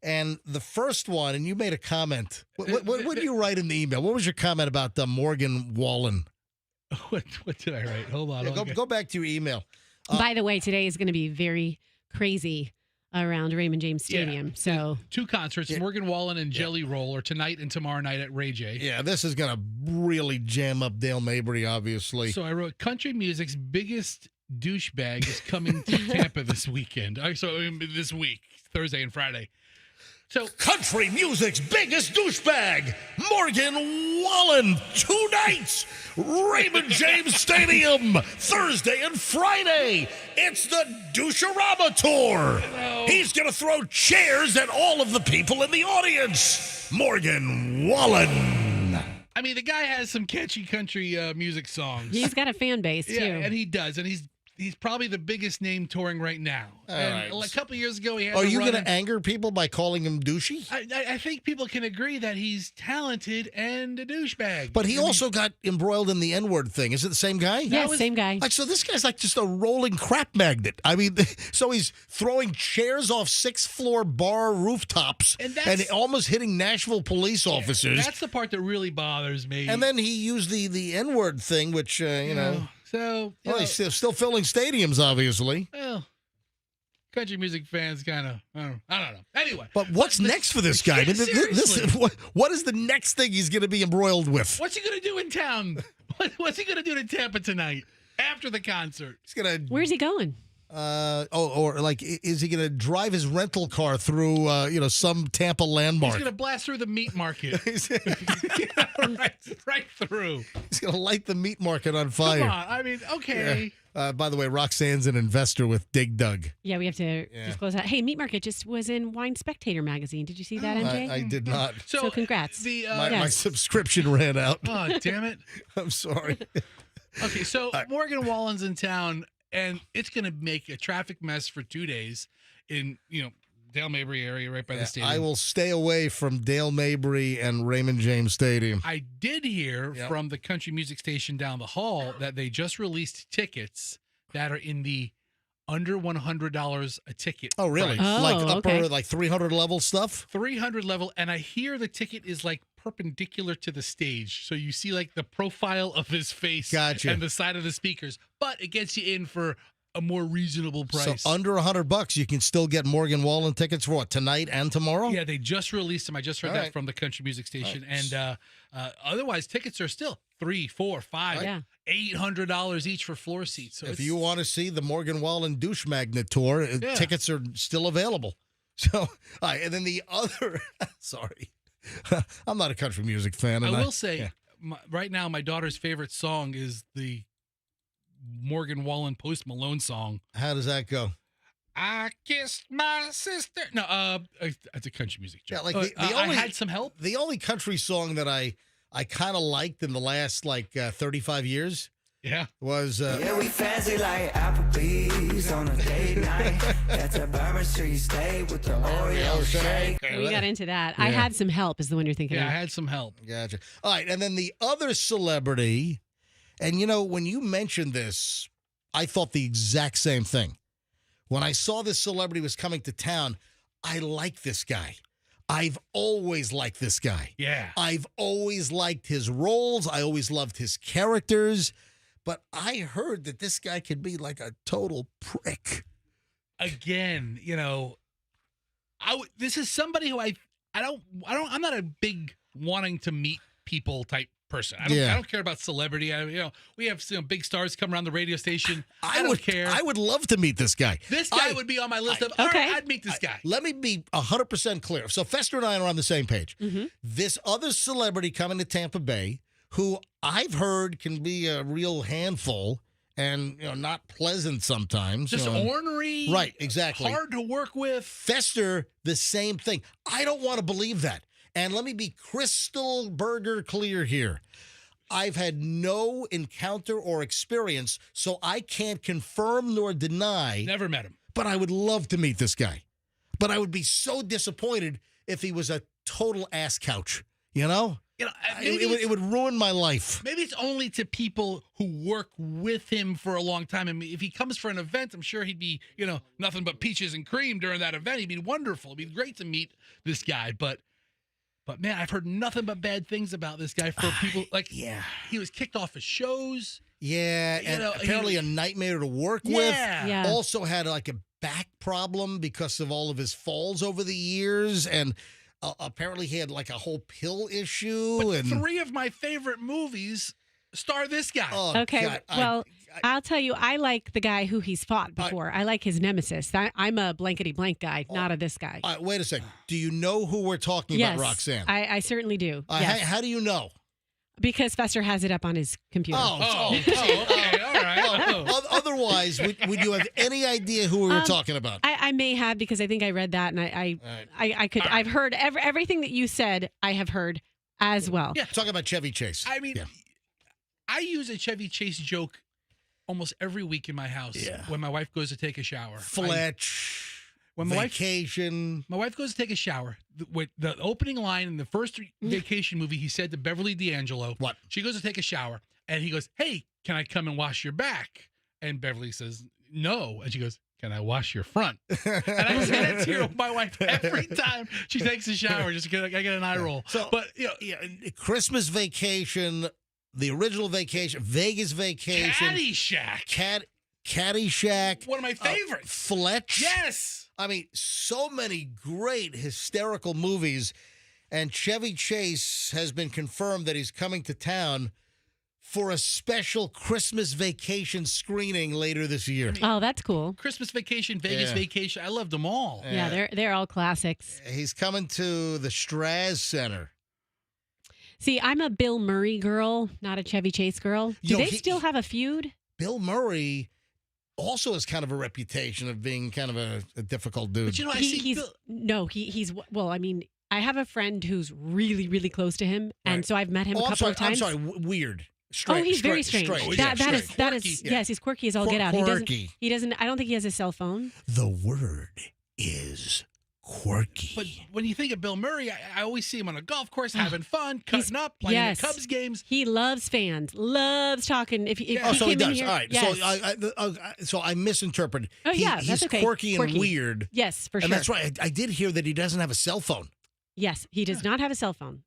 And the first one, and you made a comment. What did you write in the email? What was your comment about Morgan Wallen? What did I write? Hold on. Yeah, go back to your email. By the way, today is going to be very crazy around Raymond James Stadium. Yeah. So 2 concerts, Morgan Wallen and Jelly Roll, are tonight and tomorrow night at Ray J. Yeah, this is going to really jam up Dale Mabry, obviously. So I wrote, country music's biggest douchebag is coming to Tampa this weekend. This week, Thursday and Friday. So country music's biggest douchebag, Morgan Wallen, 2 nights, Raymond James Stadium, Thursday and Friday. It's the Doucherama Tour. Hello. He's going to throw chairs at all of the people in the audience. Morgan Wallen. I mean, the guy has some catchy country music songs. he's got a fan base, too. Yeah, and he does, and he's probably the biggest name touring right now. And a couple years ago, he had. Are you going to anger people by calling him douchey? I think people can agree that he's talented and a douchebag. But he also got embroiled in the N-word thing. Is it the same guy? Yeah, same guy. So this guy's like just a rolling crap magnet. I mean, so he's throwing chairs off 6th-floor bar rooftops and almost hitting Nashville police officers. That's the part that really bothers me. And then he used the N-word thing, which, So, he's still filling stadiums, obviously. Well, country music fans kind of, I don't know. Anyway. But what's next for this guy? Yeah, What is the next thing he's going to be embroiled with? What's he going to do in town? What's he going to do to Tampa tonight after the concert? He's going to... Where's he going? Is he going to drive his rental car through, some Tampa landmark? He's going to blast through the meat market. right through. He's going to light the meat market on fire. Come on. I mean, okay. Yeah. By the way, Roxanne's an investor with Dig Dug. Yeah, we have to disclose that. Hey, Meat Market just was in Wine Spectator magazine. Did you see that, MJ? I did not. So congrats. My subscription ran out. Oh, damn it. I'm sorry. Okay, so Morgan Wallen's in town, and it's going to make a traffic mess for 2 days in, Dale Mabry area right by the stadium. I will stay away from Dale Mabry and Raymond James Stadium. I did hear from the country music station down the hall that they just released tickets that are in the under $100 a ticket. Oh, really? Price. Like 300 level stuff? 300 level, and I hear the ticket is like perpendicular to the stage. So you see like the profile of his face and the side of the speakers, but it gets you in for a more reasonable price. So under $100, you can still get Morgan Wallen tickets for what, tonight and tomorrow? Yeah, they just released them. I just heard that from the country music station. Nice. And otherwise, tickets are still $300, $400, $500, $800 each for floor seats. So if you want to see the Morgan Wallen Douche Magnet Tour, tickets are still available. So, all right, and then the other, sorry, I'm not a country music fan. I will say, right now, my daughter's favorite song is the Morgan Wallen Post Malone song. How does that go? I kissed my sister. No, it's a country music joke. Yeah, like I had some help. The only country song that I kind of liked in the last 35 years. Yeah. Was yeah, we fancy like Applebee's on a date night. That's a Bourbon Street stay with the Oreo shake. We got into that. I had some help is the one you're thinking of. Yeah, I had some help. Gotcha. All right, and then the other celebrity, and when you mentioned this, I thought the exact same thing. When I saw this celebrity was coming to town, I like this guy. I've always liked this guy. Yeah. I've always liked his roles. I always loved his characters. But I heard that this guy could be like a total prick. Again, This is somebody who I'm not a big wanting to meet people type person. I don't care about celebrity. We have big stars come around the radio station. I don't care. I would love to meet this guy. This guy would be on my list of. All right, I'd meet this guy. Let me be 100% clear. So Fester and I are on the same page. Mm-hmm. This other celebrity coming to Tampa Bay, who I've heard can be a real handful and not pleasant sometimes. Just ornery. Right, exactly. Hard to work with. Fester, the same thing. I don't want to believe that. And let me be crystal burger clear here. I've had no encounter or experience, so I can't confirm nor deny. Never met him. But I would love to meet this guy. But I would be so disappointed if he was a total ass couch, it would ruin my life. Maybe it's only to people who work with him for a long time. I mean, if he comes for an event, I'm sure he'd be, nothing but peaches and cream during that event. He'd be wonderful. It'd be great to meet this guy. But man, I've heard nothing but bad things about this guy for people. He was kicked off of shows. Yeah, and apparently a nightmare to work with. Yeah. Also had a back problem because of all of his falls over the years, and apparently he had a whole pill issue. But 3 of my favorite movies star this guy. Oh, Okay, God, I'll tell you, I like the guy who he's fought before. I like his nemesis. I'm a blankety blank guy, not a this guy. Wait a second. Do you know who we're talking Yes, about, Roxanne? I certainly do. Yes. How do you know? Because Fester has it up on his computer. Okay, all right. Otherwise, would you have any idea who we were talking about? I may have, because I think I read that, and I could. I've heard everything that you said. I have heard as well. Yeah, talking about Chevy Chase. I mean, I use a Chevy Chase joke almost every week in my house when my wife goes to take a shower. Fletch. When Vacation. My wife goes to take a shower. The opening line in the first Vacation movie, he said to Beverly D'Angelo, "What?" She goes to take a shower, and he goes, "Hey, can I come and wash your back?" And Beverly says, "No," and she goes, "Can I wash your front?" And I say that to my wife every time she takes a shower. Just I get an eye roll. So, but Christmas Vacation, the original Vacation, Vegas Vacation, Caddyshack, one of my favorites. Fletch. Yes. I mean, so many great hysterical movies, and Chevy Chase has been confirmed that he's coming to town for a special Christmas Vacation screening later this year. Oh, that's cool. Christmas Vacation, Vegas Vacation. I loved them all. Yeah, they're all classics. He's coming to the Straz Center. See, I'm a Bill Murray girl, not a Chevy Chase girl. Do they still have a feud? Bill Murray also has kind of a reputation of being kind of a difficult dude. But he's well, I mean, I have a friend who's really, really close to him, and so I've met him a couple of times. I'm sorry, weird. He's very strange. That is yes, he's quirky as all get out. Quirky. He doesn't. I don't think he has a cell phone. The word is quirky. But when you think of Bill Murray, I always see him on a golf course having fun, cutting up, playing at Cubs games. He loves fans, loves talking. If he so he came does. in here, All right. yes. So I misinterpreted. Oh yeah, that's okay. He's quirky and weird. Yes, for sure. And that's right. I did hear that he doesn't have a cell phone. Yes, he does not have a cell phone.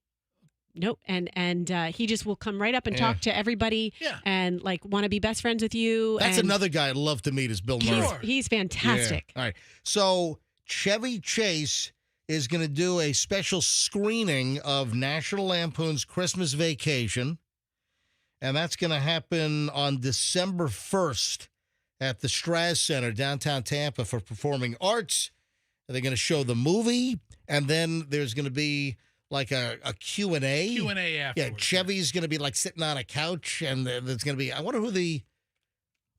Nope. And he just will come right up and talk to everybody and want to be best friends with you. That's another guy I'd love to meet is Bill Murray. He's fantastic. Yeah. All right. So Chevy Chase is going to do a special screening of National Lampoon's Christmas Vacation. And that's going to happen on December 1st at the Straz Center, downtown Tampa, for Performing Arts. They're going to show the movie, and then there's going to be a Q&A. Q&A afterwards. Yeah, Chevy's going to be sitting on a couch, and there's going to be, I wonder who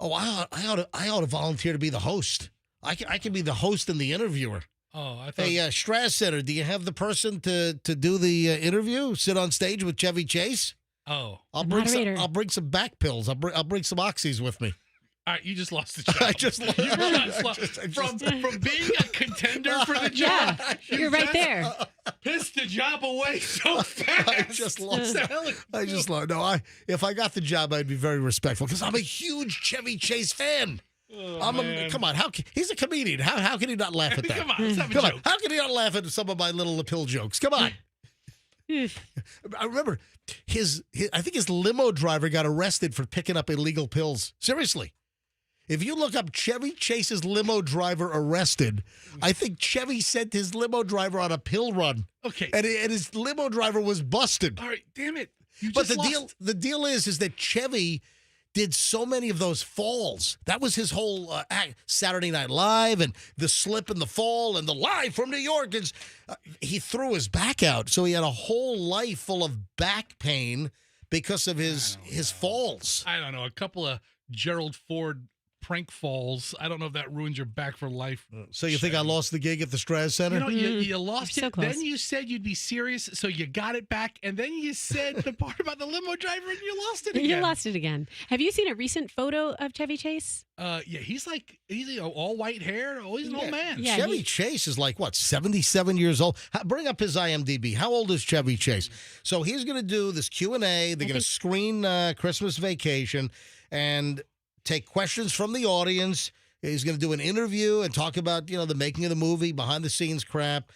I ought to volunteer to be the host. I can be the host and the interviewer. Oh, I thought. Hey, Straz Center, do you have the person to do the interview? Sit on stage with Chevy Chase? Oh, I'll bring some back pills. I'll bring some oxys with me. All right, you just lost the job. I just lost. From being a contender for the job. Yeah, you're right there. Pissed the job away so fast. I just lost. No, if I got the job, I'd be very respectful because I'm a huge Chevy Chase fan. Come on, he's a comedian. How can he not laugh at that? Come on, let's have a joke. How can he not laugh at some of my little pill jokes? Come on. I remember I think his limo driver got arrested for picking up illegal pills. Seriously. If you look up Chevy Chase's limo driver arrested, I think Chevy sent his limo driver on a pill run. Okay. And his limo driver was busted. All right, damn it. But the deal is that Chevy did so many of those falls. That was his whole act. Saturday Night Live and the slip and the fall and the live from New York. He threw his back out. So he had a whole life full of back pain because of his falls. I don't know. A couple of Gerald Ford prank falls. I don't know if that ruins your back for life. So you think I lost the gig at the Straz Center? You know, you lost You're so it. close. Then you said you'd be serious, so you got it back. And then you said the part about the limo driver, and you lost it again. You lost it again. Have you seen a recent photo of Chevy Chase? Yeah, he's all white hair. Oh, he's an old man. Yeah, Chevy Chase is like, what, 77 years old? Bring up his IMDb. How old is Chevy Chase? So he's going to do this Q&A. They're going to screen Christmas Vacation and take questions from the audience. He's going to do an interview and talk about, the making of the movie, behind-the-scenes crap.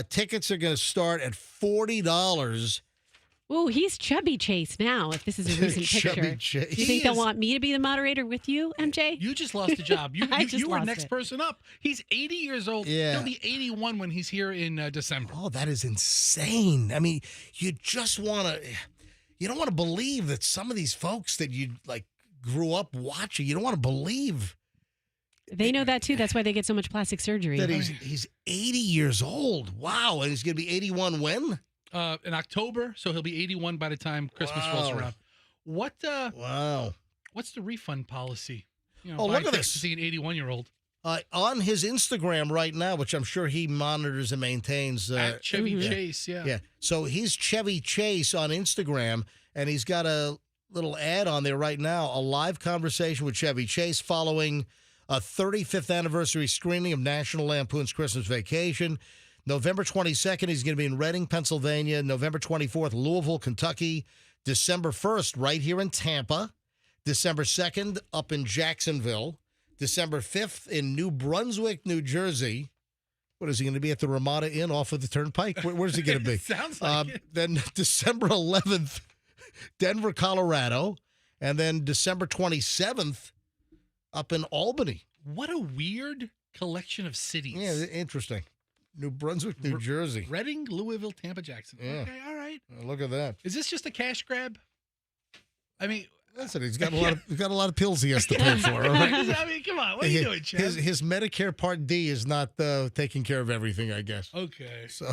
Tickets are going to start at $40. Oh, he's Chubby Chase now, if this is a recent Chubby picture. Chase. Do you think they'll want me to be the moderator with you, MJ? You just lost a job. You were lost next it. person up. He's 80 years old. Yeah. He'll be 81 when he's here in December. Oh, that is insane. I mean, you don't want to believe that some of these folks that you grew up watching, you don't want to believe They know that too. That's why they get so much plastic surgery. that he's 80 years old. Wow. And he's going to be 81 when? In October, so he'll be 81 by the time Christmas rolls around. Wow. What's the refund policy? Look at this. To see an 81-year-old. On his Instagram right now, which I'm sure he monitors and maintains. At Chevy Chase, yeah. Yeah. So he's Chevy Chase on Instagram, and he's got a little ad on there right now, a live conversation with Chevy Chase following a 35th anniversary screening of National Lampoon's Christmas Vacation. November 22nd, he's going to be in Reading, Pennsylvania. November 24th, Louisville, Kentucky. December 1st, right here in Tampa. December 2nd, up in Jacksonville. December 5th, in New Brunswick, New Jersey. What is he going to be at the Ramada Inn off of the Turnpike? Where's he going to be? Sounds like it. Then December 11th, Denver, Colorado. And then December 27th, up in Albany. What a weird collection of cities. Yeah, interesting. New Brunswick, New Jersey. Reading, Louisville, Tampa, Jackson. Yeah. Okay, all right. Look at that. Is this just a cash grab? I mean, listen, he's got a lot of pills he has to pay for. All right? I mean, come on. What are you doing, Chad? His Medicare Part D is not taking care of everything, I guess. Okay. So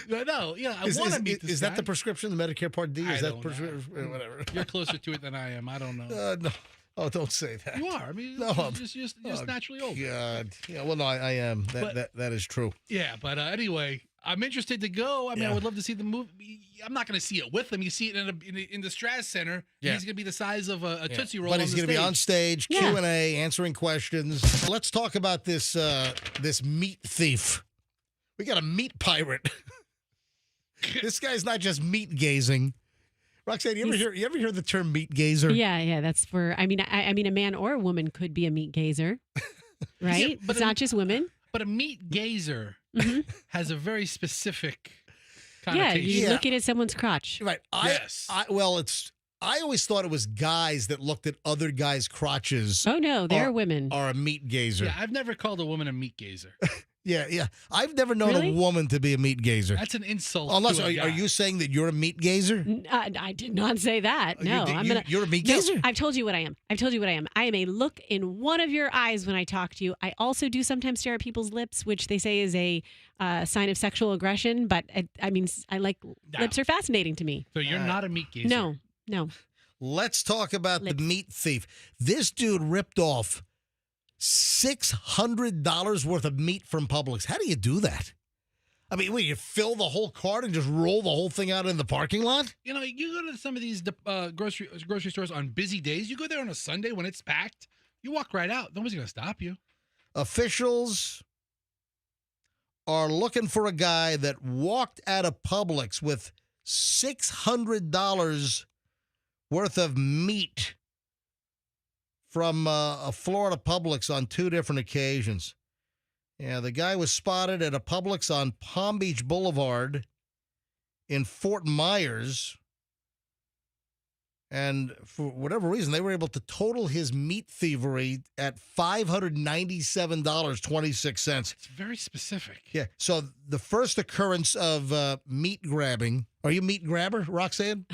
no, yeah, I want to meet this Is guy. that the prescription, the Medicare Part D? I Is that don't prescription? Whatever. You're closer to it than I am. I don't know. No. Oh, don't say that. You are. I mean, No, you're just naturally old. God. Yeah, well, no, I am. That is true. Yeah, but anyway, I'm interested to go. I mean, I would love to see the movie. I'm not going to see it with him. You see it in the Straz Center. Yeah. He's going to be the size of a Tootsie Roll. But he's going to be on stage, Q&A, answering questions. Let's talk about this meat thief. We got a meat pirate. This guy's not just meat gazing. Roxanne, you ever hear the term meat gazer? Yeah. That's for. I mean, a man or a woman could be a meat gazer, right? Yeah, but it's not just women. But a meat gazer has a very specific Yeah, connotation. you looking at someone's crotch. Right. I always thought it was guys that looked at other guys' crotches. Oh no, they're women. Are a meat gazer. Yeah, I've never called a woman a meat gazer. Yeah. I've never known a woman to be a meat gazer. That's an insult. Unless, to a guy. are you saying that you're a meat gazer? I did not say that. No, You're a meat No, gazer? I've told you what I am. I am a look in one of your eyes when I talk to you. I also do sometimes stare at people's lips, which they say is a sign of sexual aggression. But lips are fascinating to me. So you're not a meat gazer. No. Let's talk about the meat thief. This dude ripped off $600 worth of meat from Publix. How do you do that? I mean, you fill the whole cart and just roll the whole thing out in the parking lot? You know, you go to some of these grocery stores on busy days. You go there on a Sunday when it's packed. You walk right out. Nobody's going to stop you. Officials are looking for a guy that walked out of Publix with $600 worth of meat from a Florida Publix on 2 different occasions. Yeah, the guy was spotted at a Publix on Palm Beach Boulevard in Fort Myers. And for whatever reason, they were able to total his meat thievery at $597.26. It's very specific. Yeah. So the first occurrence of meat grabbing. Are you a meat grabber, Roxanne?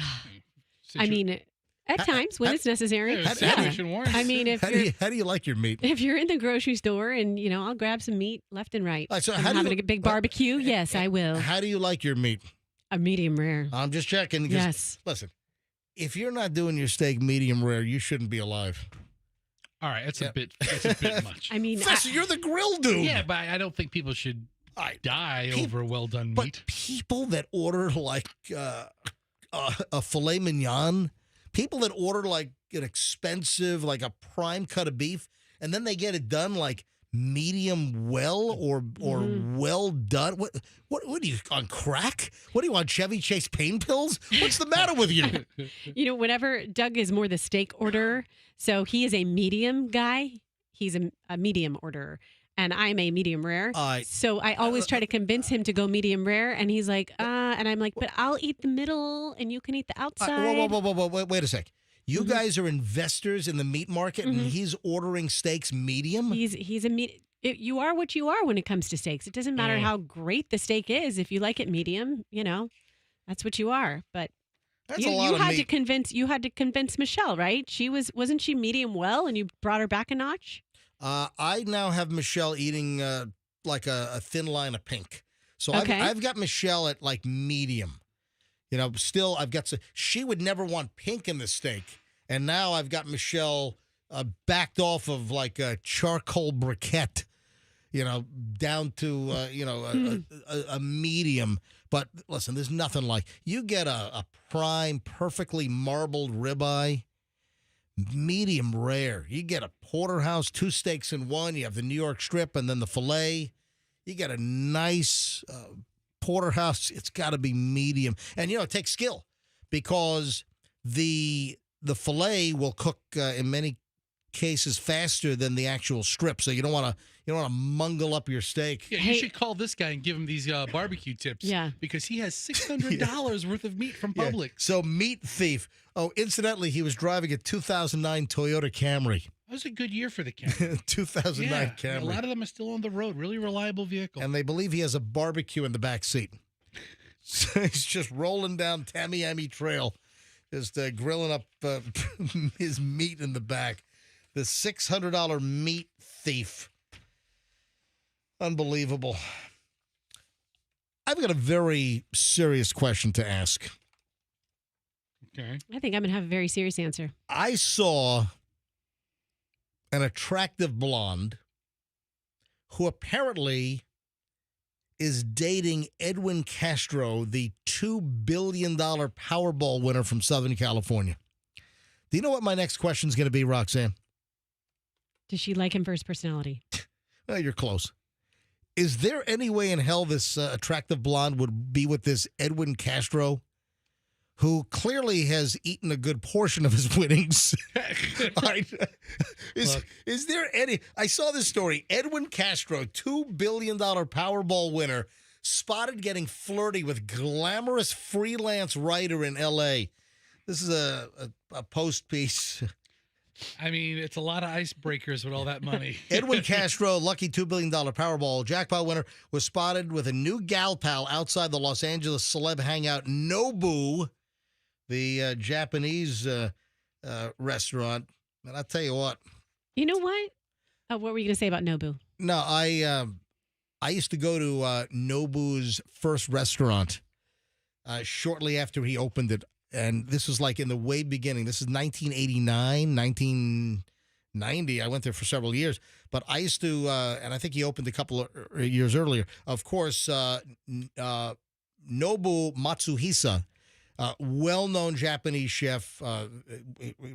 I mean, at times when it's necessary. I mean, if how do you like your meat? If you're in the grocery store and, I'll grab some meat left and right. So I'm having a big barbecue. Yes, I will. How do you like your meat? A medium rare. I'm just checking. Yes. Listen, if you're not doing your steak medium rare, you shouldn't be alive. All right, that's a bit much. I mean, Fester, you're the grill dude. Yeah, but I don't think people should die over well done meat. But people that order like a filet mignon, people that order like an expensive, like a prime cut of beef, and then they get it done like medium well or well done. What are you on crack? What do you want, Chevy Chase pain pills? What's the matter with you? Whenever Doug is more the steak orderer, so he is a medium guy. He's a medium orderer. And I'm a medium rare. So I always try to convince him to go medium rare. And he's like, and I'm like, but I'll eat the middle and you can eat the outside. Whoa, wait a sec. You guys are investors in the meat market and he's ordering steaks medium? He's a meat. You are what you are when it comes to steaks. It doesn't matter how great the steak is. If you like it medium, that's what you are. But you had to convince Michelle, right? Wasn't she medium well and you brought her back a notch? I now have Michelle eating like a thin line of pink. So I've got Michelle at like medium. Still I've got she would never want pink in the steak. And now I've got Michelle backed off of like a charcoal briquette, down to, a medium. But listen, there's nothing like you get a prime, perfectly marbled ribeye. Medium rare. You get a porterhouse, 2 steaks in one. You have the New York strip and then the filet. You get a nice porterhouse. It's got to be medium. And, it takes skill because the filet will cook in many cases faster than the actual strip. So you don't want to mungle up your steak. Yeah, you should call this guy and give him these barbecue tips. Yeah. Because he has $600 worth of meat from Publix. Yeah. So meat thief. Oh, incidentally, he was driving a 2009 Toyota Camry. That was a good year for the Camry. 2009 Camry. A lot of them are still on the road. Really reliable vehicle. And they believe he has a barbecue in the back seat. So he's just rolling down Tamiami Trail, just grilling up his meat in the back. The $600 meat thief. Unbelievable. I've got a very serious question to ask. Okay. I think I'm going to have a very serious answer. I saw an attractive blonde who apparently is dating Edwin Castro, the $2 billion Powerball winner from Southern California. Do you know what my next question is going to be, Roxanne? Does she like him for his personality? Well, you're close. Is there any way in hell this attractive blonde would be with this Edwin Castro, who clearly has eaten a good portion of his winnings? Is there any? I saw this story. Edwin Castro, $2 billion Powerball winner, spotted getting flirty with glamorous freelance writer in L.A. This is a Post piece. I mean, it's a lot of icebreakers with all that money. Edwin Castro, lucky $2 billion Powerball jackpot winner, was spotted with a new gal pal outside the Los Angeles celeb hangout Nobu, the Japanese restaurant. And I'll tell you what. You know what? What were you going to say about Nobu? No, I used to go to Nobu's first restaurant shortly after he opened it. And this was like in the way beginning. This is 1989, 1990. I went there for several years. But I used to, and I think he opened a couple of years earlier. Of course, Nobu Matsuhisa, well-known Japanese chef,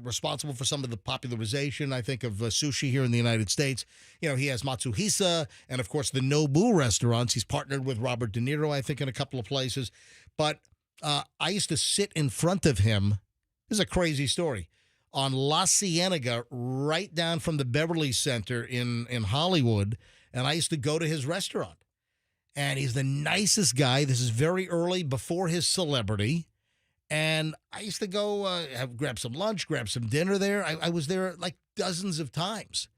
responsible for some of the popularization, I think, of sushi here in the United States. He has Matsuhisa and, of course, the Nobu restaurants. He's partnered with Robert De Niro, I think, in a couple of places. But I used to sit in front of him. This is a crazy story. On La Cienega, right down from the Beverly Center in Hollywood. And I used to go to his restaurant. And he's the nicest guy. This is very early before his celebrity. And I used to go grab some lunch, grab some dinner there. I was there like dozens of times.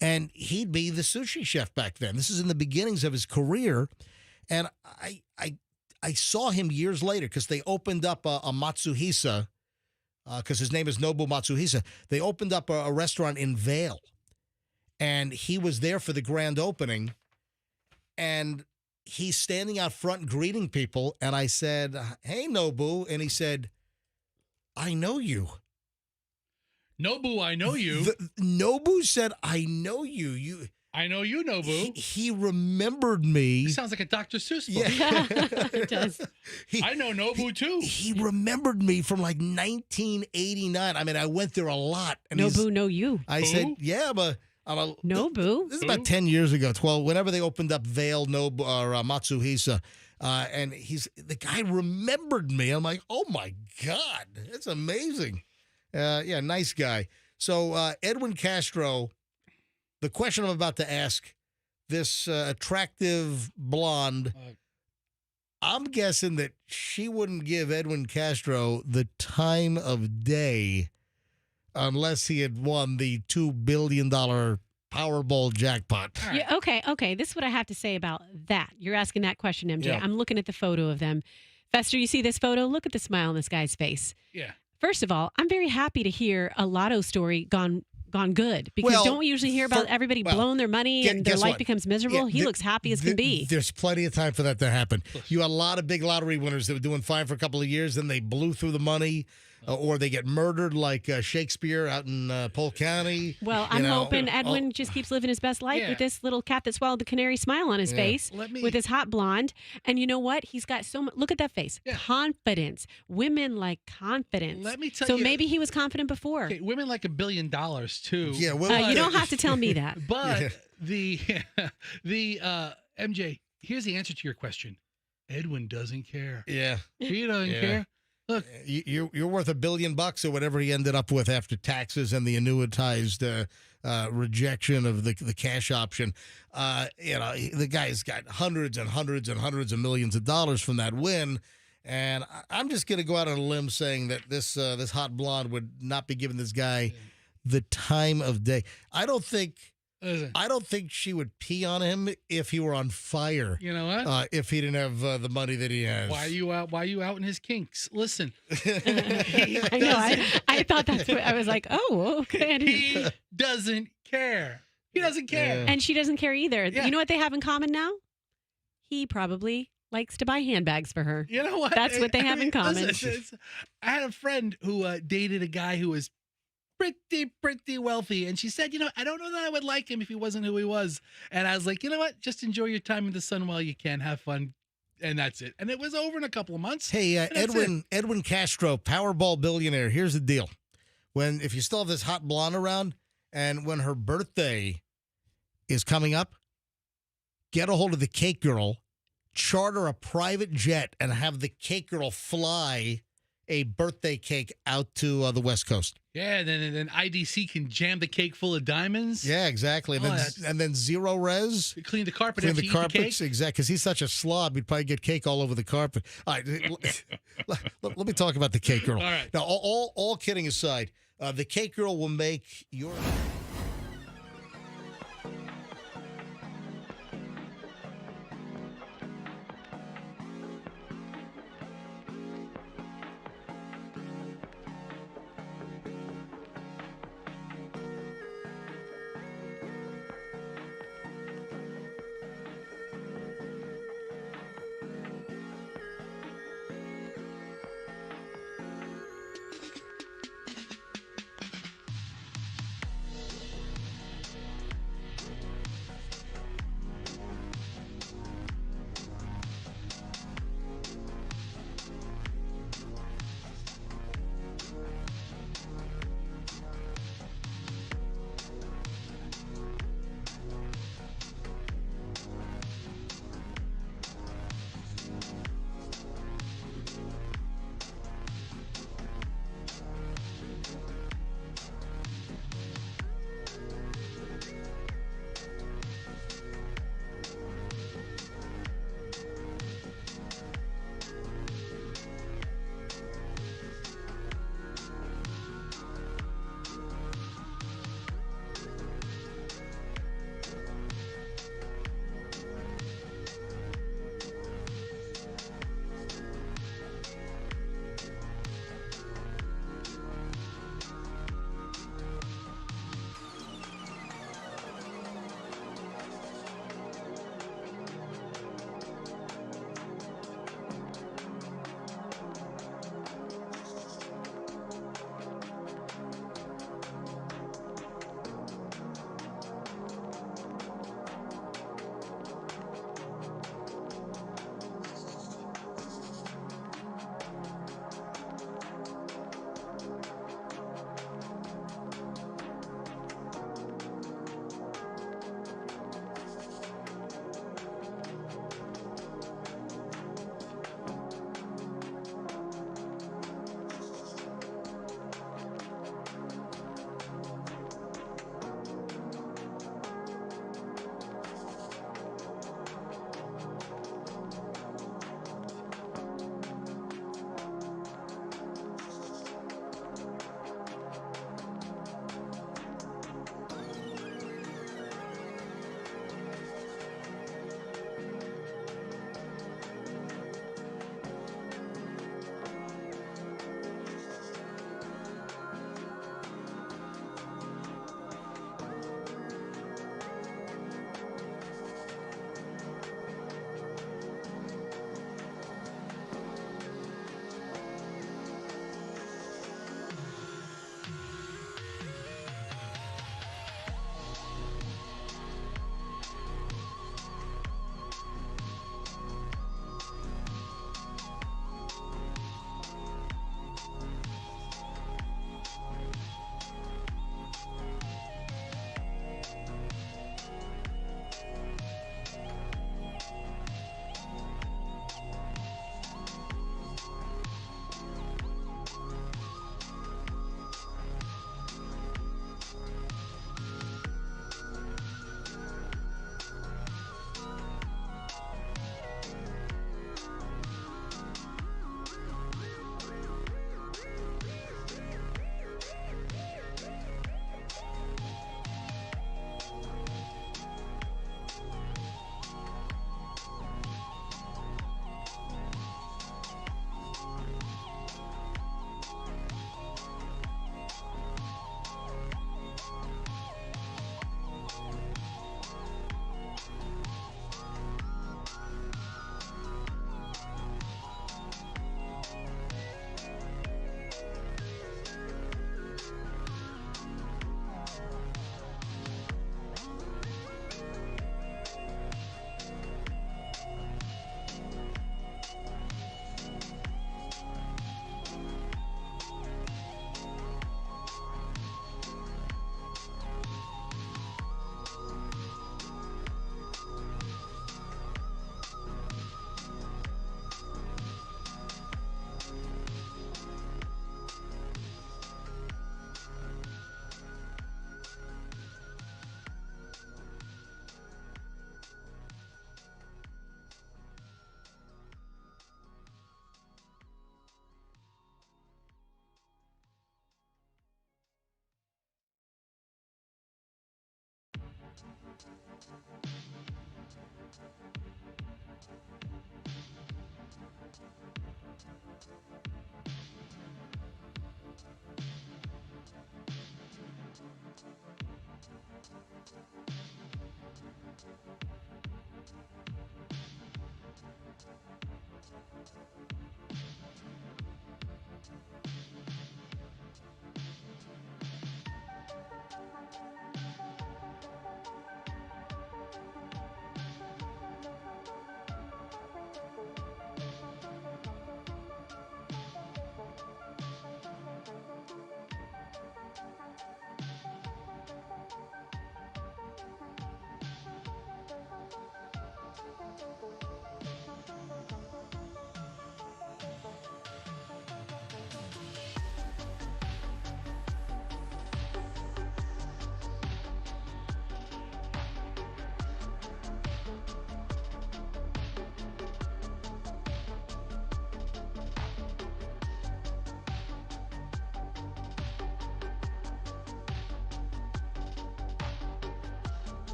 And he'd be the sushi chef back then. This is in the beginnings of his career. And I saw him years later because they opened up a Matsuhisa, because his name is Nobu Matsuhisa. They opened up a restaurant in Vail. And he was there for the grand opening. And he's standing out front greeting people. And I said, "Hey, Nobu." And he said, "I know you." Nobu, I know you. Nobu said, "I know you. I know you, Nobu." He remembered me. He sounds like a Dr. Seuss book. Yeah. It does. I know Nobu, too. He remembered me from like 1989. I mean, I went there a lot. And Nobu know you. I said, "Yeah, but I'm a Nobu." This is about 10 years ago, 12. Whenever they opened up Vail, Nobu, or Matsuhisa, and the guy remembered me. I'm like, "Oh my God, that's amazing." Yeah, nice guy. So Edwin Castro, the question I'm about to ask, this attractive blonde, I'm guessing that she wouldn't give Edwin Castro the time of day unless he had won the $2 billion Powerball jackpot. Yeah, okay. This is what I have to say about that. You're asking that question, MJ. Yeah. I'm looking at the photo of them. Fester, you see this photo? Look at the smile on this guy's face. Yeah. First of all, I'm very happy to hear a lotto story gone good, because Well, don't we usually hear about everybody blowing their money and their guess life what? becomes miserable? Yeah, He looks happy as can be. There's plenty of time for that to happen. You had a lot of big lottery winners that were doing fine for a couple of years, then they blew through the money, or they get murdered like Shakespeare out in Polk County. Well, I'm hoping Edwin just keeps living his best life with this little cat that swallowed the canary smile on his face, with his hot blonde. And you know what? He's got so much. Look at that face. Confidence. Women like confidence. Let me tell so you. So maybe he was confident before. Okay, women like $1 billion too. Yeah, well, you don't have to tell me that. But the MJ, here's the answer to your question. Edwin doesn't care. Yeah. He doesn't care. Look, you're worth $1 billion or whatever he ended up with after taxes and the annuitized rejection of the cash option. The guy's got hundreds and hundreds and hundreds of millions of dollars from that win. And I'm just going to go out on a limb saying that this hot blonde would not be giving this guy the time of day. I don't think she would pee on him if he were on fire. You know what? If he didn't have the money that he has. Why are you out in his kinks? Listen. I know. I thought that's what I was like, oh, okay. He doesn't care. He doesn't care. And she doesn't care either. Yeah. You know what they have in common now? He probably likes to buy handbags for her. You know what? That's what they have in common. Listen, I had a friend who dated a guy who was pretty wealthy, and she said, I don't know that I would like him if he wasn't who he was. And I was like, you know what? Just enjoy your time in the sun while you can. Have fun. And that's it. And it was over in a couple of months. Hey, Edwin Castro, Powerball billionaire. Here's the deal. If you still have this hot blonde around, and when her birthday is coming up, get a hold of the cake girl, charter a private jet, and have the cake girl fly a birthday cake out to the West Coast. Yeah, then IDC can jam the cake full of diamonds. Yeah, exactly. And then zero res. Clean the carpet Clean after the you eat the carpets, cake. exactly. Because he's such a slob, he'd probably get cake all over the carpet. All right, let me talk about the cake girl. All right. Now, all kidding aside, the cake girl will make your...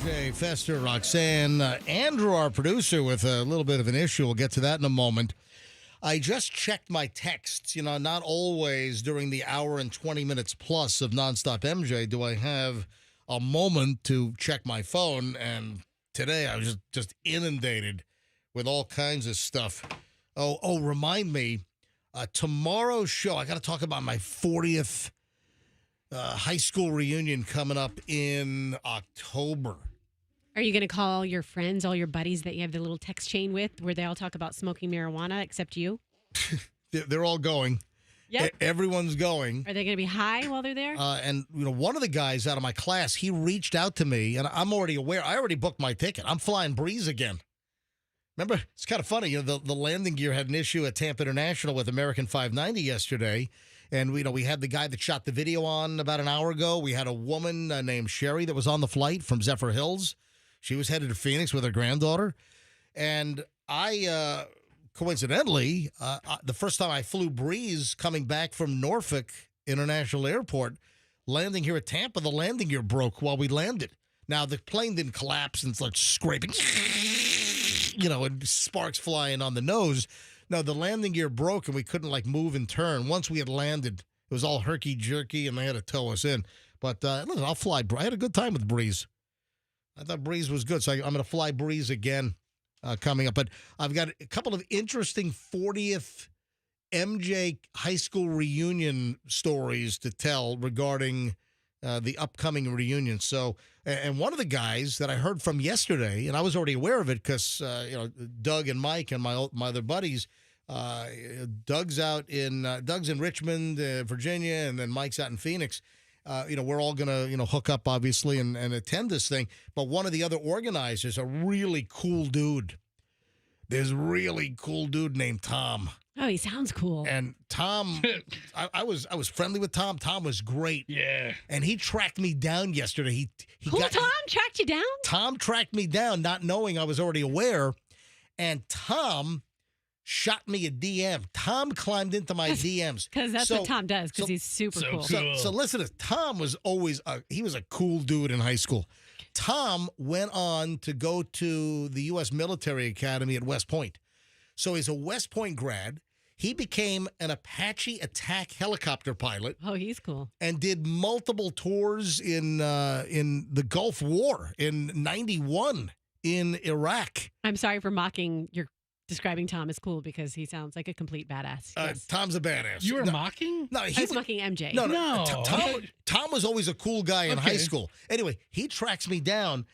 MJ, Fester, Roxanne, Andrew, our producer, with a little bit of an issue. We'll get to that in a moment. I just checked my texts. You know, not always during the hour and 20 minutes plus of Nonstop MJ do I have a moment to check my phone. And today I was just inundated with all kinds of stuff. Oh, remind me, tomorrow's show, I got to talk about my 40th high school reunion coming up in October. Are you going to call your friends, all your buddies that you have the little text chain with, where they all talk about smoking marijuana except you? They're all going. Yep. Everyone's going. Are they going to be high while they're there? And you know, one of the guys out of my class, he reached out to me, and I'm already aware. I already booked my ticket. I'm flying Breeze again. Remember, it's kind of funny. You know, the landing gear had an issue at Tampa International with American 590 yesterday. And, you know, we had the guy that shot the video on about an hour ago. We had a woman named Sherry that was on the flight from Zephyr Hills. She was headed to Phoenix with her granddaughter. And I, coincidentally, the first time I flew Breeze coming back from Norfolk International Airport, landing here at Tampa, the landing gear broke while we landed. Now, the plane didn't collapse and start scraping, you know, and sparks flying on the nose. No, the landing gear broke and we couldn't like move and turn. Once we had landed, it was all herky-jerky and they had to tow us in. But listen, I'll fly. I had a good time with Breeze. I thought Breeze was good, so I'm going to fly Breeze again coming up. But I've got a couple of interesting 40th MJ high school reunion stories to tell regarding the upcoming reunion. So, and one of the guys that I heard from yesterday, and I was already aware of it because, you know, Doug and Mike and my other buddies, Doug's in Richmond, Virginia, and then Mike's out in Phoenix. You know, we're all going to, you know, hook up, obviously, and attend this thing. But one of the other organizers, a really cool dude. There's a really cool dude named Tom. Oh, he sounds cool. And Tom, I was friendly with Tom. Tom was great. Yeah. And he tracked me down yesterday. Tom tracked you down? Tom tracked me down, not knowing I was already aware. And Tom shot me a DM. Tom climbed into my DMs. Because that's what Tom does, because he's super cool. So listen to this. Tom was always, he was a cool dude in high school. Tom went on to go to the U.S. Military Academy at West Point. So he's a West Point grad. He became an Apache attack helicopter pilot. Oh, he's cool. And did multiple tours in the Gulf War in '91 in Iraq. I'm sorry for describing Tom as cool because he sounds like a complete badass. Yes. Tom's a badass. You were mocking? No, I was mocking MJ. No. Tom was always a cool guy in high school. Anyway, he tracks me down,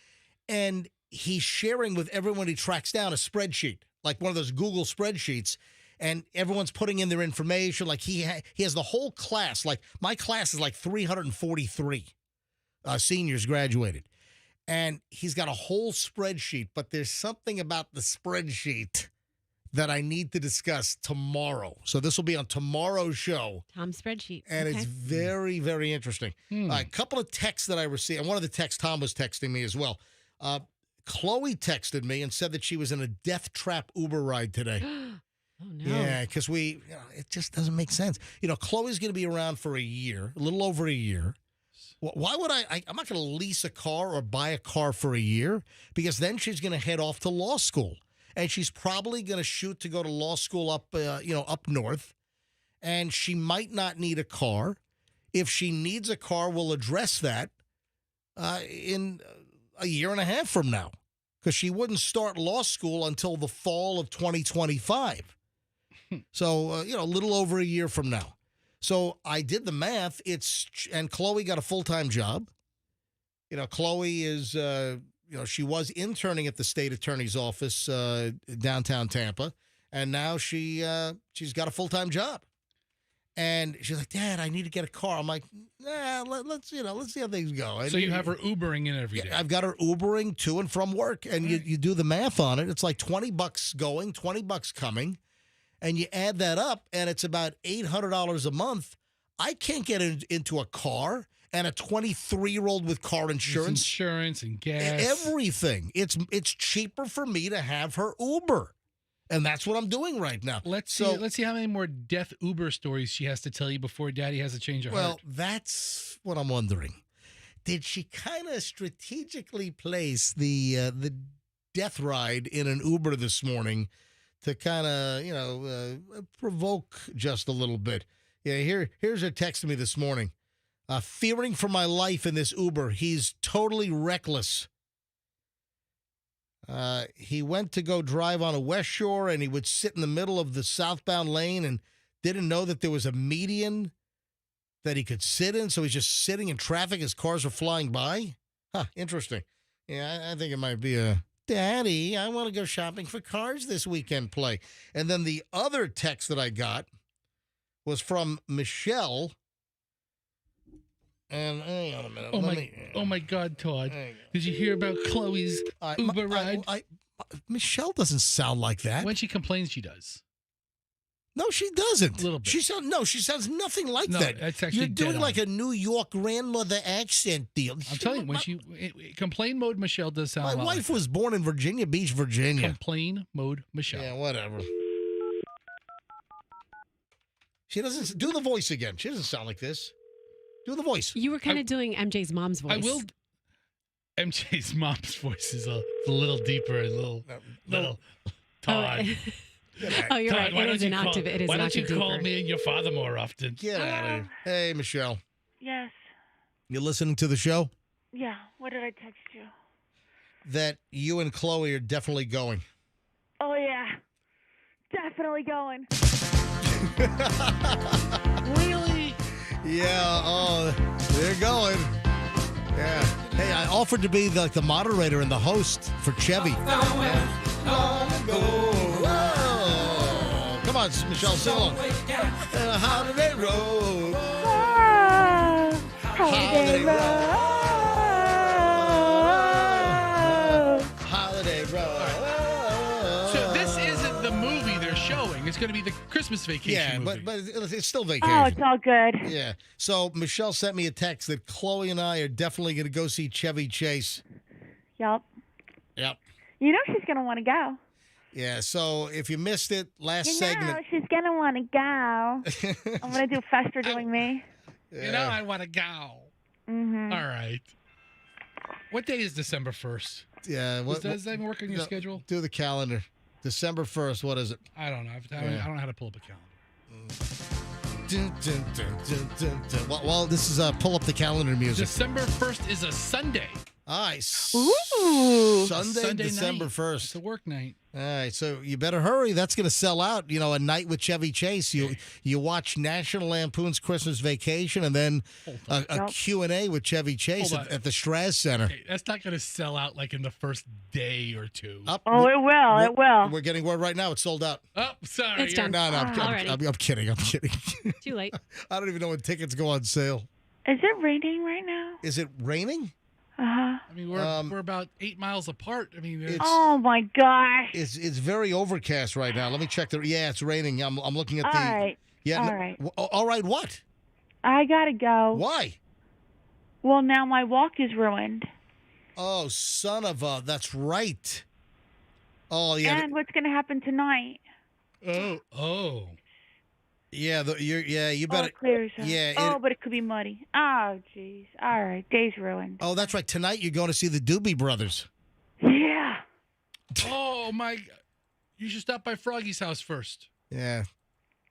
and he's sharing with everyone he tracks down a spreadsheet, like one of those Google spreadsheets, and everyone's putting in their information. Like he has the whole class. Like my class is like 343 seniors graduated, and he's got a whole spreadsheet. But there's something about the spreadsheet that I need to discuss tomorrow. So this will be on tomorrow's show. Tom's spreadsheet. And it's very, very interesting. A couple of texts that I received, and one of the texts Tom was texting me as well. Chloe texted me and said that she was in a death trap Uber ride today. Oh, no. Yeah, because it just doesn't make sense. You know, Chloe's going to be around for a year, a little over a year. Why would I'm not going to lease a car or buy a car for a year, because then she's going to head off to law school. And she's probably going to shoot to go to law school up north. And she might not need a car. If she needs a car, we'll address that in a year and a half from now, because she wouldn't start law school until the fall of 2025. So, a little over a year from now. So I did the math. And Chloe got a full-time job. You know, Chloe is, she was interning at the state attorney's office downtown Tampa. And now she's got a full-time job. And she's like, Dad, I need to get a car. I'm like, nah, let's see how things go. So you have her Ubering in every day. I've got her Ubering to and from work. And you do the math on it. It's like $20 going, $20 coming. And you add that up, and it's about $800 a month. I can't get into a car and a 23-year-old with car insurance. Insurance and gas. Everything. It's cheaper for me to have her Uber. And that's what I'm doing right now. Let's see how many more death Uber stories she has to tell you before Daddy has a change of heart. Well, that's what I'm wondering. did she kind of strategically place the death ride in an Uber this morning to kind of, provoke just a little bit? Yeah, here's a text to me this morning. Fearing for my life in this Uber. He's totally reckless. He went to go drive on a West Shore, and he would sit in the middle of the southbound lane and didn't know that there was a median that he could sit in, so he's just sitting in traffic as cars are flying by? Huh, interesting. Yeah, I think it might be a, Daddy, I want to go shopping for cars this weekend play. And then the other text that I got was from Michelle. And hang on a minute. Oh my God, Todd! Did you hear about Chloe's Uber ride? Michelle doesn't sound like that. When she complains, she does. No, she doesn't. A little bit. She sounds nothing like No, that. that's actually You're doing dead like on. a New York grandmother accent deal. I'm telling you, when she complain mode, Michelle does sound. My a lot wife like was born in Virginia Beach, Virginia. Complain mode, Michelle. Yeah, whatever. She doesn't do the voice again. She doesn't sound like this. Do the voice. You were kind of doing MJ's mom's voice. I will. MJ's mom's voice is a little deeper, a little Todd. Oh, you're Todd, right. why It don't is you an call- octave. It is Why an don't you octave call deeper. me and your father more often? Get out of here. Hey, Michelle. Yes. You listening to the show? Yeah. What did I text you? That you and Chloe are definitely going. Oh, yeah. Definitely going. Really? Yeah, oh, they're going. Yeah. Hey, I offered to be the moderator and the host for Chevy. Come on, Michelle, sing along. Holiday Road. Holiday Road. Holiday Road. So this isn't the movie they're showing. It's going to be the Christmas Vacation Yeah, movie. but it's still vacation. Oh, it's all good. Yeah. So Michelle sent me a text that Chloe and I are definitely going to go see Chevy Chase. Yep. Yep. You know she's going to want to go. Yeah. So if you missed it, last You know segment. she's going to want to go. I'm going to do Fester doing me. You know, I want to go. Mm-hmm. All right. What day is December 1st? Yeah. Does that even work on your schedule? Do the calendar. December 1st. What is it? I don't know. I don't know how to pull up a calendar. Dun, dun, dun, dun, dun, dun. Well, this is pull up the calendar music. December 1st is a Sunday. All right. Ooh. Sunday December night. 1st. It's a work night. All right, so you better hurry. That's going to sell out. You know, a night with Chevy Chase. You watch National Lampoon's Christmas Vacation, and then a Q&A with Chevy Chase at the Straz Center. Okay, that's not going to sell out like in the first day or two. It will. It will. We're getting word right now. It's sold out. Oh, sorry. It's done. No, I'm kidding. I'm kidding. Too late. I don't even know when tickets go on sale. Is it raining right now? Is it raining? Uh-huh. I mean, we're about 8 miles apart. I mean, Oh, my gosh. It's very overcast right now. Let me check the. Yeah, it's raining. I'm looking at the. All right. Yeah. All right. All right. What? I got to go. Why? Well, now my walk is ruined. Oh, son of a. That's right. Oh, yeah. And what's going to happen tonight? Oh. Yeah, you Oh, better. it clears up. Yeah. But it could be muddy. Oh, jeez. All right. Day's ruined. Oh, that's right. Tonight you're going to see the Doobie Brothers. Yeah. Oh, my God. You should stop by Froggy's house first. Yeah.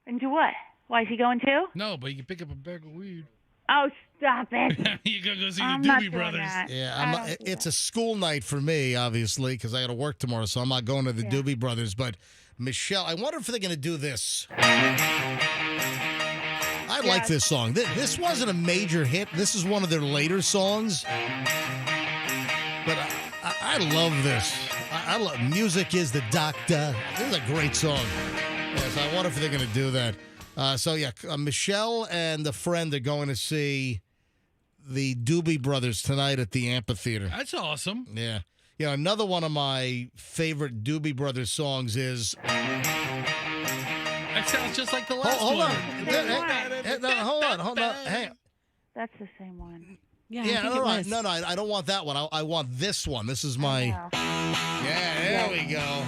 And do what? Why, is he going too? No, but you can pick up a bag of weed. Oh, stop it. You're going to go see I'm the not Doobie doing Brothers. that. Yeah, it's a school night for me, obviously, because I got to work tomorrow, so I'm not going to the Doobie Brothers. But Michelle, I wonder if they're going to do this. I like this song. This wasn't a major hit. This is one of their later songs. But I love this. I love Music is the Doctor. This is a great song. Yes, I wonder if they're going to do that. Michelle and a friend are going to see the Doobie Brothers tonight at the amphitheater. That's awesome. Yeah. Yeah, another one of my favorite Doobie Brothers songs is... That sounds just like the last hold one. on. Hold on. Hang on. That's the same one. Yeah, Yeah, I think it was. no, I don't want that one. I want this one. This is my... Yeah, there we go.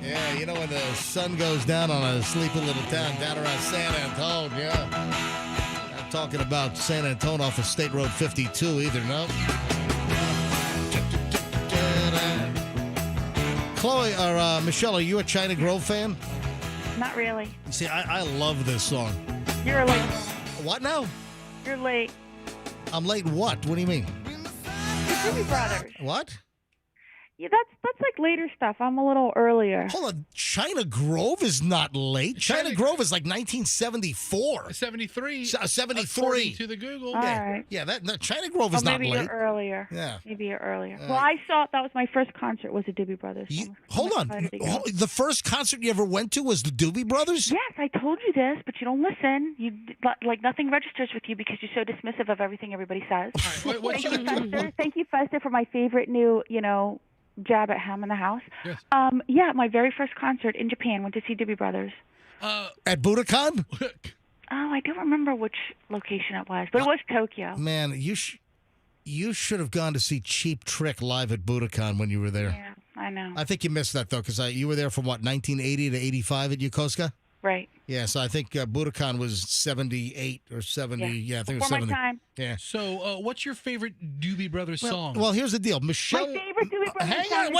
Yeah, you know when the sun goes down on a sleepy little town down around San Antonio. Not talking about San Antonio off of State Road 52 either, no. Chloe, or Michelle, are you a China Grove fan? Not really. You see, I love this song. You're late. What now? You're late. I'm late what? What do you mean? The Doobie Brothers. What? Yeah, that's like later stuff. I'm a little earlier. Hold on. China Grove is not late. China Grove is like 1974. 73. 73. According to the Google. All right. Yeah, that China Grove is not maybe late. you're earlier. Yeah. Maybe you're earlier. All Well, right. I saw that was my first concert was the Doobie Brothers. Hold on. The first concert you ever went to was the Doobie Brothers? Yes, I told you this, but you don't listen. You like nothing registers with you because you're so dismissive of everything everybody says. Thank you, Fester, for my favorite new, jab at Ham in the House. Yes. Yeah, my very first concert in Japan. Went to see Doobie Brothers. At Budokan? Oh, I don't remember which location it was, but it was Tokyo. Man, you should have gone to see Cheap Trick live at Budokan when you were there. Yeah, I know. I think you missed that, though, because you were there from, 1980 to 85 at Yokosuka? Right. Yeah, so I think Budokan was 78 or 70. Yeah, I think Before it was 70. my time. Yeah. So, what's your favorite Doobie Brothers song? Well, here's the deal. Michelle. My favorite Doobie Brothers Hang song on. is-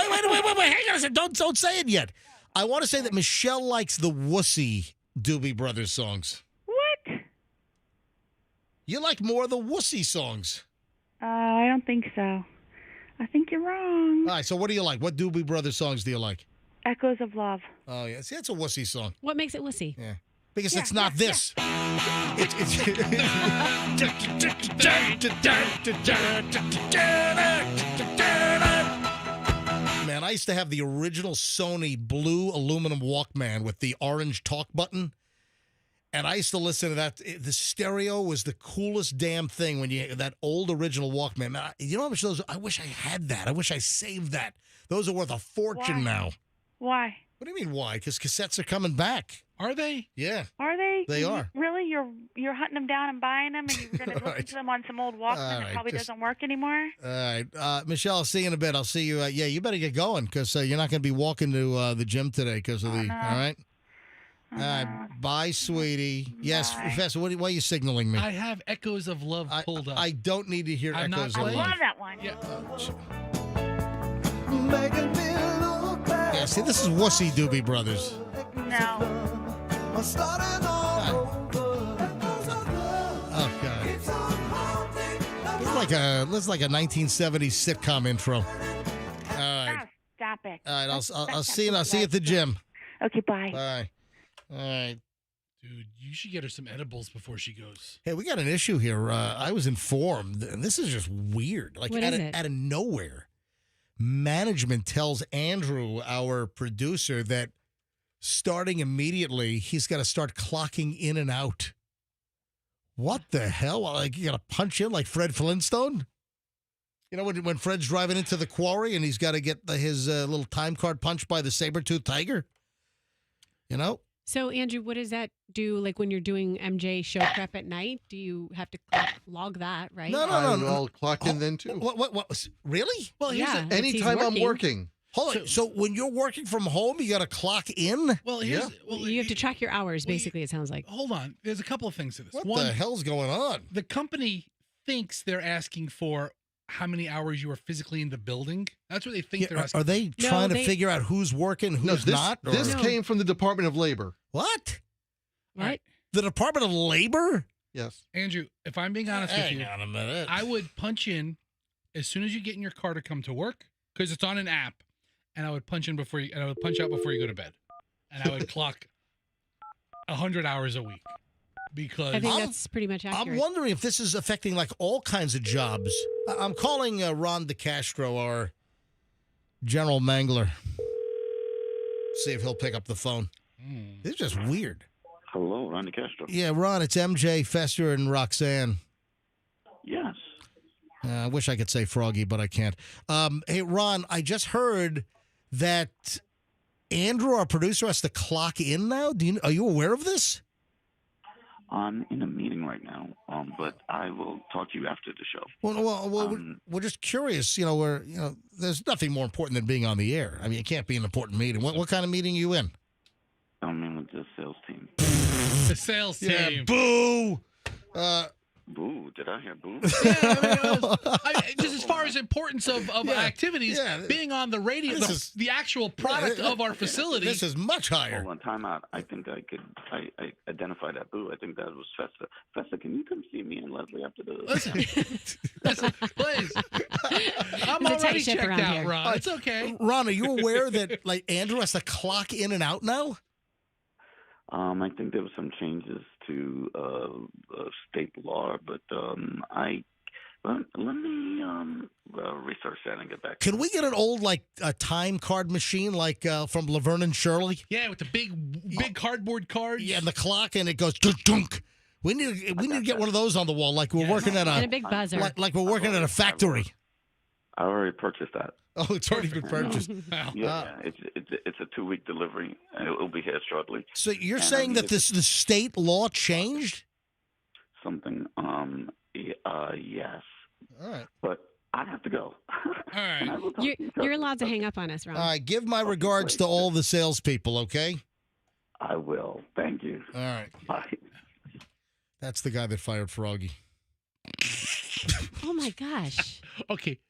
Wait. Hang on a second. Don't say it yet. I want to say that Michelle likes the wussy Doobie Brothers songs. What? You like more of the wussy songs. I don't think so. I think you're wrong. All right, so what do you like? What Doobie Brothers songs do you like? Echoes of Love. Oh, yeah. See, that's a wussy song. What makes it wussy? Yeah. Because Yeah, it's not yeah, this. Man, I used to have the original Sony blue aluminum Walkman with the orange talk button. And I used to listen to that. The stereo was the coolest damn thing when that old original Walkman. Man, you know how much those? I wish I had that. I wish I saved that. Those are worth a fortune Why? now. Why? What do you mean why? Because cassettes are coming back. Are they? Yeah. Are they? They are. Really? You're hunting them down and buying them, and you're going to listen Right. to them on some old Walkman All that right, probably just- doesn't work anymore? All right. Michelle, I'll see you in a bit. I'll see you. Yeah, you better get going because you're not going to be walking to the gym today because of the. no. All right. All right. Bye, sweetie. Yes, Professor, why are you signaling me? I have Echoes of Love pulled up. I don't need to hear I'm not echoes of I playing. love. love that one. Yeah, see, this is wussy Doobie Brothers. No. Oh God. This is like a 1970s sitcom intro. All right. Stop it. All right. I'll see you. I'll see you at the gym. Okay, bye. Bye. All right. Dude, you should get her some edibles before she goes. Hey, we got an issue here. I was informed, and this is just weird. Like What is it? out of nowhere, management tells Andrew, our producer, that starting immediately, he's got to start clocking in and out. What the hell? Like you got to punch in like Fred Flintstone? You know when Fred's driving into the quarry and he's got to get his little time card punched by the saber-toothed tiger? You know? So, Andrew, what does that do? Like when you're doing MJ show prep at night, do you have to log that, right? No. I'll clock in then too. What? Really? Well, yeah. if he's Anytime I'm working. Hold on. So when you're working from home, you got to clock in? Well, here's you have to track your hours, basically, it sounds like. Hold on. There's a couple of things to this. What One, the hell's going on? the company thinks they're asking for how many hours you are physically in the building. That's what they think they're asking. Are they trying to figure out who's working, who's not? Or- This came from the Department of Labor. What? What? The Department of Labor? Yes. Andrew, if I'm being honest with you, Hang on a minute. I would punch in as soon as you get in your car to come to work because it's on an app, and I would punch in before you, and I would punch out before you go to bed, and I would clock 100 hours a week because I think that's pretty much accurate. I'm wondering if this is affecting like all kinds of jobs. I'm calling Ron DeCastro, our general mangler. See if he'll pick up the phone. This is just weird. Hello, Ron DeCastro. Yeah, Ron, it's MJ, Fester, and Roxanne. Yes. I wish I could say Froggy, but I can't. Hey, Ron, I just heard that Andrew, our producer, has to clock in now. Are you aware of this? I'm in a meeting right now, but I will talk to you after the show. Well, we're just curious. There's nothing more important than being on the air. I mean, it can't be an important meeting. What kind of meeting are you in? I'm in with the sales team. the sales team. Yeah, boo. Boo. Did I hear boo? Just as far as importance of activities, being on the radio, the actual product of our facility. This is much higher. Hold on, time out. I think I identified that boo. I think that was Festa. Festa, can you come see me and Leslie after the... Listen, please. I'm already checked out, Ron. It's okay. Ron, are you aware that like Andrew has to clock in and out now? I think there were some changes to state law, but let me research that and get back. Can we get an old like a time card machine like from Laverne and Shirley? Yeah, with the big cardboard cards. Yeah, and the clock, and it goes dunk dunk. We need to get one of those on the wall, like we're working at and a big buzzer, like we're working at a factory. I already purchased that. Oh, it's already been purchased. Yeah, it's a 2-week delivery, and it will be here shortly. So you're saying that the state law changed? Something, yes. All right. But I have to go. All right. You're allowed to hang up on us, Ron. All right, give my regards to all the salespeople, okay? I will. Thank you. All right. Bye. That's the guy that fired Froggy. Oh, my gosh. Okay.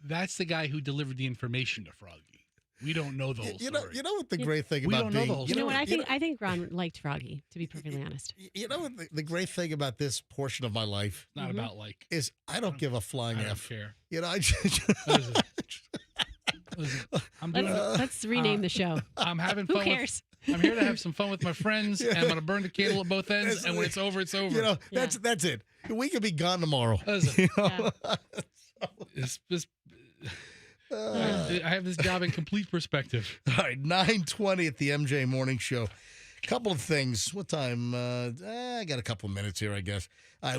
That's the guy who delivered the information to Froggy. We don't know the whole story. You know what the great thing we about don't being... know the whole You know story. what? I think Ron liked Froggy, to be perfectly honest. You know what the great thing about this portion of my life It's not about like... is I don't give a flying I don't F. care. You know, I just... Let's rename the show. I'm having Who fun. cares? I'm here to have some fun with my friends, and I'm going to burn the candle at both ends, and when it's over, it's over. You know, that's it. We could be gone tomorrow. You know? I have this job in complete perspective. All right, 9:20 at the MJ Morning Show. Couple of things. What time? I got a couple of minutes here, I guess.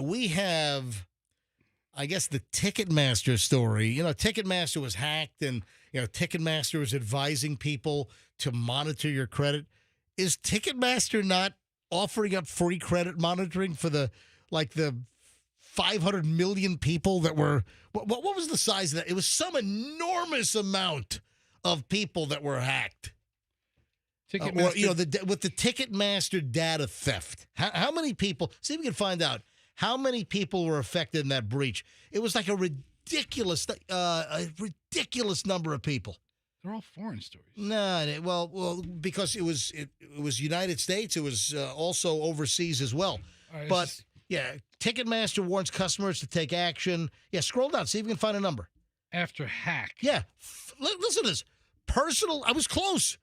We have, I guess, the Ticketmaster story. You know, Ticketmaster was hacked, and Ticketmaster is advising people to monitor your credit. Is Ticketmaster not offering up free credit monitoring for the 500 million people that were, what was the size of that? It was some enormous amount of people that were hacked. Ticketmaster. With the Ticketmaster data theft. How many people, see if we can find out, how many people were affected in that breach? It was like a ridiculous number of people. They're all foreign stories. No, well, because it was United States. It was also overseas as well. Right, but yeah, Ticketmaster warns customers to take action. Yeah, scroll down, see if you can find a number. After hack. Yeah, listen to this. I was close.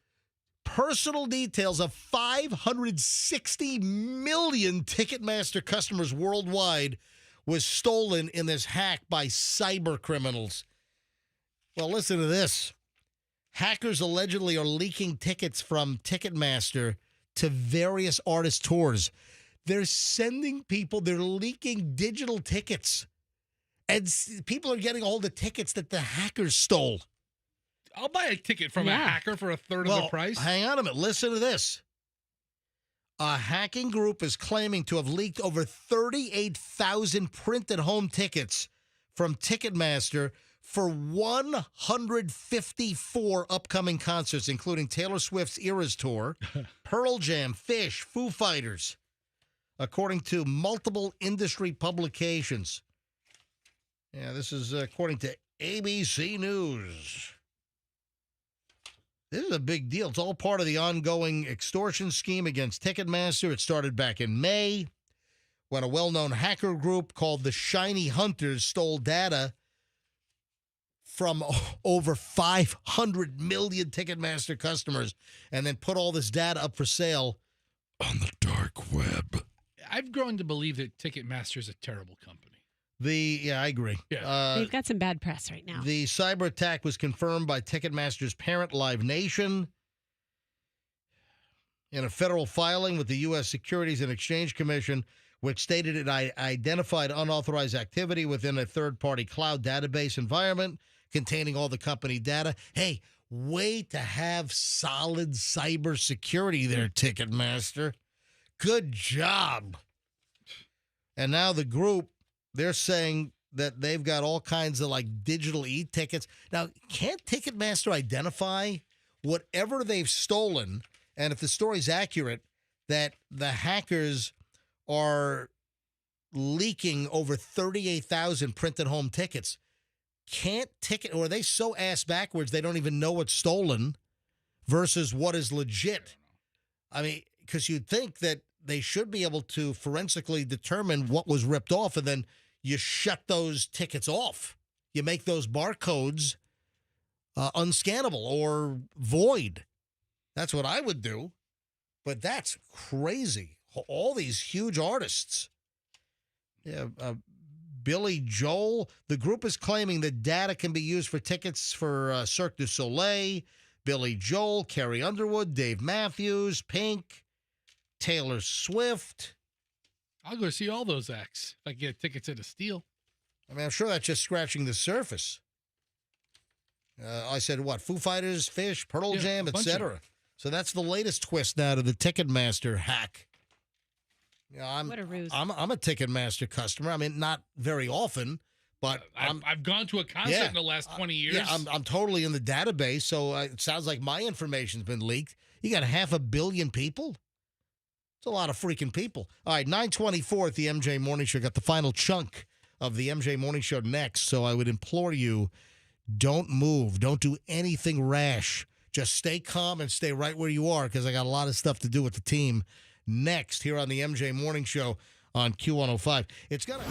Personal details of 560 million Ticketmaster customers worldwide was stolen in this hack by cyber criminals. Well, listen to this. Hackers allegedly are leaking tickets from Ticketmaster to various artist tours. They're leaking digital tickets. And people are getting all the tickets that the hackers stole. I'll buy a ticket from a hacker for a third of the price. Hang on a minute. Listen to this. A hacking group is claiming to have leaked over 38,000 printed home tickets from Ticketmaster for 154 upcoming concerts, including Taylor Swift's Eras Tour, Pearl Jam, Phish, Foo Fighters, according to multiple industry publications. Yeah, this is according to ABC News. This is a big deal. It's all part of the ongoing extortion scheme against Ticketmaster. It started back in May when a well-known hacker group called the Shiny Hunters stole data from over 500 million Ticketmaster customers and then put all this data up for sale on the dark web. I've grown to believe that Ticketmaster is a terrible company. I agree. Yeah. They've got some bad press right now. The cyber attack was confirmed by Ticketmaster's parent, Live Nation, in a federal filing with the U.S. Securities and Exchange Commission, which stated it identified unauthorized activity within a third-party cloud database environment containing all the company data. Hey, way to have solid cyber security there, Ticketmaster. Good job. And now the group, they're saying that they've got all kinds of digital e-tickets. Now, can't Ticketmaster identify whatever they've stolen, and if the story's accurate, that the hackers are leaking over 38,000 printed home tickets. Can't ticket, or are they so ass backwards they don't even know what's stolen versus what is legit? I mean, because you'd think that they should be able to forensically determine what was ripped off, and then you shut those tickets off. You make those barcodes unscannable or void. That's what I would do. But that's crazy. All these huge artists. Yeah, Billy Joel. The group is claiming that data can be used for tickets for Cirque du Soleil, Billy Joel, Carrie Underwood, Dave Matthews, Pink, Taylor Swift. I'll go see all those acts if I get tickets at a steal. I mean, I'm sure that's just scratching the surface. I said, what, Foo Fighters, Fish, Pearl Jam, etc. So that's the latest twist now to the Ticketmaster hack. What a ruse. I'm a Ticketmaster customer. I mean, not very often, but I've gone to a concert in the last 20 years. Yeah, I'm totally in the database, so it sounds like my information's been leaked. You got 500 million people? It's a lot of freaking people. All right, 9:24 at the MJ Morning Show. Got the final chunk of the MJ Morning Show next, so I would implore you, don't move. Don't do anything rash. Just stay calm and stay right where you are, because I got a lot of stuff to do with the team next here on the MJ Morning Show on Q105. It's going to...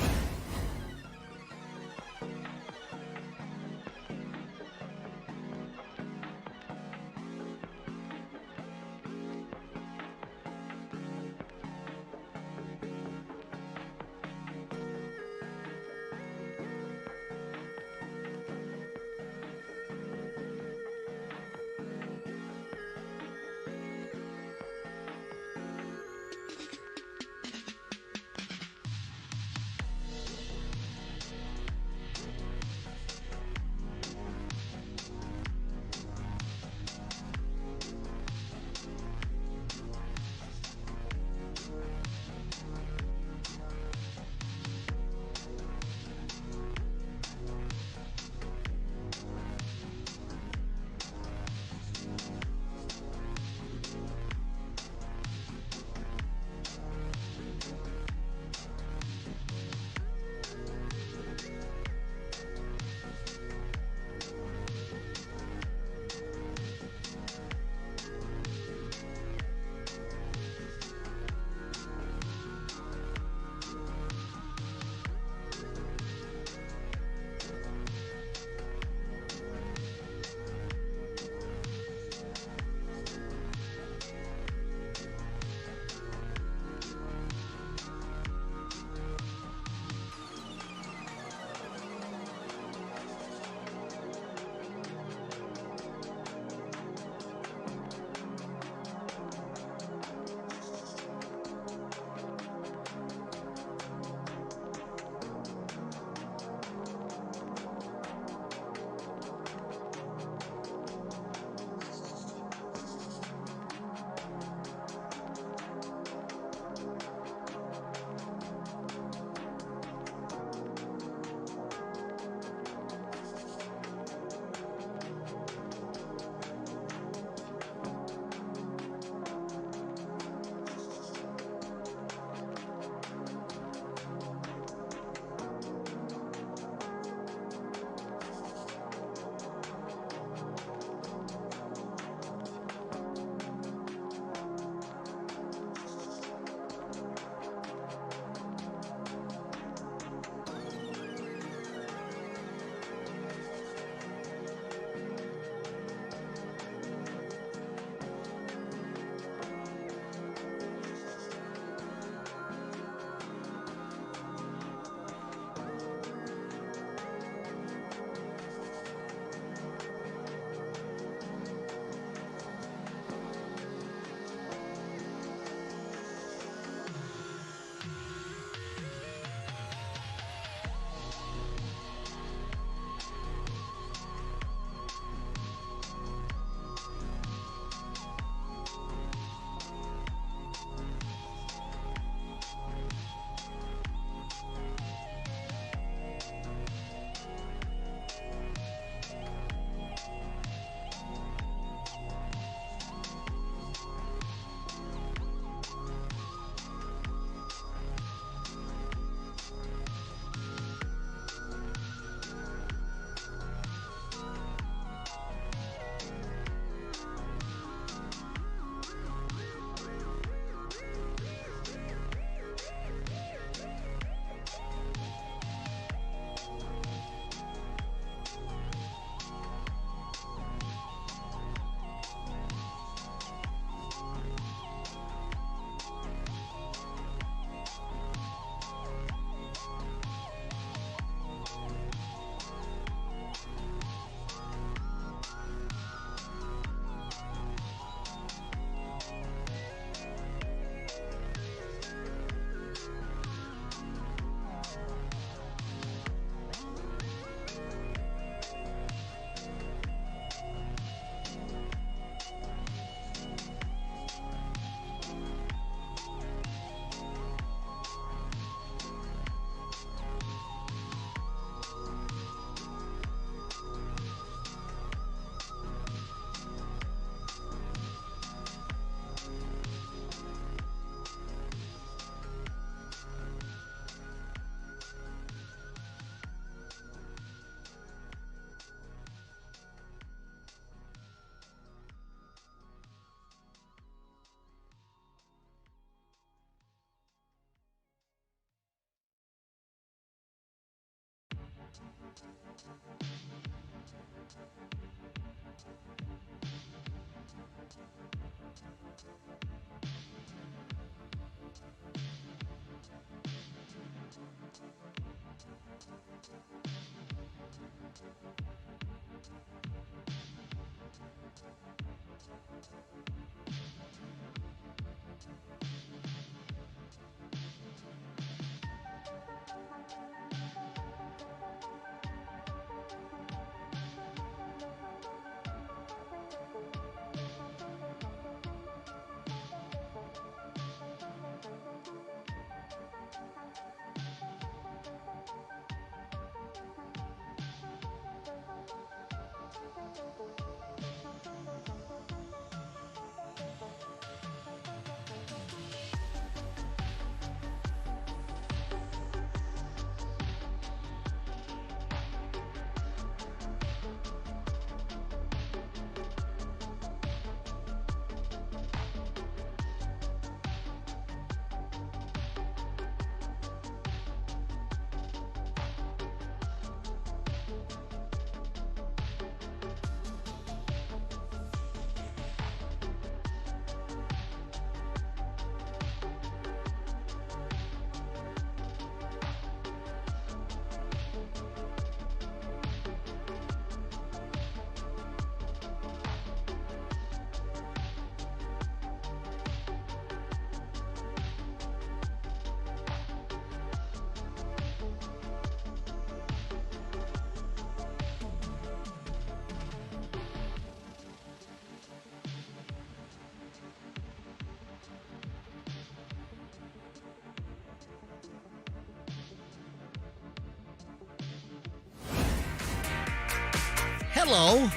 Hello.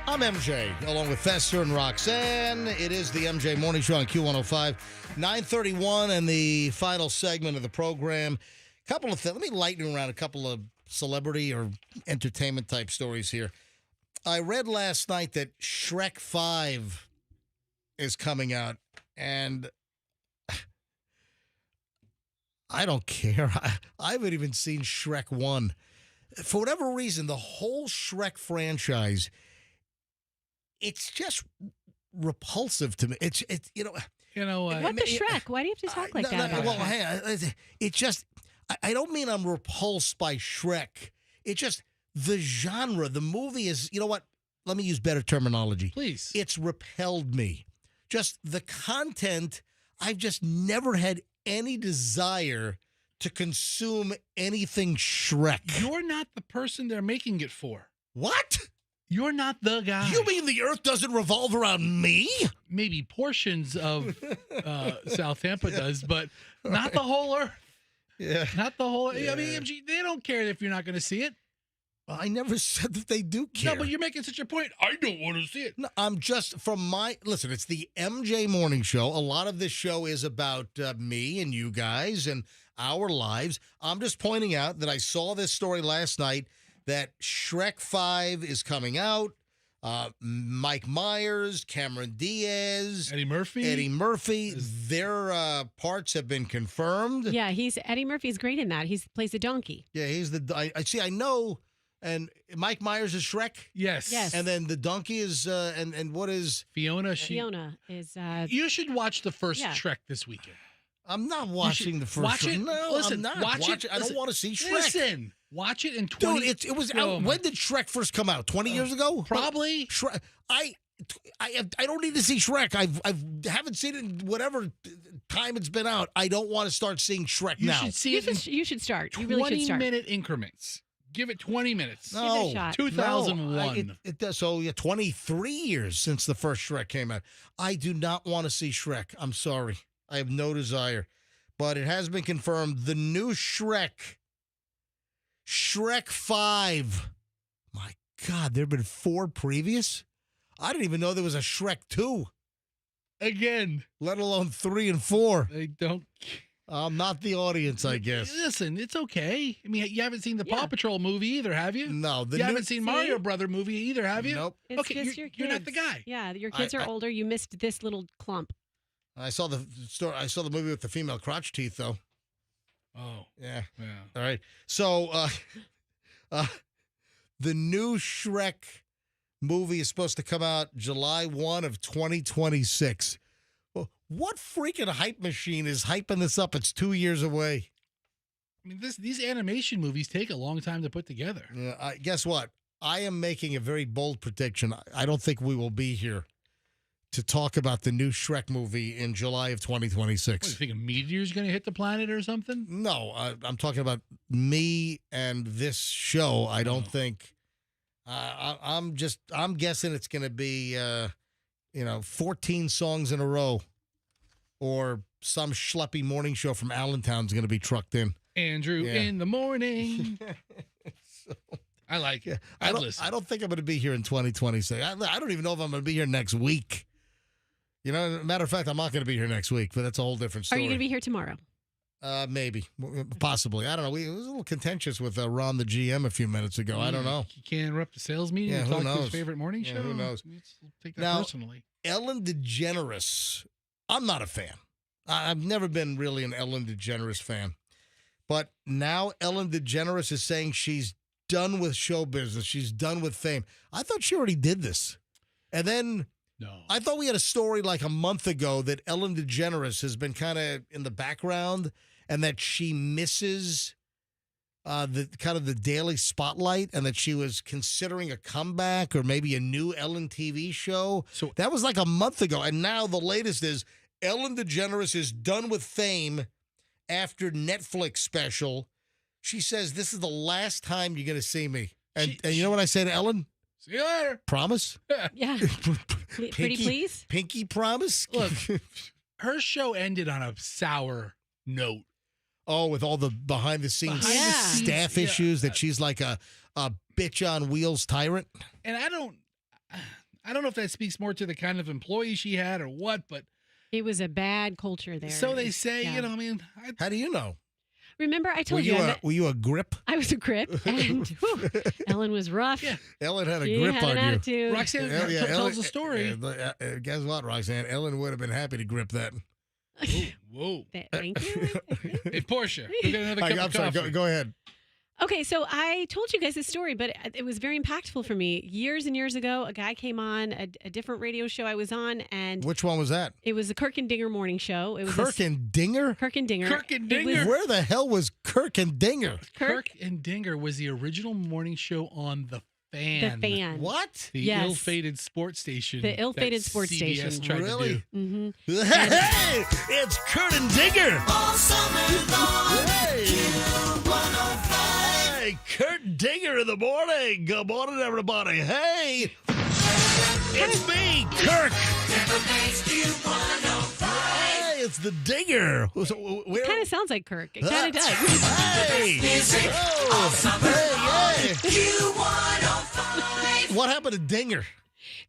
I'm MJ, along with Fester and Roxanne. It is the MJ Morning Show on Q105, 9:31, and the final segment of the program. Couple of things. Let me lighten around a couple of celebrity or entertainment type stories here. I read last night that Shrek 5 is coming out, and I don't care. I haven't even seen Shrek 1. For whatever reason, the whole Shrek franchise, it's just repulsive to me. It's What the Shrek? Why do you have to talk like that about Shrek? Hey, it's just, I don't mean I'm repulsed by Shrek. It's just the genre. The movie is, you know what? Let me use better terminology. Please. It's repelled me. Just the content, I've just never had any desire to consume anything Shrek. You're not the person they're making it for. What? You're not the guy. You mean the earth doesn't revolve around me? Maybe portions of South Tampa does, but not the whole earth. Yeah. Not the whole. Yeah. I mean, MG, they don't care if you're not going to see it. I never said that they do care. No, but you're making such a point. I don't want to see it. No, I'm just listen, it's the MJ Morning Show. A lot of this show is about me and you guys and our lives. I'm just pointing out that I saw this story last night that Shrek 5 is coming out. Mike Myers, Cameron Diaz, Eddie Murphy, their parts have been confirmed. Yeah, Eddie Murphy's great in that. He plays the donkey. Yeah, he's I know. And Mike Myers is Shrek? Yes. And then the donkey is, and what is? Fiona. Fiona is. You should watch the first Shrek this weekend. I'm not watching the first watch it. one. No, Listen, I'm not. Watch it. I don't want to see Shrek. Listen, watch it in 20. Dude, it was out. When did Shrek first come out? 20 years ago? Probably. Shrek. I don't need to see Shrek. I haven't seen it in whatever time it's been out. I don't want to start seeing Shrek You now. should see it. You should start. You really should start. 20-minute increments. Give it 20 minutes. No, Give it a shot. 2001. No, it does. So, 23 years since the first Shrek came out. I do not want to see Shrek. I'm sorry. I have no desire. But it has been confirmed. The new Shrek 5. My God, there have been 4 previous? I didn't even know there was a Shrek 2. Again. Let alone 3 and 4. They don't. I'm not the audience, I guess. Listen, it's okay. I mean, you haven't seen the Paw Patrol movie either, have you? No. You haven't seen Mario Brother movie either, have you? Nope. It's just your kids. You're not the guy. Yeah, your kids are older. You missed this little clump. I saw the story. I saw the movie with the female crotch teeth, though. Oh. Yeah. Yeah. All right. So The new Shrek movie is supposed to come out July 1 of 2026. Well, what freaking hype machine is hyping this up? It's 2 years away. I mean, these animation movies take a long time to put together. Yeah, guess what? I am making a very bold prediction. I don't think we will be here to talk about the new Shrek movie in July of 2026. What, you think a meteor's going to hit the planet or something? No, I'm talking about me and this show. I don't think. I'm guessing it's going to be, 14 songs in a row, or some schleppy morning show from Allentown's going to be trucked in. Andrew in the morning. I like it. I don't think I'm going to be here in 2026. I don't even know if I'm going to be here next week. Matter of fact, I'm not going to be here next week, but that's a whole different Are story. you going to be here tomorrow? Maybe, possibly. I don't know. It was a little contentious with Ron, the GM, a few minutes ago. I don't know. You can't interrupt the sales meeting and talk to his favorite morning show? Who knows? Take that Now, personally. Ellen DeGeneres, I'm not a fan. I've never been really an Ellen DeGeneres fan. But now Ellen DeGeneres is saying she's done with show business. She's done with fame. I thought she already did this. And then I thought we had a story like a month ago that Ellen DeGeneres has been kind of in the background and that she misses the daily spotlight and that she was considering a comeback or maybe a new Ellen TV show. So that was like a month ago. And now the latest is Ellen DeGeneres is done with fame after Netflix special. She says, this is the last time you're going to see me. And you know what I say to Ellen? See you later. Promise? Yeah. Pretty please? Pinky promise? Look, her show ended on a sour note. Oh, with all the behind-the-scenes staff issues that she's like a bitch on wheels tyrant. And I don't know if that speaks more to the kind of employee she had or what, but it was a bad culture there. So they say, How do you know? Remember, I told you. Were you a grip? I was a grip, and Ellen was rough. Yeah. Ellen had a grip on you. Roxanne tells the story. Guess what, Roxanne? Ellen would have been happy to grip that. Whoa. Thank you. Hey, Portia, we got another cup of coffee. Sorry, go ahead. Okay, so I told you guys this story, but it was very impactful for me. Years and years ago, a guy came on a different radio show I was on, and which one was that? It was the Kirk and Dinger morning show. It was Kirk and Dinger? Kirk and Dinger. Kirk and Dinger? Where the hell was Kirk and Dinger? Kirk and Dinger was the original morning show on The Fan. The Fan. What? The ill-fated sports station. The ill-fated sports CBS station. Tried really? To do. Mm-hmm. Hey, it's Kurt and Dinger. All summer long, Hey, Kurt Dinger in the morning. Good morning, everybody. Hey, it's me, Kirk. Hey, it's the Dinger. It kind of sounds like Kirk. It kind of does. Hey. What happened to Dinger?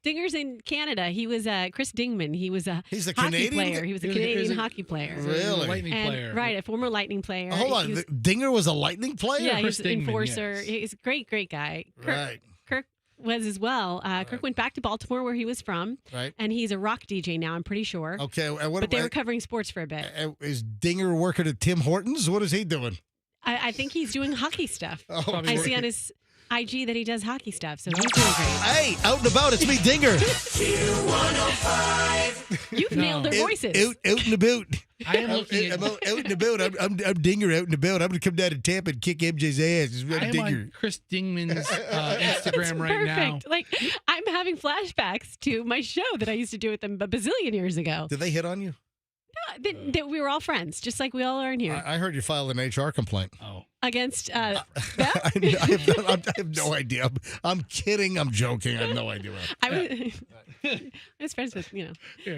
Dinger's in Canada. He was Chris Dingman. He was a He's a hockey Canadian player. He was a Canadian hockey player. Really? Lightning player. Right, a former Lightning player. Hold on. Dinger was a Lightning player? Yeah, Chris he's an Dingman, enforcer. yes. He's a great guy. Right. Kirk was as well. Kirk went back to Baltimore where he was from. Right. And he's a rock DJ now, I'm pretty sure. Okay. But they were covering sports for a bit. Is Dinger working at Tim Hortons? What is he doing? I think he's doing hockey stuff. Oh, I see on his IG that he does hockey stuff, so he's doing great. Hey, out and about, it's me, Dinger. You've nailed their voices. Out and about. I am looking I'm out and about. I'm Dinger out and about. I'm going to come down to Tampa and kick MJ's ass. I am Dinger. on Chris Dingman's Instagram It's right now. perfect. Like, I'm having flashbacks to my show that I used to do with them a bazillion years ago. Did they hit on you? That we were all friends, just like we all are in here. I heard you filed an HR complaint. Oh. Against I have no idea. I'm kidding. I'm joking. I have no idea. I was friends with, Yeah,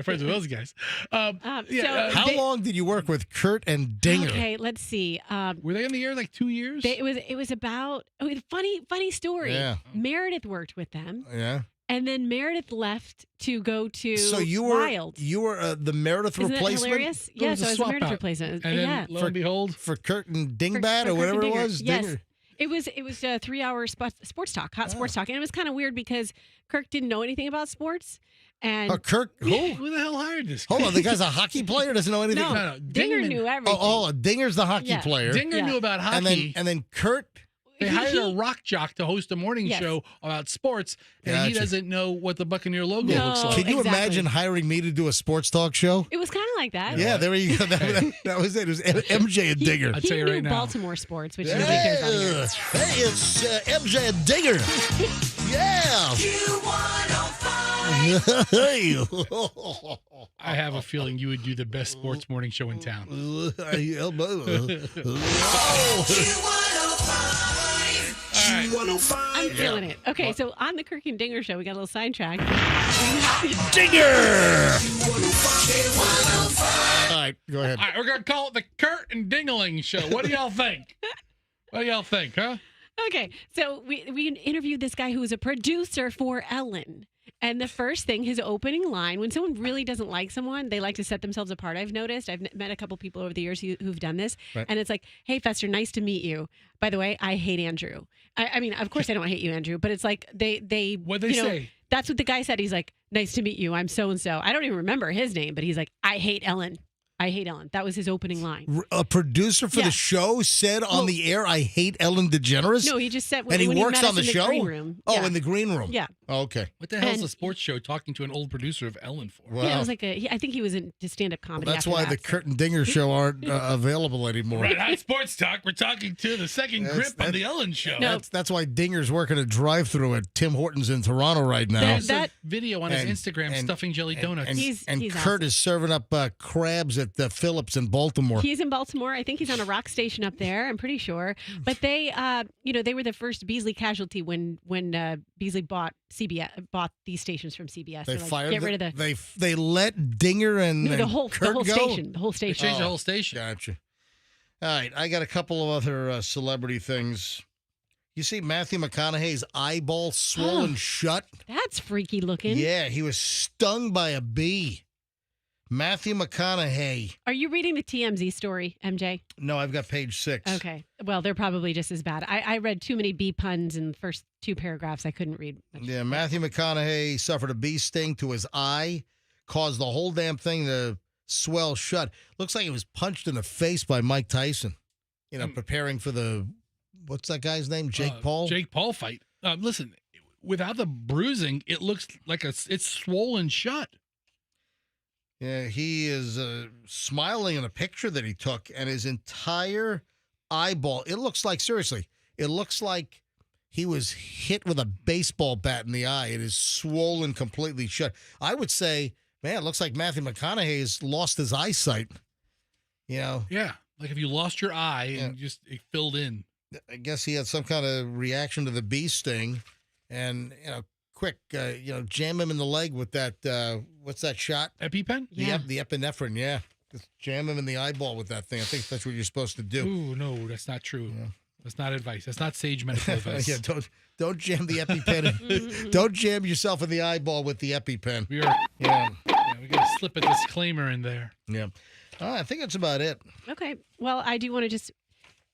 friends with those guys. How long did you work with Kurt and Dinger? Okay, let's see. Were they on the air like 2 years? It was about funny story. Yeah. Meredith worked with them. Yeah. And then Meredith left to go to So you were Wild. You were the Meredith Isn't replacement. That hilarious? Yeah, so I was a Meredith replacement. And then, yeah. lo and behold, for Kurt and Dingbat or whatever it was. Yes. Dinger. It was a 3-hour sports talk, hot sports talk, and it was kind of weird because Kirk didn't know anything about sports. And Kirk, who the hell hired this guy? Hold on, the guy's a hockey player. Doesn't know anything. No, Dinger knew everything. Oh, Dinger's the hockey player. Dinger knew about hockey, and then Kurt. They hired a rock jock to host a morning Yes. show about sports, and he Gotcha. doesn't know what the Buccaneer logo No. looks like. Can you exactly. imagine hiring me to do a sports talk show? It was kind of like that. Yeah, there you go. That was it. It was MJ and Digger. I'll He tell you knew right now. Baltimore sports, which nobody cares about here. Hey, it's MJ and Digger. Yeah. Hey. I have a feeling you would do the best sports morning show in town. I'm feeling it. Okay, so on the Kirk and Dinger show, we got a little sidetrack. Digger. All right, go ahead. All right, we're going to call it the Kurt and Dingling show. What do y'all think? What do y'all think, huh? Okay, so we interviewed this guy who was a producer for Ellen. And the first thing, his opening line, when someone really doesn't like someone, they like to set themselves apart. I've noticed. I've met a couple people over the years who've done this. Right. And it's like, hey, Fester, nice to meet you. By the way, I hate Andrew. I mean, of course I don't hate you, Andrew, but it's like What'd they you know, say? That's what the guy said. He's like, nice to meet you. I'm so-and-so. I don't even remember his name, but he's like, I hate Ellen. I hate Ellen. That was his opening line. A producer for Yeah. the show said on the air, "I hate Ellen DeGeneres." No, he just said and he when works met on us the in show. green room. Oh, Yeah. in the green room. Yeah. Oh, okay. What the hell's And- a sports show talking to an old producer of Ellen for? Wow. Yeah, it was like I think he was into stand-up comedy. That's after why that, the so. Kurt and Dinger show aren't available anymore. Red Hot Sports Talk. We're talking to the second grip on the Ellen show. No. That's why Dinger's working a drive-through at Tim Hortons in Toronto right now. There's a video on his And- Instagram and- stuffing jelly donuts. And, He's Kurt is serving up crabs at the Phillips in Baltimore. He's in Baltimore. I think he's on a rock station up there. I'm pretty sure. But they, they were the first Beasley casualty when Beasley bought these stations from CBS. They They're like, fired. get rid of the They let Dinger and no, the and whole Kurt go? station. The whole They station. changed the whole station. Gotcha. All right, I got a couple of other celebrity things. You see Matthew McConaughey's eyeball swollen shut? That's freaky looking. Yeah, he was stung by a bee. Matthew McConaughey. Are you reading the TMZ story, MJ? No, I've got page 6. Okay. Well, they're probably just as bad. I read too many bee puns in the first 2 paragraphs. I couldn't read much. Yeah, Matthew McConaughey suffered a bee sting to his eye, caused the whole damn thing to swell shut. Looks like he was punched in the face by Mike Tyson. You know, preparing for the, what's that guy's name? Jake Paul? Jake Paul fight. Listen, without the bruising, it looks like it's swollen shut. Yeah, he is smiling in a picture that he took, and his entire eyeball, it looks like, seriously, it looks like he was hit with a baseball bat in the eye. It is swollen completely shut. I would say, man, it looks like Matthew McConaughey has lost his eyesight. You know? Yeah, like if you lost your eye and just it filled in. I guess he had some kind of reaction to the bee sting, and, quick, jam him in the leg with that, what's that shot? EpiPen? Yeah. The epinephrine, yeah. Just jam him in the eyeball with that thing. I think that's what you're supposed to do. Ooh, no, that's not true. Yeah. That's not advice. That's not sage medical advice. Yeah, don't jam the EpiPen. Don't jam yourself in the eyeball with the EpiPen. We got to slip a disclaimer in there. Yeah. I think that's about it. Okay. Well, I do want to just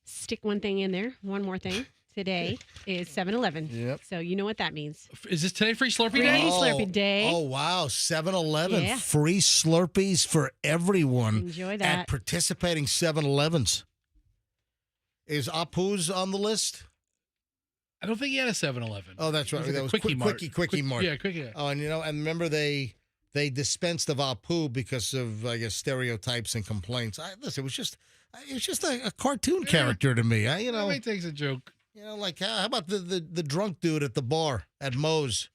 stick one thing in there. One more thing. Today is 7-Eleven. Yep. So you know what that means. Is this today Free Slurpee Free Day? Slurpee Day. Oh, wow. 7-Eleven. Yeah. Free Slurpees for everyone. Enjoy At that. participating 7-Elevens. Is Apu's on the list? I don't think he had a 7-Eleven. Oh, that's right. It was That a was Quickie Mart. Quickie Mart. Yeah, Quickie. Oh, and remember they dispensed of Apu because of, I guess, stereotypes and complaints. Listen, it was just a cartoon character to me. Nobody takes a joke. Like how about the drunk dude at the bar at Moe's?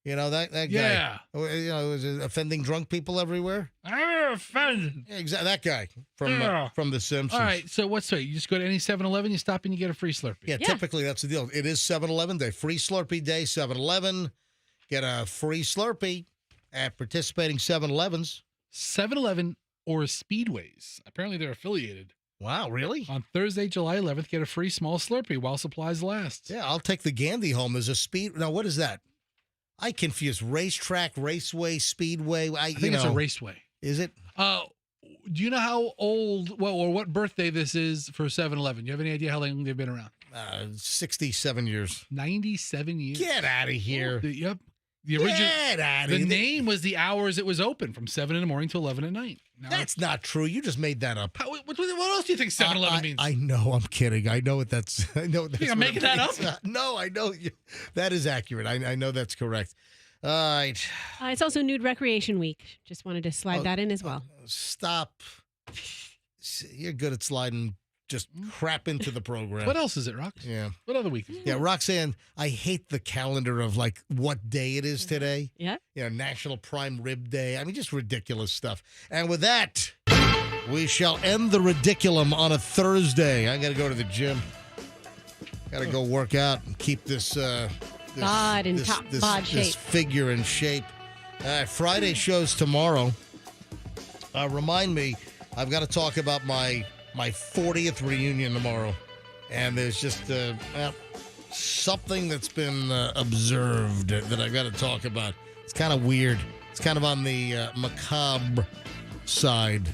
That guy. Yeah. Was it offending drunk people everywhere? I'm offended. Yeah, exactly. That guy from The Simpsons. All right. So what's it? You just go to any 7-Eleven, you stop and you get a free Slurpee. Yeah, typically that's the deal. It is 7-Eleven Day. Free Slurpee Day, 7-Eleven. Get a free Slurpee at participating 7-Elevens. 7-Eleven or Speedways. Apparently they're affiliated. Wow, really? On Thursday, July 11th, get a free small Slurpee while supplies last. Yeah, I'll take the Gandhi home. There's a speed. Now, what is that? I confuse racetrack, raceway, speedway. I think it's a raceway. Is it? Do you know how old, or what birthday this is for 7-Eleven? You have any idea how long they've been around? 67 years. 97 years. Get out of here. Yep. The original. Get outta the here. name was the hours it was open, from 7 in the morning to 11 at night. Now That's not true. You just made that up. what else do you think 7-Eleven means? I know. I'm kidding. I know what that's. I know. What that's think I'm what making it that means. up? No, I know. That is accurate. I know that's correct. All right. It's also Nude Recreation Week. Just wanted to slide that in as well. Stop. You're good at sliding just crap into the program. What else is it, Rox? Yeah. What other week? Yeah, Roxanne, I hate the calendar of like what day it is today. Yeah. National Prime Rib Day. I mean, just ridiculous stuff. And with that, we shall end the ridiculum on a Thursday. I got to go to the gym. Got to go work out and keep this bod in top bod shape. This figure in shape. Friday shows tomorrow. Remind me, I've got to talk about my 40th reunion tomorrow. And there's just something that's been observed that I've got to talk about. It's kind of weird. It's kind of on the macabre side.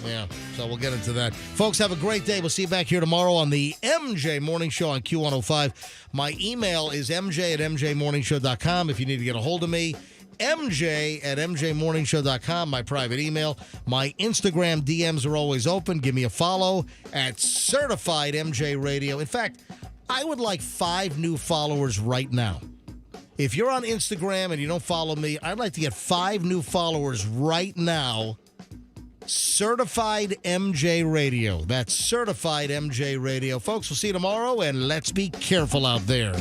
Yeah, so we'll get into that. Folks, have a great day. We'll see you back here tomorrow on the MJ Morning Show on Q105. My email is mj@mjmorningshow.com if you need to get a hold of me. mj@mjmorningshow.com, my private email. My Instagram DMs are always open. Give me a follow at Certified MJ Radio. In fact, I would like 5 new followers right now. If you're on Instagram and you don't follow me, I'd like to get 5 new followers right now. Certified MJ Radio. That's Certified MJ Radio. Folks, we'll see you tomorrow, and let's be careful out there.